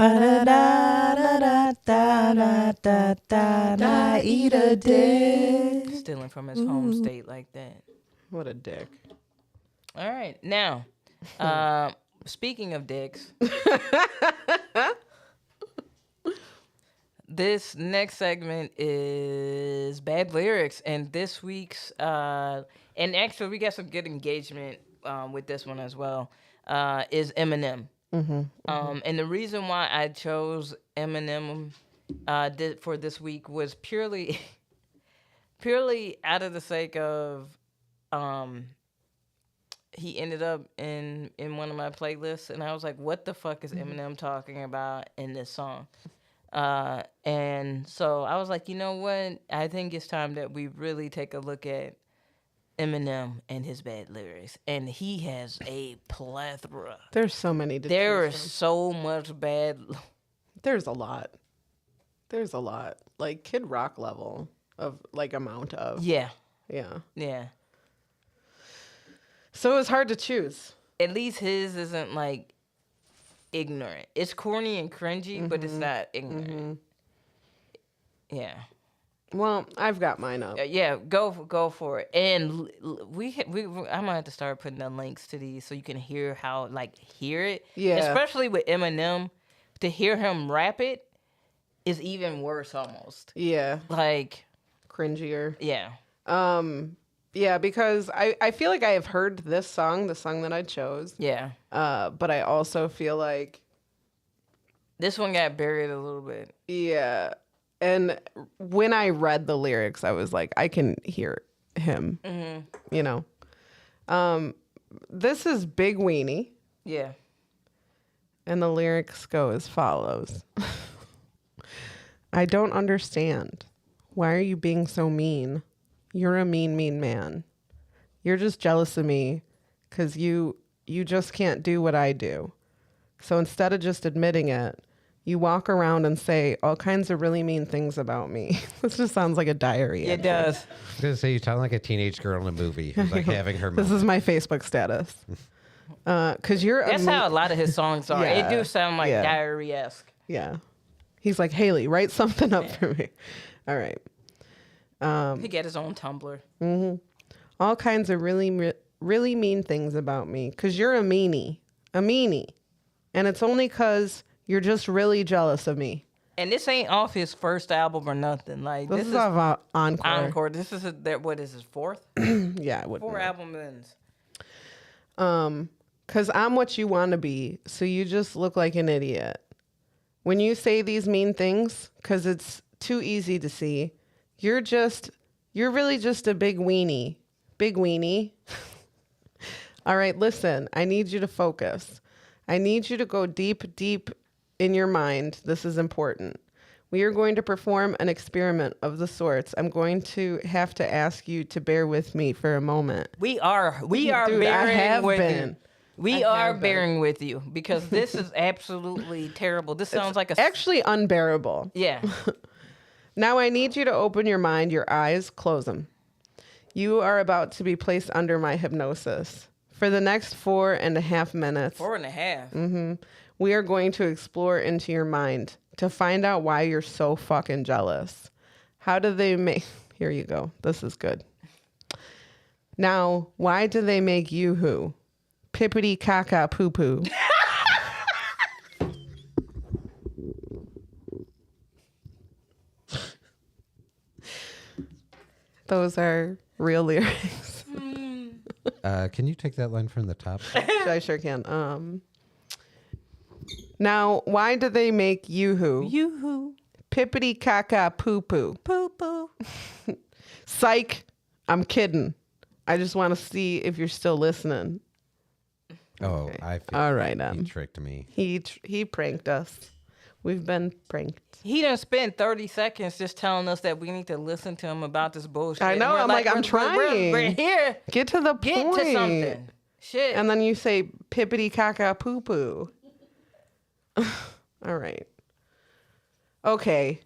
Speaker 1: a dick. Stealing from his home state like that.
Speaker 2: What a dick.
Speaker 1: All right. Now, speaking of dicks, this next segment is bad lyrics, and this week's and actually we got some good engagement with this one as well. Is Eminem. And the reason why I chose Eminem for this week was purely out of the sake of he ended up in one of my playlists, and I was like, what the fuck is Eminem talking about in this song? And so I was like, you know what? I think it's time that we really take a look at Eminem and his bad lyrics. And he has a plethora.
Speaker 2: There's so many to
Speaker 1: There
Speaker 2: choose
Speaker 1: is
Speaker 2: from.
Speaker 1: so much bad.
Speaker 2: There's a lot. There's a lot. Like Kid Rock level of like amount of.
Speaker 1: Yeah.
Speaker 2: Yeah.
Speaker 1: Yeah.
Speaker 2: So it was hard to choose.
Speaker 1: At least his isn't like ignorant. It's corny and cringy, but it's not ignorant. Yeah.
Speaker 2: Well, I've got mine up.
Speaker 1: Yeah, go for it. And I'm gonna have to start putting the links to these so you can hear hear it.
Speaker 2: Yeah.
Speaker 1: Especially with Eminem, to hear him rap it is even worse almost.
Speaker 2: Yeah.
Speaker 1: Like,
Speaker 2: Cringier.
Speaker 1: yeah.
Speaker 2: Yeah, because I feel like I have heard this song, the song that I chose.
Speaker 1: Yeah.
Speaker 2: But I also feel like,
Speaker 1: This one got buried a little bit.
Speaker 2: yeah. And when I read the lyrics, I was like, I can hear him, you know. This is Big Weenie,
Speaker 1: Yeah.
Speaker 2: and the lyrics go as follows. I don't understand. Why are you being so mean? You're a mean, mean man. You're just jealous of me because you just can't do what I do. So instead of just admitting it, you walk around and say all kinds of really mean things about me. This just sounds like a diary.
Speaker 1: It does.
Speaker 3: I was gonna say you sound like a teenage girl in a movie who's like having her
Speaker 2: This
Speaker 3: moment.
Speaker 2: is my Facebook status. Cause you're
Speaker 1: That's how a lot of his songs are.
Speaker 2: Yeah.
Speaker 1: It do sound like
Speaker 2: Yeah.
Speaker 1: diary-esque.
Speaker 2: yeah. He's like, Haley, write something up for me. All right.
Speaker 1: He got his own Tumblr.
Speaker 2: All kinds of really mean things about me. Cause you're a meanie. And it's only cause you're just really jealous of me.
Speaker 1: And this ain't off his first album or nothing. Like
Speaker 2: This is off Encore.
Speaker 1: Encore. This is what is his fourth?
Speaker 2: Yeah, I would know.
Speaker 1: 4 album ends.
Speaker 2: Cause I'm what you want to be, so you just look like an idiot. When you say these mean things, cause it's too easy to see, you're really just a big weenie. Big weenie. All right, listen, I need you to focus. I need you to go deep, deep in your mind. This is important. We are going to perform an experiment of the sorts. I'm going to have to ask you to bear with me for a moment.
Speaker 1: We are
Speaker 2: Dude, I
Speaker 1: bearing
Speaker 2: have
Speaker 1: with
Speaker 2: been.
Speaker 1: you. We
Speaker 2: I
Speaker 1: are
Speaker 2: have been.
Speaker 1: bearing with you because this is absolutely terrible. This sounds like a
Speaker 2: Actually unbearable.
Speaker 1: yeah.
Speaker 2: Now I need you to open your mind, your eyes, close them. You are about to be placed under my hypnosis. For the next 4.5 minutes,
Speaker 1: 4.5.
Speaker 2: we are going to explore into your mind to find out why you're so fucking jealous. How do they make... Here you go. This is good. Now, why do they make you who? Pippity caca poo poo. Those are real lyrics.
Speaker 3: Can you take that line from the top?
Speaker 2: I sure can. Now, why do they make yoo-hoo?
Speaker 1: Yoo-hoo.
Speaker 2: Pippity caca poo poo.
Speaker 1: Poo poo.
Speaker 2: Psych. I'm kidding. I just want to see if you're still listening.
Speaker 3: Oh,
Speaker 2: Okay.
Speaker 3: I feel
Speaker 2: All right.
Speaker 3: he tricked me.
Speaker 2: He pranked us. We've been pranked.
Speaker 1: He done spent 30 seconds just telling us that we need to listen to him about this bullshit.
Speaker 2: I know,
Speaker 1: And we're
Speaker 2: I'm like, I'm
Speaker 1: we're
Speaker 2: trying.
Speaker 1: here.
Speaker 2: Get to the
Speaker 1: Get
Speaker 2: point.
Speaker 1: to something. Shit.
Speaker 2: And then you say pippity caca poo poo. All right. Okay.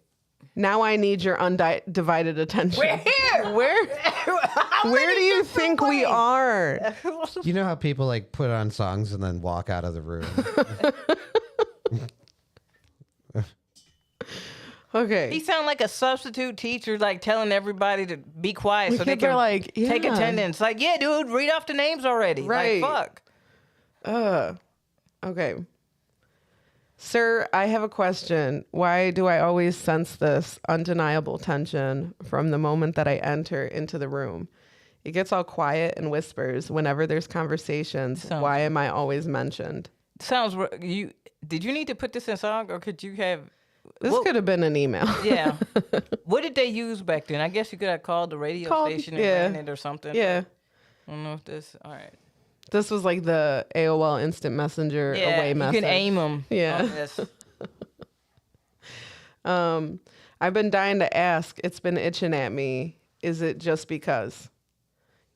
Speaker 2: Now I need your undivided attention.
Speaker 1: We're here.
Speaker 2: Where do you think we are?
Speaker 3: You know how people like put on songs and then walk out of the room?
Speaker 2: Okay.
Speaker 1: He sound like a substitute teacher, like telling everybody to be quiet so they
Speaker 2: Kids are
Speaker 1: can
Speaker 2: like,
Speaker 1: take
Speaker 2: yeah.
Speaker 1: attendance. Like, yeah, dude, read off the names already.
Speaker 2: Right.
Speaker 1: Like, fuck.
Speaker 2: Okay. Sir, I have a question. Why do I always sense this undeniable tension from the moment that I enter into the room? It gets all quiet and whispers whenever there's conversations. Why am I always mentioned?
Speaker 1: Sounds did you need to put this in song, or could you have?
Speaker 2: This could have been an email.
Speaker 1: Yeah. What did they use back then? I guess you could have called the radio station and ran it or something.
Speaker 2: Yeah.
Speaker 1: I don't know if this. All right.
Speaker 2: This was like the AOL Instant Messenger away message.
Speaker 1: You can aim them.
Speaker 2: Yeah. I've been dying to ask. It's been itching at me. Is it just because?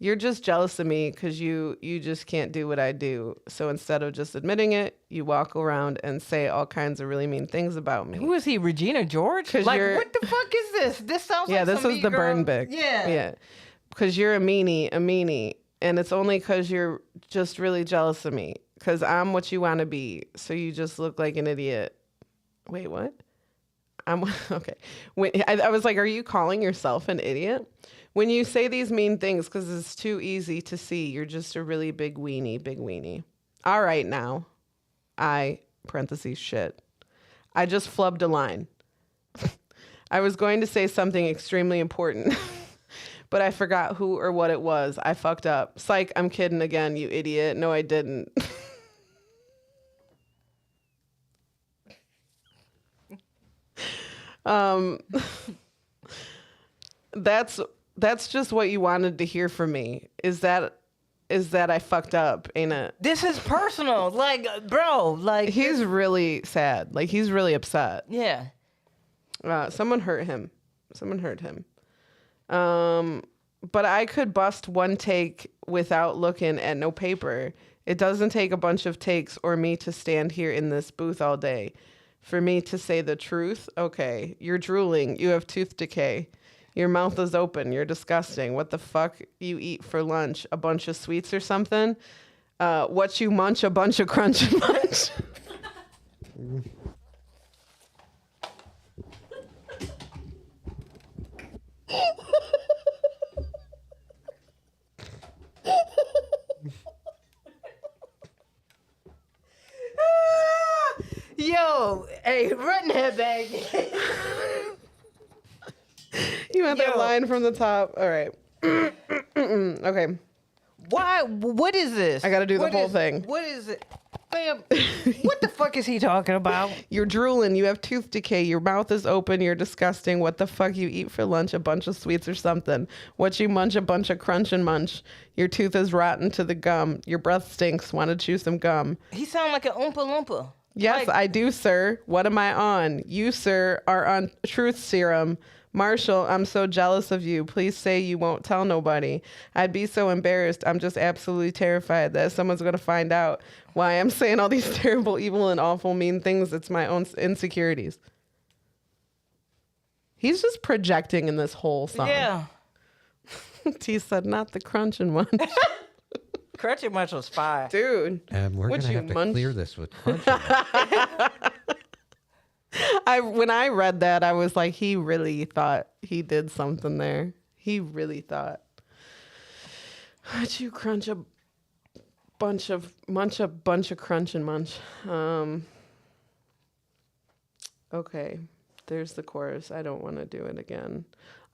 Speaker 2: You're just jealous of me because you just can't do what I do. So instead of just admitting it, you walk around and say all kinds of really mean things about me.
Speaker 1: Who is he? Regina George?
Speaker 2: 'Cause
Speaker 1: like,
Speaker 2: you're-
Speaker 1: what the fuck is this? This sounds like
Speaker 2: This
Speaker 1: some
Speaker 2: was the
Speaker 1: girl.
Speaker 2: burn bic.
Speaker 1: Yeah.
Speaker 2: Yeah. Because you're a meanie. And it's only because you're just really jealous of me. Because I'm what you want to be. So you just look like an idiot. Wait, what? Okay. I was like, are you calling yourself an idiot? When you say these mean things, because it's too easy to see, you're just a really big weenie. All right, now. Shit. I just flubbed a line. I was going to say something extremely important, but I forgot who or what it was. I fucked up. Psych, I'm kidding again, you idiot. No, I didn't. That's just what you wanted to hear from me. Is that I fucked up, ain't it?
Speaker 1: This is personal. Like, bro, like.
Speaker 2: He's really sad. Like, he's really upset.
Speaker 1: Yeah.
Speaker 2: Someone hurt him. But I could bust one take without looking at no paper. It doesn't take a bunch of takes or me to stand here in this booth all day. For me to say the truth, okay, you're drooling. You have tooth decay. Your mouth is open. You're disgusting. What the fuck you eat for lunch? A bunch of sweets or something? What you munch? A bunch of crunch and munch?
Speaker 1: Yo, hey, run that back.
Speaker 2: You want that line from the top? All right. Okay.
Speaker 1: Why? What is this?
Speaker 2: I gotta do the whole thing.
Speaker 1: What is it? Fam, what the fuck is he talking about?
Speaker 2: You're drooling. You have tooth decay. Your mouth is open. You're disgusting. What the fuck you eat for lunch? A bunch of sweets or something. What you munch? A bunch of crunch and munch. Your tooth is rotten to the gum. Your breath stinks. Want to chew some gum.
Speaker 1: He sound like an Oompa Loompa.
Speaker 2: Yes,
Speaker 1: Like,
Speaker 2: I do, sir. What am I on? You, sir, are on truth serum. Marshall, I'm so jealous of you. Please say you won't tell nobody. I'd be so embarrassed. I'm just absolutely terrified that someone's going to find out why I'm saying all these terrible, evil, and awful, mean things. It's my own insecurities. He's just projecting in this whole song.
Speaker 1: Yeah.
Speaker 2: T said, not the crunch and munch.
Speaker 1: Crunch and Munch was fire.
Speaker 2: Dude.
Speaker 3: We're
Speaker 2: What
Speaker 3: going to
Speaker 2: you
Speaker 3: have to
Speaker 2: munch?
Speaker 3: clear this with crunch.
Speaker 2: When I read that, I was like, he really thought he did something there. He really thought. How'd you crunch a bunch of crunch and munch? Okay, there's the chorus. I don't want to do it again.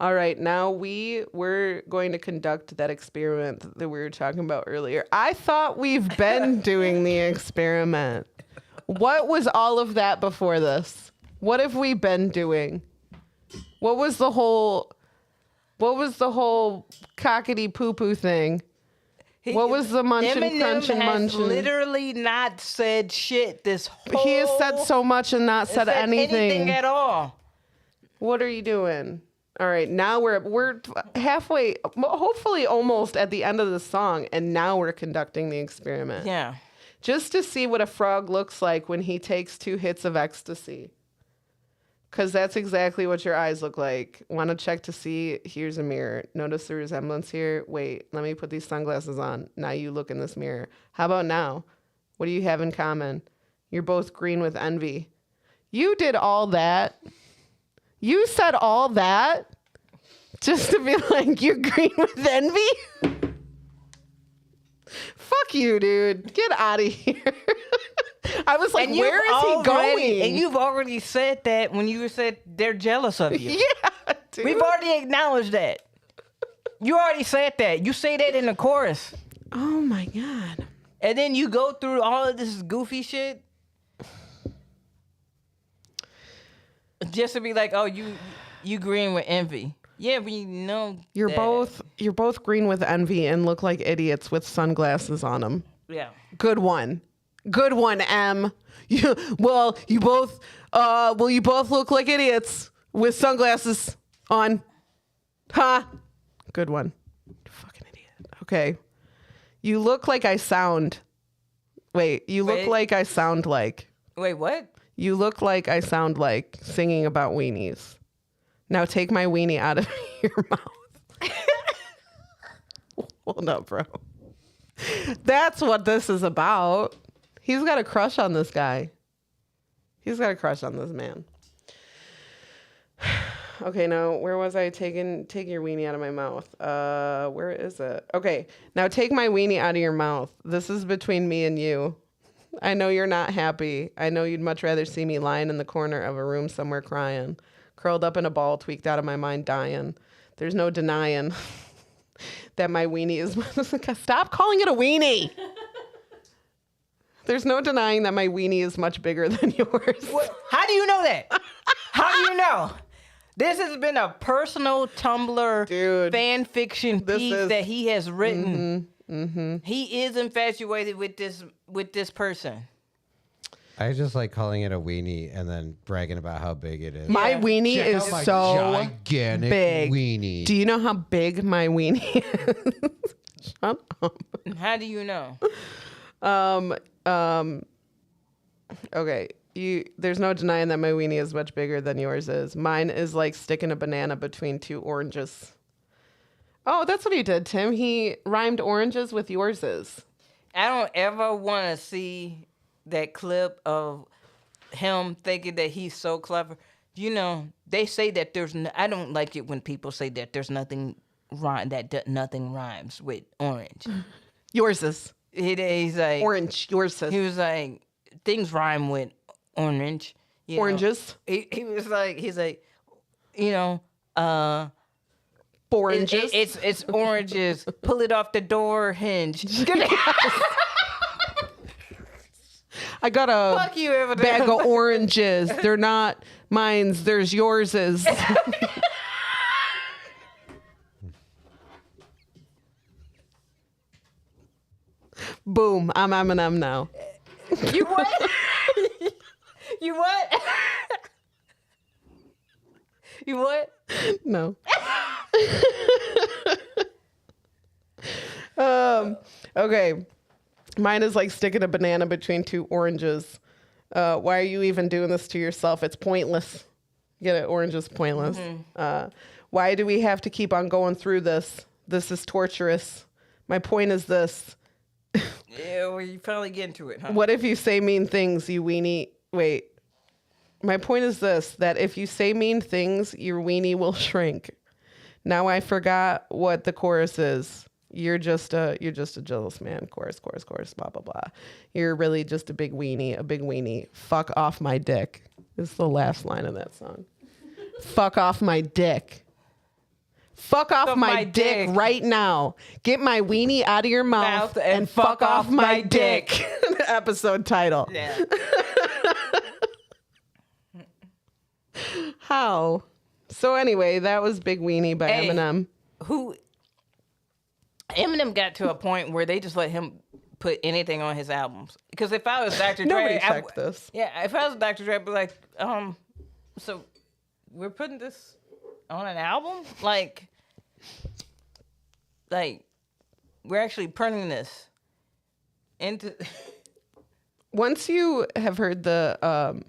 Speaker 2: All right, now we're going to conduct that experiment that we were talking about earlier. I thought we've been doing the experiment. What was all of that before this? What have we been doing? What was the whole What was the whole cockety poo poo thing? What was the munchin'
Speaker 1: Eminem
Speaker 2: crunchin'
Speaker 1: has
Speaker 2: munchin'?
Speaker 1: literally not said shit this whole.
Speaker 2: He has said so much and not said anything.
Speaker 1: at all.
Speaker 2: What are you doing? All right, now we're halfway, hopefully almost at the end of the song, and now we're conducting the experiment.
Speaker 1: Yeah.
Speaker 2: Just to see what a frog looks like when he takes 2 hits of ecstasy. Because that's exactly what your eyes look like. Want to check to see? Here's a mirror. Notice the resemblance here? Wait, let me put these sunglasses on. Now you look in this mirror. How about now? What do you have in common? You're both green with envy. You did all that. You said all that just to be like, you're green with envy? Fuck you, dude. Get out of here. I was like, where is he going?
Speaker 1: And you've already said that when you said they're jealous of you.
Speaker 2: Yeah, dude.
Speaker 1: We've already acknowledged that. You already said that. You say that in the chorus.
Speaker 2: Oh my God.
Speaker 1: And then you go through all of this goofy shit just to be like, oh, you green with envy. Yeah, we know
Speaker 2: You're
Speaker 1: that.
Speaker 2: both green with envy and look like idiots with sunglasses on them.
Speaker 1: Yeah.
Speaker 2: Good one, M. You both look like idiots with sunglasses on. Huh? Good one. Fucking idiot. Okay. You look like I sound. Wait, you look
Speaker 1: Wait.
Speaker 2: like I sound like.
Speaker 1: Wait, what?
Speaker 2: You look like I sound like singing about weenies. Now take my weenie out of your mouth. Hold up, bro. That's what this is about. He's got a crush on this guy. He's got a crush on this man. Okay, now where was I? Take your weenie out of my mouth. Where is it? Okay, now take my weenie out of your mouth. This is between me and you. I know you're not happy. I know you'd much rather see me lying in the corner of a room somewhere crying, curled up in a ball, tweaked out of my mind, dying. There's no denying that my weenie is... Stop calling it a weenie! There's no denying that my weenie is much bigger than yours.
Speaker 1: What? How do you know that? How do you know? This has been a personal Tumblr
Speaker 2: Dude,
Speaker 1: fan fiction piece that he has written.
Speaker 2: Mm-hmm.
Speaker 1: He is infatuated with this person.
Speaker 3: I just like calling it a weenie and then bragging about how big it is.
Speaker 2: My weenie
Speaker 3: Check
Speaker 2: is
Speaker 3: out my
Speaker 2: so
Speaker 3: gigantic
Speaker 2: big.
Speaker 3: weenie.
Speaker 2: Do you know how big my weenie is? Shut up.
Speaker 1: How do you know?
Speaker 2: Okay. There's no denying that my weenie is much bigger than yours is. Mine is like sticking a banana between 2 oranges. Oh, that's what he did, Tim. He rhymed oranges with yours is.
Speaker 1: I don't ever want to see that clip of him thinking that he's so clever. You know, they say that I don't like it when people say that there's nothing nothing rhymes with orange.
Speaker 2: Yours is.
Speaker 1: He's like
Speaker 2: Orange. Yours is.
Speaker 1: He was like, things rhyme with orange. You know.
Speaker 2: Oranges.
Speaker 1: He was like, he's like, you know,
Speaker 2: Oranges.
Speaker 1: it's oranges. Pull it off the door hinge.
Speaker 2: I got a
Speaker 1: Fuck you, Eminem.
Speaker 2: bag of oranges. They're not mine's. There's yourses. Boom. I'm Eminem now.
Speaker 1: You what? You what? You what?
Speaker 2: No. Okay. Mine is like sticking a banana between 2 oranges. Why are you even doing this to yourself? It's pointless. Get it? Orange is pointless. Why do we have to keep on going through this? This is torturous. My point is this.
Speaker 1: Yeah, well, you finally get into it, huh?
Speaker 2: What if you say mean things, you weenie? Wait. My point is this, that if you say mean things, your weenie will shrink. Now I forgot what the chorus is. You're just a jealous man. Chorus, blah, blah, blah. You're really just a big weenie. Fuck off my dick. This is the last line of that song. Fuck off my dick. Fuck off my dick right now. Get my weenie out of your mouth and fuck off my dick. Episode title.
Speaker 1: Yeah.
Speaker 2: How? So anyway, that was Big Weenie by
Speaker 1: Hey.
Speaker 2: Eminem.
Speaker 1: Who Eminem got to a point where they just let him put anything on his albums. Because if I was Dr. Dre,
Speaker 2: Nobody checked this.
Speaker 1: Yeah, if I was Dr. Dre, I'd be like, so we're putting this on an album? Like we're actually printing this into.
Speaker 2: Once you have heard the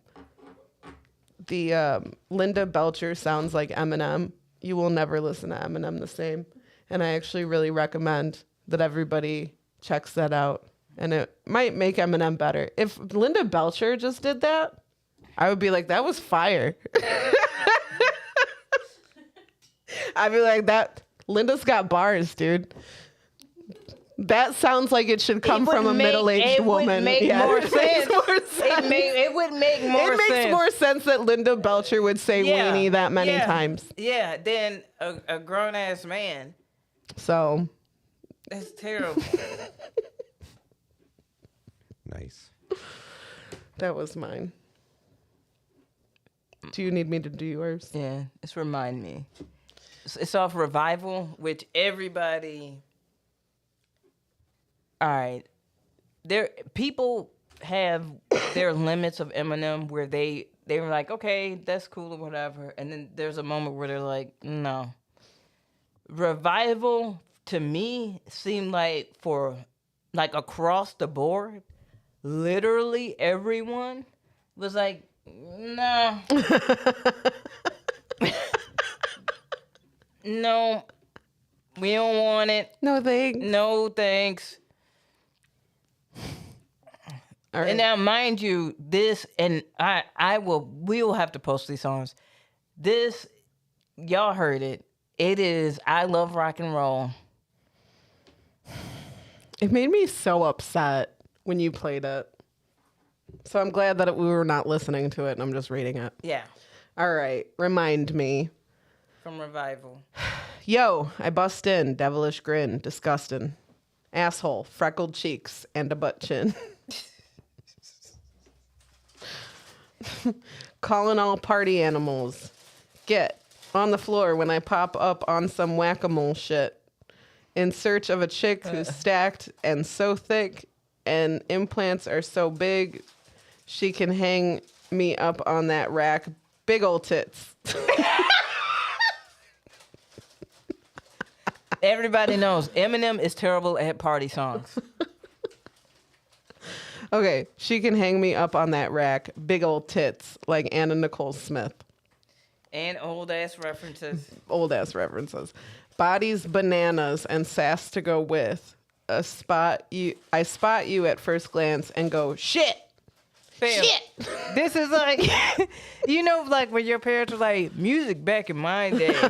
Speaker 2: Linda Belcher sounds like Eminem, you will never listen to Eminem the same. And I actually really recommend that everybody checks that out. And it might make Eminem better. If Linda Belcher just did that, I would be like, that was fire. I'd be like, that Linda's got bars, dude. That sounds like it should come from a middle-aged woman.
Speaker 1: It would make more sense. It would make more sense.
Speaker 2: It makes more sense that Linda Belcher would say weenie that many times.
Speaker 1: Yeah, than a grown-ass man.
Speaker 2: So.
Speaker 1: That's terrible.
Speaker 3: Nice.
Speaker 2: That was mine. Do you need me to do yours?
Speaker 1: Yeah, it's Remind Me. It's off Revival, which everybody... All right. People have their limits of Eminem where they were like, okay, that's cool or whatever. And then there's a moment where they're like, no. Revival, to me, seemed like for, like, across the board, literally everyone was like, no. No. We don't want it.
Speaker 2: No thanks.
Speaker 1: No thanks.
Speaker 2: All right.
Speaker 1: And now, mind you, this, and we'll have to post these songs. This, y'all heard it. It is I Love Rock and Roll.
Speaker 2: It made me so upset when you played it. So I'm glad that we were not listening to it and I'm just reading it.
Speaker 1: Yeah,
Speaker 2: All right. Remind Me.
Speaker 1: from Revival.
Speaker 2: Yo, I bust in, devilish grin, disgusting. Asshole, freckled cheeks, and a butt chin. Calling all party animals. Get on the floor when I pop up on some whack-a-mole shit. In search of a chick who's stacked and so thick and implants are so big she can hang me up on that rack. Big ol' tits.
Speaker 1: Everybody knows Eminem is terrible at party songs.
Speaker 2: Okay, she can hang me up on that rack. Big old tits, like Anna Nicole Smith.
Speaker 1: And old-ass references.
Speaker 2: Old ass references. Bodies, bananas, and sass to go with. I spot you at first glance and go, shit!
Speaker 1: Fam,
Speaker 2: Shit!
Speaker 1: This is like, you know, like when your parents were like, music back in my day.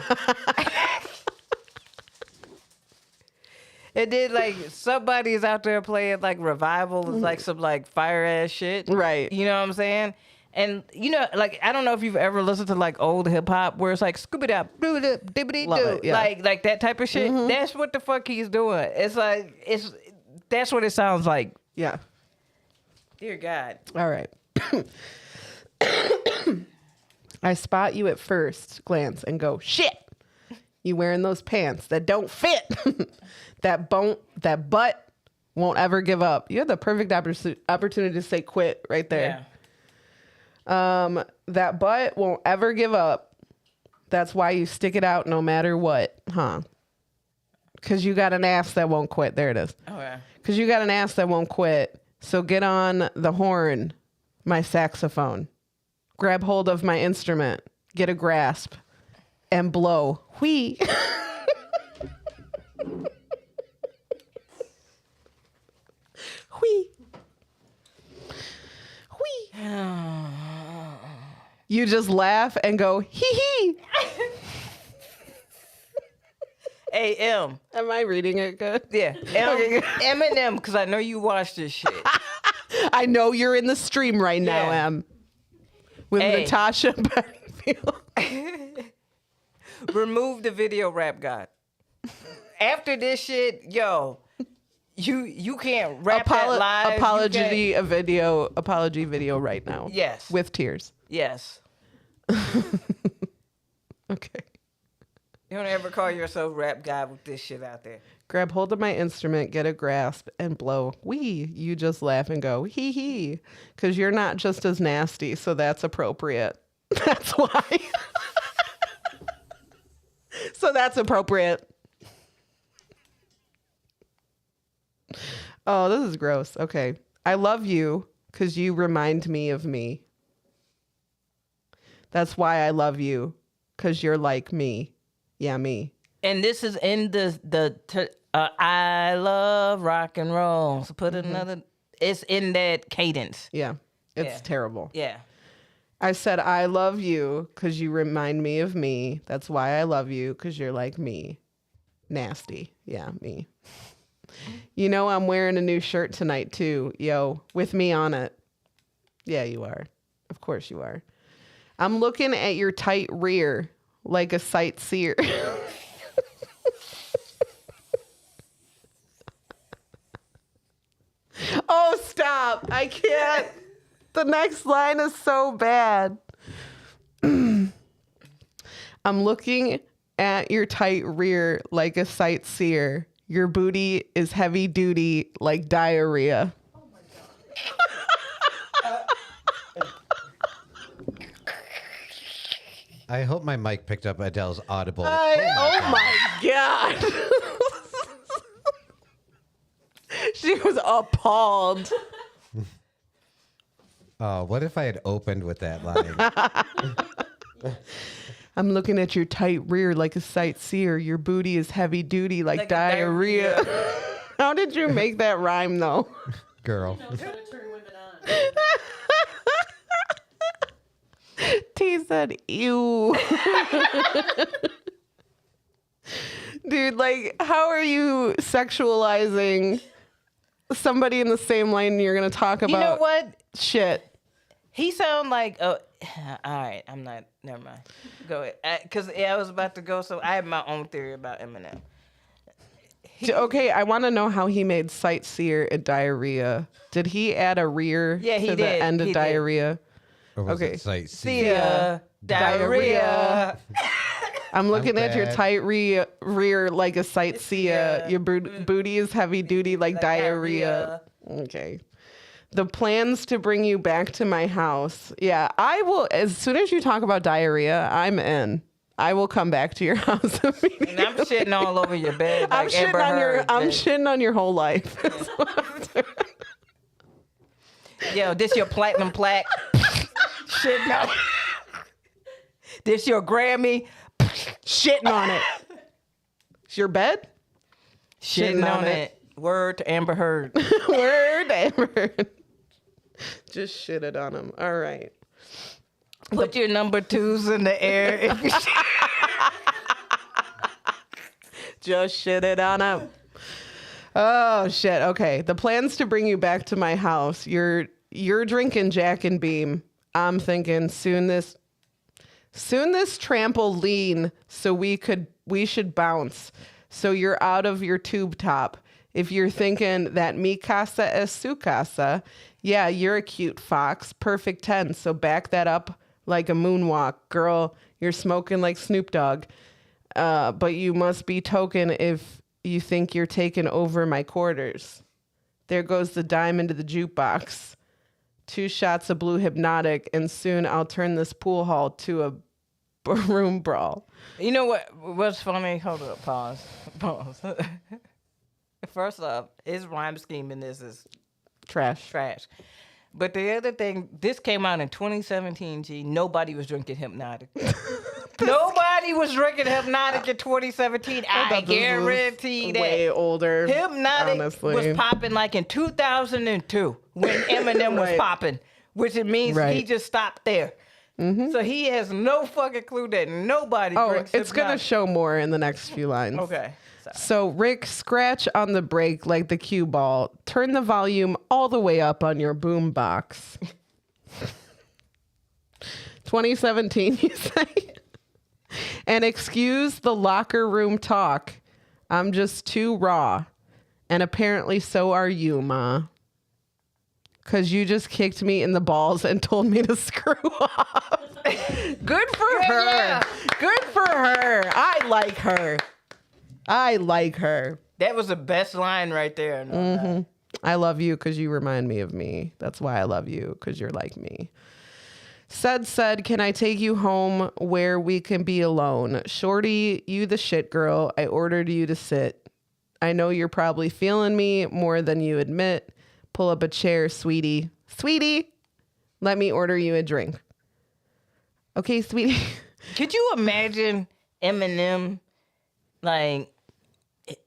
Speaker 1: And then, like, somebody's out there playing, like, Revival is, like, some, like, fire-ass shit.
Speaker 2: Right.
Speaker 1: You know what I'm saying? And, you know, like, I don't know if you've ever listened to, like, old hip-hop where it's like, scoop-it-up, dibbity-doo.
Speaker 2: Love it, yeah.
Speaker 1: Like, that type of shit. That's what the fuck he's doing. It's like, that's what it sounds like.
Speaker 2: Yeah.
Speaker 1: Dear God.
Speaker 2: All right. I spot you at first glance and go, shit! You wearing those pants that don't fit. That butt won't ever give up. You had the perfect opportunity to say quit right there.
Speaker 1: Yeah.
Speaker 2: That butt won't ever give up. That's why you stick it out no matter what, huh? Because you got an ass that won't quit. There it is.
Speaker 1: Okay.
Speaker 2: Because you got an ass that won't quit. So get on the horn, my saxophone. Grab hold of my instrument. Get a grasp. And blow. Whee. Whee. Whee. You just laugh and go, hee hee.
Speaker 1: Hey, M.
Speaker 2: Am I reading it good?
Speaker 1: Yeah. Eminem, because I know you watch this shit.
Speaker 2: I know you're in the stream right now,
Speaker 1: Yeah.
Speaker 2: Em. With
Speaker 1: Hey.
Speaker 2: Natasha Bedingfield.
Speaker 1: Remove the video rap god. After this shit, yo, you can't rap that live.
Speaker 2: Apology video right now.
Speaker 1: Yes.
Speaker 2: With tears.
Speaker 1: Yes.
Speaker 2: Okay.
Speaker 1: You don't ever call yourself rap guy with this shit out there.
Speaker 2: Grab hold of my instrument, get a grasp, and blow. Wee. You just laugh and go, hee hee. Because you're not just as nasty, so that's appropriate. That's why. So that's appropriate. Oh, this is gross. Okay. I love you because you remind me of me. That's why I love you, because you're like me. Yeah, me.
Speaker 1: And this is in I love rock and roll. So put another. It's in that cadence.
Speaker 2: Yeah. It's
Speaker 1: Yeah.
Speaker 2: terrible.
Speaker 1: Yeah.
Speaker 2: I said, I love you because you remind me of me. That's why I love you, because you're like me. Nasty. Yeah, me. You know, I'm wearing a new shirt tonight, too. Yo, with me on it. Yeah, you are. Of course you are. I'm looking at your tight rear like a sightseer. Oh, stop. I can't. The next line is so bad. I'm looking at your tight rear like a sightseer. Your booty is heavy duty like diarrhea.
Speaker 3: I hope my mic picked up Adele's audible.
Speaker 2: Oh my God. She was appalled.
Speaker 3: Oh, what if I had opened with that line?
Speaker 2: I'm looking at your tight rear like a sightseer. Your booty is heavy duty like diarrhea. How did you make that rhyme, though?
Speaker 3: Girl.
Speaker 7: Knows how to turn women on.
Speaker 2: T said, ew. Dude, like, how are you sexualizing somebody in the same lane you're going to talk about?
Speaker 1: You know what?
Speaker 2: Shit.
Speaker 1: He sound like all right. I'm not. Never mind. Go ahead. Because I was about to go. So I have my own theory about Eminem.
Speaker 2: Okay, I want to know how he made sightseer and diarrhea. Did he add a rear
Speaker 1: Yeah, he
Speaker 2: to the
Speaker 1: did.
Speaker 2: end of
Speaker 1: He did.
Speaker 2: diarrhea?
Speaker 3: Or was
Speaker 2: Okay.
Speaker 3: it sight
Speaker 1: See
Speaker 3: seeing?
Speaker 1: ya. Diarrhea.
Speaker 2: I'm looking at your
Speaker 3: bad.
Speaker 2: tight rear like a sightseer.
Speaker 1: Yeah.
Speaker 2: Your booty is heavy duty like diarrhea. Okay. The plans to bring you back to my house. Yeah, I will. As soon as you talk about diarrhea, I'm in. I will come back to your house immediately.
Speaker 1: And I'm shitting all over your bed.
Speaker 2: I'm
Speaker 1: Like
Speaker 2: shitting
Speaker 1: Amber
Speaker 2: on your.
Speaker 1: Heard
Speaker 2: I'm
Speaker 1: did.
Speaker 2: shitting on your whole life.
Speaker 1: Yo, this your platinum plaque. Shitting on. This your Grammy.
Speaker 2: Shitting on it. It's your bed.
Speaker 1: Shitting on it. Word to Amber Heard.
Speaker 2: Word, Amber. Just shit it on him. All right.
Speaker 1: Put your number twos in the air. If you
Speaker 2: Just shit it on him. Oh shit. Okay. The plans to bring you back to my house. You're drinking Jack and Beam. I'm thinking soon this trample lean so we should bounce. So you're out of your tube top. If you're thinking that mi casa es su casa, yeah, you're a cute fox. Perfect 10. So back that up like a moonwalk. Girl, you're smoking like Snoop Dogg. But you must be token if you think you're taking over my quarters. There goes the dime into the jukebox. 2 shots of blue hypnotic, and soon I'll turn this pool hall to a room brawl.
Speaker 1: You know what's funny? Hold up, pause. First off, his rhyme scheme in this is
Speaker 2: Trash.
Speaker 1: But the other thing, this came out in 2017, G. Nobody was drinking Hypnotic. Nobody was drinking Hypnotic in 2017. I
Speaker 2: thought this was
Speaker 1: guarantee that.
Speaker 2: Way older.
Speaker 1: Hypnotic
Speaker 2: honestly.
Speaker 1: was popping like in 2002 when Eminem was
Speaker 2: Right.
Speaker 1: popping, which it means he
Speaker 2: Right.
Speaker 1: just stopped there. So he has no fucking clue that nobody
Speaker 2: Oh,
Speaker 1: drinks
Speaker 2: it's going to
Speaker 1: Hypnotic.
Speaker 2: show more in the next few lines.
Speaker 1: Okay. Sorry.
Speaker 2: So, Rick, scratch on the brake like the cue ball. Turn the volume all the way up on your boom box. 2017, you say? And excuse the locker room talk. I'm just too raw. And apparently so are you, Ma. Because you just kicked me in the balls and told me to screw off. Good for her.
Speaker 1: yeah.
Speaker 2: Good for her. I like her. I like her.
Speaker 1: That was the best line right there. No lie.
Speaker 2: I love you because you remind me of me. That's why I love you, because you're like me. Said, can I take you home where we can be alone? Shorty, you the shit girl. I ordered you to sit. I know you're probably feeling me more than you admit. Pull up a chair, sweetie. Sweetie, let me order you a drink. Okay, sweetie.
Speaker 1: Could you imagine Eminem like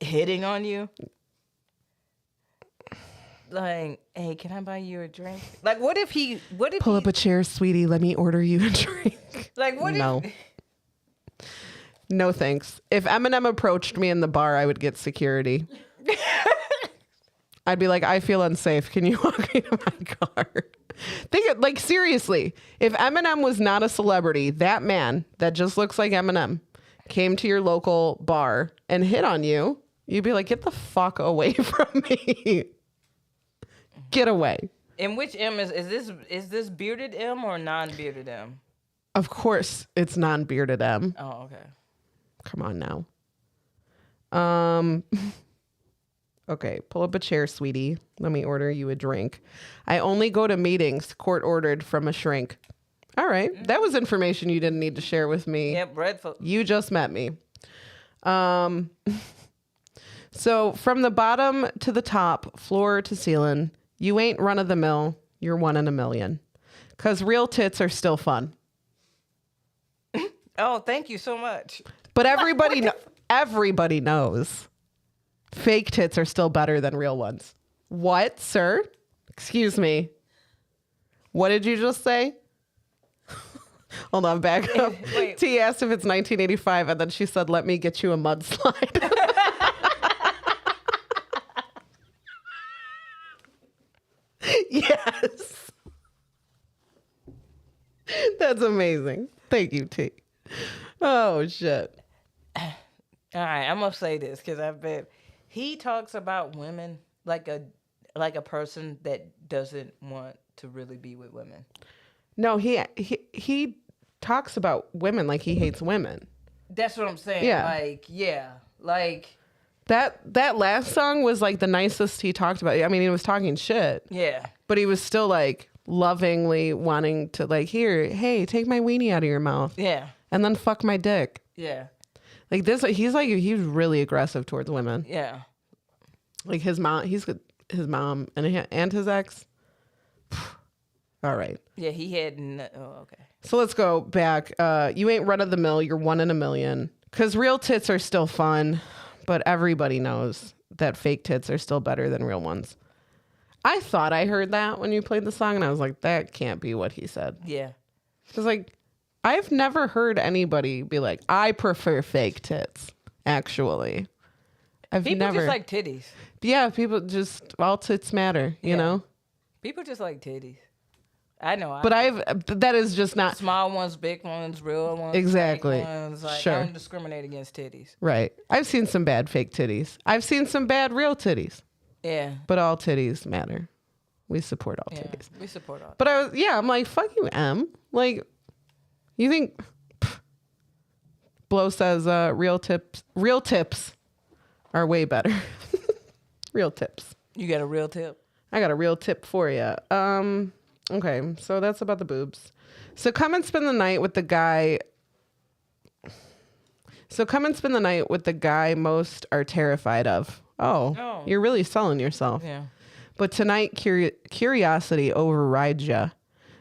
Speaker 1: hitting on you? Like, hey, can I buy you a drink? Like, what if
Speaker 2: Pull up a chair, sweetie. Let me order you a drink.
Speaker 1: like what
Speaker 2: No.
Speaker 1: if
Speaker 2: No thanks. If Eminem approached me in the bar, I would get security. I'd be like, I feel unsafe. Can you walk me to my car? Like, seriously, if Eminem was not a celebrity, that man that just looks like Eminem came to your local bar and hit on you, you'd be like, get the fuck away from me. Get away.
Speaker 1: And which M is this bearded M or non-bearded M?
Speaker 2: Of course, it's non-bearded M.
Speaker 1: Oh, okay.
Speaker 2: Come on now. Okay, pull up a chair, sweetie. Let me order you a drink. I only go to meetings court ordered from a shrink. All right, that was information you didn't need to share with me.
Speaker 1: Yep,
Speaker 2: You just met me. So from the bottom to the top, floor to ceiling, you ain't run of the mill. You're one in a million. 'Cause real tits are still fun.
Speaker 1: Oh, thank you so much.
Speaker 2: But everybody knows fake tits are still better than real ones. What, sir? Excuse me. What did you just say? Hold on, back up.
Speaker 1: Wait.
Speaker 2: T asked if it's 1985, and then she said, let me get you a mudslide. Yes. That's amazing. Thank you, T. Oh, shit.
Speaker 1: All right, I'm gonna say this because I bet he talks about women like a person that doesn't want to really be with women.
Speaker 2: No, he talks about women like he hates women.
Speaker 1: That's what I'm saying.
Speaker 2: Yeah. That last song was like the nicest he talked about. I mean, he was talking shit,
Speaker 1: yeah.
Speaker 2: but he was still like lovingly wanting to like, here, hey, take my weenie out of your mouth.
Speaker 1: Yeah.
Speaker 2: And then fuck my dick.
Speaker 1: Yeah.
Speaker 2: Like this, he's really aggressive towards women.
Speaker 1: Yeah.
Speaker 2: Like his mom, and his ex. All right.
Speaker 1: Yeah, he had. Oh, okay.
Speaker 2: So let's go back. You ain't run of the mill. You're one in a million. Because real tits are still fun, but everybody knows that fake tits are still better than real ones. I thought I heard that when you played the song, and I was like, that can't be what he said.
Speaker 1: Yeah.
Speaker 2: Because, like, I've never heard anybody be like, I prefer fake tits, actually.
Speaker 1: People just like titties.
Speaker 2: Yeah, people just, all tits matter, you know?
Speaker 1: People just like titties. I know.
Speaker 2: But that is just not.
Speaker 1: Small ones, big ones, real ones.
Speaker 2: Exactly.
Speaker 1: Fake ones. Like,
Speaker 2: Sure.
Speaker 1: I don't discriminate against titties.
Speaker 2: Right. I've seen some bad fake titties. I've seen some bad real titties.
Speaker 1: Yeah.
Speaker 2: But all titties matter. We support all
Speaker 1: Yeah.
Speaker 2: titties.
Speaker 1: We support all.
Speaker 2: But I'm like, fuck you, M. Like, you think Blow says real tips are way better. Real tips.
Speaker 1: You got a real tip?
Speaker 2: I got a real tip for you. Okay, so that's about the boobs. So come and spend the night with the guy. Most are terrified of. Oh. You're really selling yourself.
Speaker 1: Yeah.
Speaker 2: But tonight, curiosity overrides ya.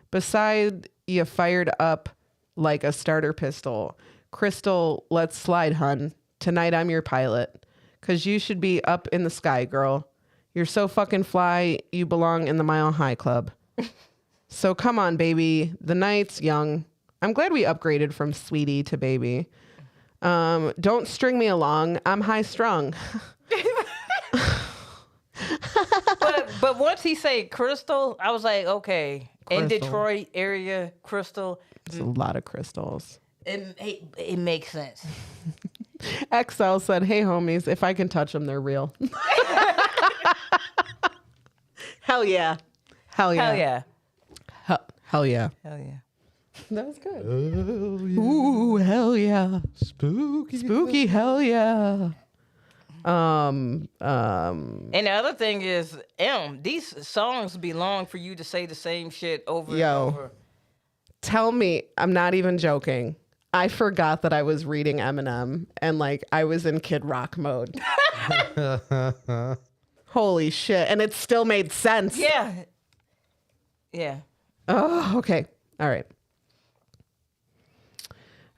Speaker 2: Beside, you fired up like a starter pistol. Crystal, let's slide, hun. Tonight, I'm your pilot. 'Cause you should be up in the sky, girl. You're so fucking fly, you belong in the Mile High Club. So come on, baby. The night's young. I'm glad we upgraded from sweetie to baby. Don't string me along. I'm high strung.
Speaker 1: But once he said Crystal, I was like, okay. In
Speaker 2: Crystal.
Speaker 1: Detroit area, Crystal,
Speaker 2: There's a lot of crystals.
Speaker 1: it makes sense.
Speaker 2: XL said, hey, homies, if I can touch them, they're real. Hell yeah. Hell yeah.
Speaker 1: Hell yeah.
Speaker 2: Hell yeah.
Speaker 1: Hell yeah.
Speaker 2: That was good.
Speaker 3: Oh, yeah.
Speaker 2: Ooh, hell yeah.
Speaker 3: Spooky.
Speaker 2: Hell yeah.
Speaker 1: And the other thing is, these songs be long for you to say the same shit over and over.
Speaker 2: Tell me, I'm not even joking. I forgot that I was reading Eminem and like I was in Kid Rock mode. Holy shit. And it still made sense.
Speaker 1: Yeah. Yeah.
Speaker 2: Oh, okay. All right.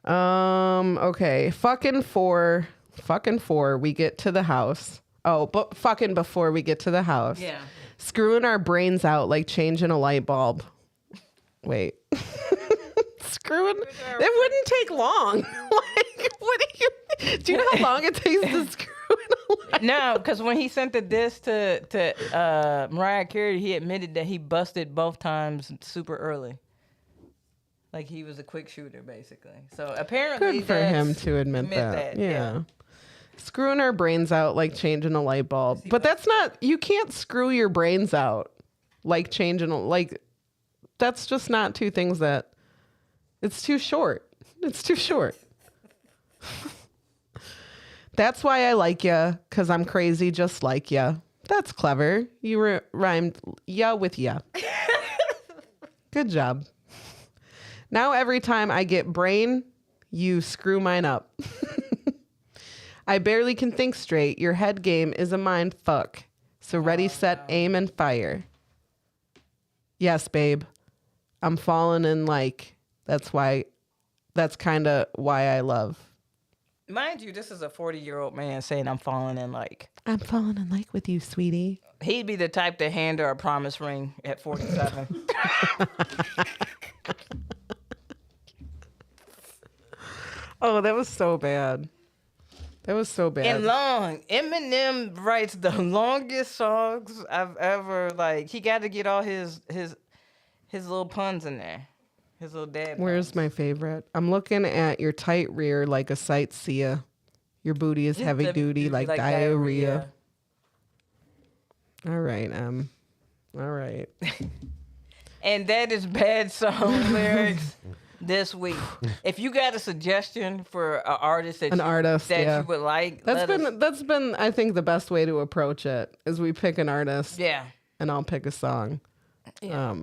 Speaker 2: Okay. Fucking four, we get to the house. Oh, but fucking before we get to the house.
Speaker 1: Yeah.
Speaker 2: Screwing our brains out like changing a light bulb. Wait. Screwing. It wouldn't take long. Like, what do you know how long it takes to screw in a light?
Speaker 1: No, because when he sent the disc to Mariah Carey, he admitted that he busted both times super early. Like he was a quick shooter, basically. So apparently,
Speaker 2: Good for him to admit that. Yeah. Screwing our brains out like changing a light bulb. But that's not, you can't screw your brains out like changing that's just not two things that, it's too short. It's too short. That's why I like ya, because I'm crazy just like ya. That's clever. You rhymed ya with ya. Good job. Now every time I get brain, you screw mine up. I barely can think straight. Your head game is a mind fuck. So ready, set, aim, and fire. Yes, babe. I'm falling in like. That's kind of why I love.
Speaker 1: Mind you, this is a 40-year-old man saying I'm falling in like.
Speaker 2: I'm falling in like with you, sweetie.
Speaker 1: He'd be the type to hand her a promise ring at 47.
Speaker 2: Oh, that was so bad. That was so bad.
Speaker 1: And long. Eminem writes the longest songs I've ever like. He got to get all his little puns in there. His little dad.
Speaker 2: Where's
Speaker 1: puns.
Speaker 2: my favorite? I'm looking at your tight rear like a sightseer. Your booty is heavy duty like diarrhea. All right, all right.
Speaker 1: And that is bad song lyrics this week. If you got a suggestion for an artist that you would like,
Speaker 2: that's been I think the best way to approach it is we pick an artist.
Speaker 1: Yeah.
Speaker 2: And I'll pick a song.
Speaker 1: Yeah.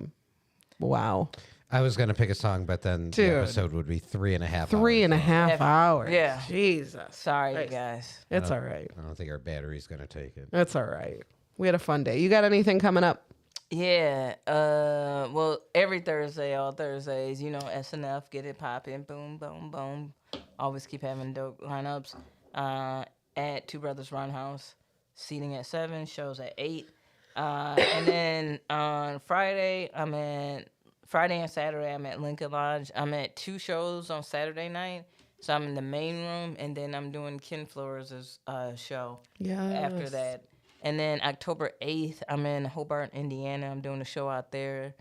Speaker 2: Wow.
Speaker 3: I was going to pick a song, but then
Speaker 2: Dude.
Speaker 3: the episode would be 3.5 hours.
Speaker 2: 3.5 hours.
Speaker 1: Yeah.
Speaker 2: Jesus.
Speaker 1: Sorry, you guys.
Speaker 2: It's all right.
Speaker 3: I don't think our battery's going to take it.
Speaker 2: It's all right. We had a fun day. You got anything coming up?
Speaker 1: Yeah. Well, every Thursday, all Thursdays, SNF, get it popping, boom, boom, boom. Always keep having dope lineups. At Two Brothers Run House, seating at 7, shows at 8. And then on Friday and Saturday, I'm at Lincoln Lodge. I'm at 2 shows on Saturday night. So I'm in the main room, and then I'm doing Ken Flores' show after that. And then October 8th, I'm in Hobart, Indiana. I'm doing a show out there.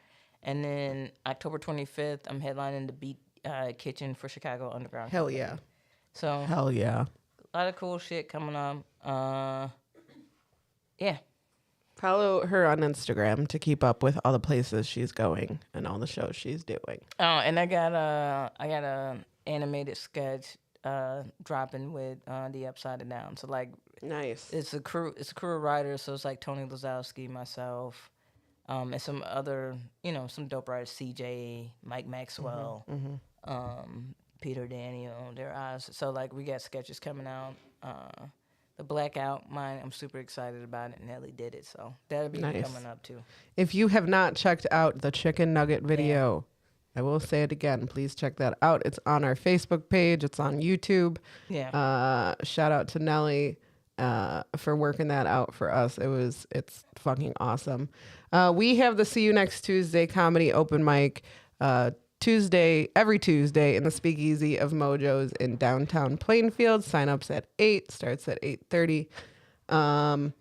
Speaker 1: And then October 25th, I'm headlining the Beat Kitchen for Chicago Underground.
Speaker 2: Hell yeah.
Speaker 1: So
Speaker 2: Hell yeah.
Speaker 1: a lot of cool shit coming up. Yeah.
Speaker 2: Follow her on Instagram to keep up with all the places she's going and all the shows she's doing.
Speaker 1: Oh, and I got a animated sketch dropping with the Upside and Down. So like,
Speaker 2: nice.
Speaker 1: It's a crew of writers. So it's like Tony Lazowski, myself, and some other some dope writers, CJ, Mike Maxwell, Peter Daniel, their eyes. So like we got sketches coming out. The Blackout, I'm super excited about it. Nelly did it, so that'll be coming up too.
Speaker 2: If you have not checked out the chicken nugget video, I will say it again. Please check that out. It's on our Facebook page. It's on YouTube.
Speaker 1: Yeah.
Speaker 2: Shout out to Nelly for working that out for us. It's fucking awesome. We have the See You Next Tuesday comedy open mic every Tuesday in the Speakeasy of Mojo's in downtown Plainfield. Sign-ups at 8, starts at 8:30.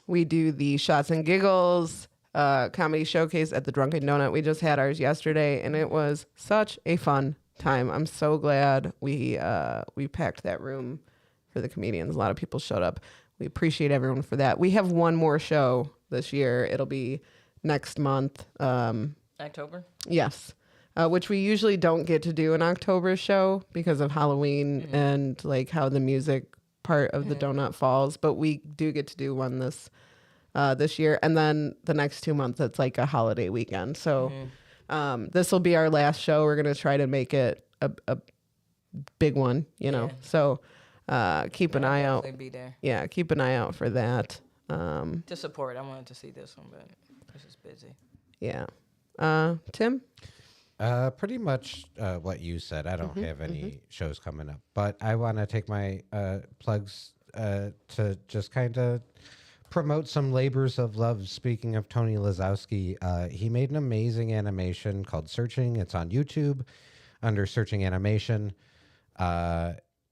Speaker 2: We do the Shots and Giggles comedy showcase at the Drunken Donut. We just had ours yesterday, and it was such a fun time. I'm so glad we packed that room for the comedians. A lot of people showed up. We appreciate everyone for that. We have one more show this year. It'll be next month.
Speaker 1: October?
Speaker 2: Yes. which we usually don't get to do an October show because of Halloween and like how the music part of the donut falls. But we do get to do one this year, and then the next 2 months it's like a holiday weekend. So this will be our last show. We're gonna try to make it a big one, you know. So keep an eye out.
Speaker 1: Be there.
Speaker 2: Yeah, keep an eye out for that.
Speaker 1: To support. I wanted to see this one, but this is busy.
Speaker 2: Yeah. Tim?
Speaker 3: Pretty much what you said. I don't have any shows coming up, but I want to take my plugs to just kind of promote some labors of love. Speaking of Tony Lazowski, he made an amazing animation called Searching. It's on YouTube under Searching Animation.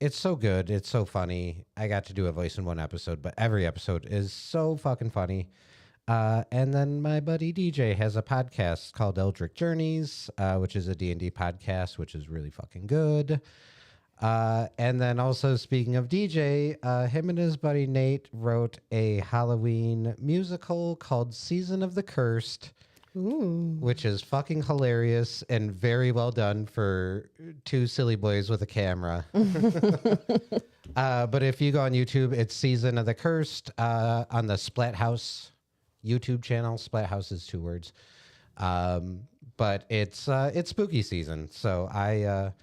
Speaker 3: It's so good. It's so funny. I got to do a voice in one episode, but every episode is so fucking funny. And then my buddy DJ has a podcast called Eldritch Journeys, which is a D&D podcast, which is really fucking good. And then also, speaking of DJ, him and his buddy Nate wrote a Halloween musical called Season of the Cursed, which is fucking hilarious and very well done for two silly boys with a camera. But if you go on YouTube, it's Season of the Cursed on the Splathouse YouTube channel. Splathouse is 2 words. But it's spooky season, so I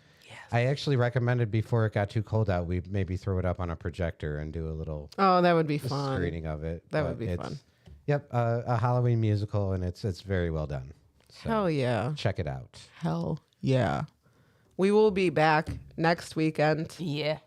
Speaker 3: actually recommended before it got too cold out, we maybe throw it up on a projector and do a little
Speaker 2: that would be fun.
Speaker 3: screening of it.
Speaker 2: That
Speaker 3: But
Speaker 2: would be fun.
Speaker 3: Yep, a Halloween musical, and it's very well done. So
Speaker 2: Hell yeah.
Speaker 3: check it out.
Speaker 2: Hell yeah. We will be back next weekend.
Speaker 1: Yeah.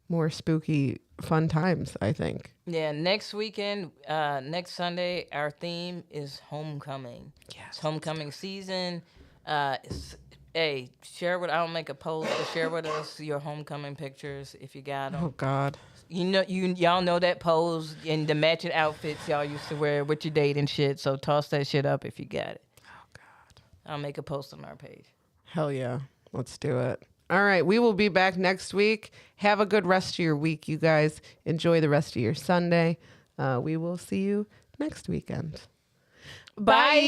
Speaker 2: More spooky, fun times, I think.
Speaker 1: Yeah, next weekend, next Sunday, our theme is homecoming. Yes. It's homecoming season. Hey, share with, I'll make a post to share with us your homecoming pictures if you got them.
Speaker 2: Oh, God.
Speaker 1: You know, y'all know that pose and the matching outfits y'all used to wear with your date and shit. So toss that shit up if you got it.
Speaker 2: Oh, God.
Speaker 1: I'll make a post on our page.
Speaker 2: Hell yeah. Let's do it. All right. We will be back next week. Have a good rest of your week, you guys. Enjoy the rest of your Sunday. We will see you next weekend. Bye.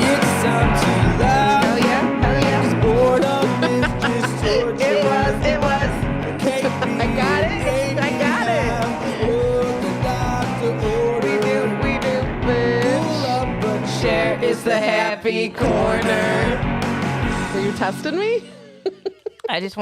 Speaker 4: It's time to laugh.
Speaker 2: Hell yeah. Hell yeah.
Speaker 4: 'Cause boredom is just torture.
Speaker 2: It was. I got it. We do, bitch.
Speaker 1: Share is the happy corner.
Speaker 2: Were you testing me?
Speaker 1: I just want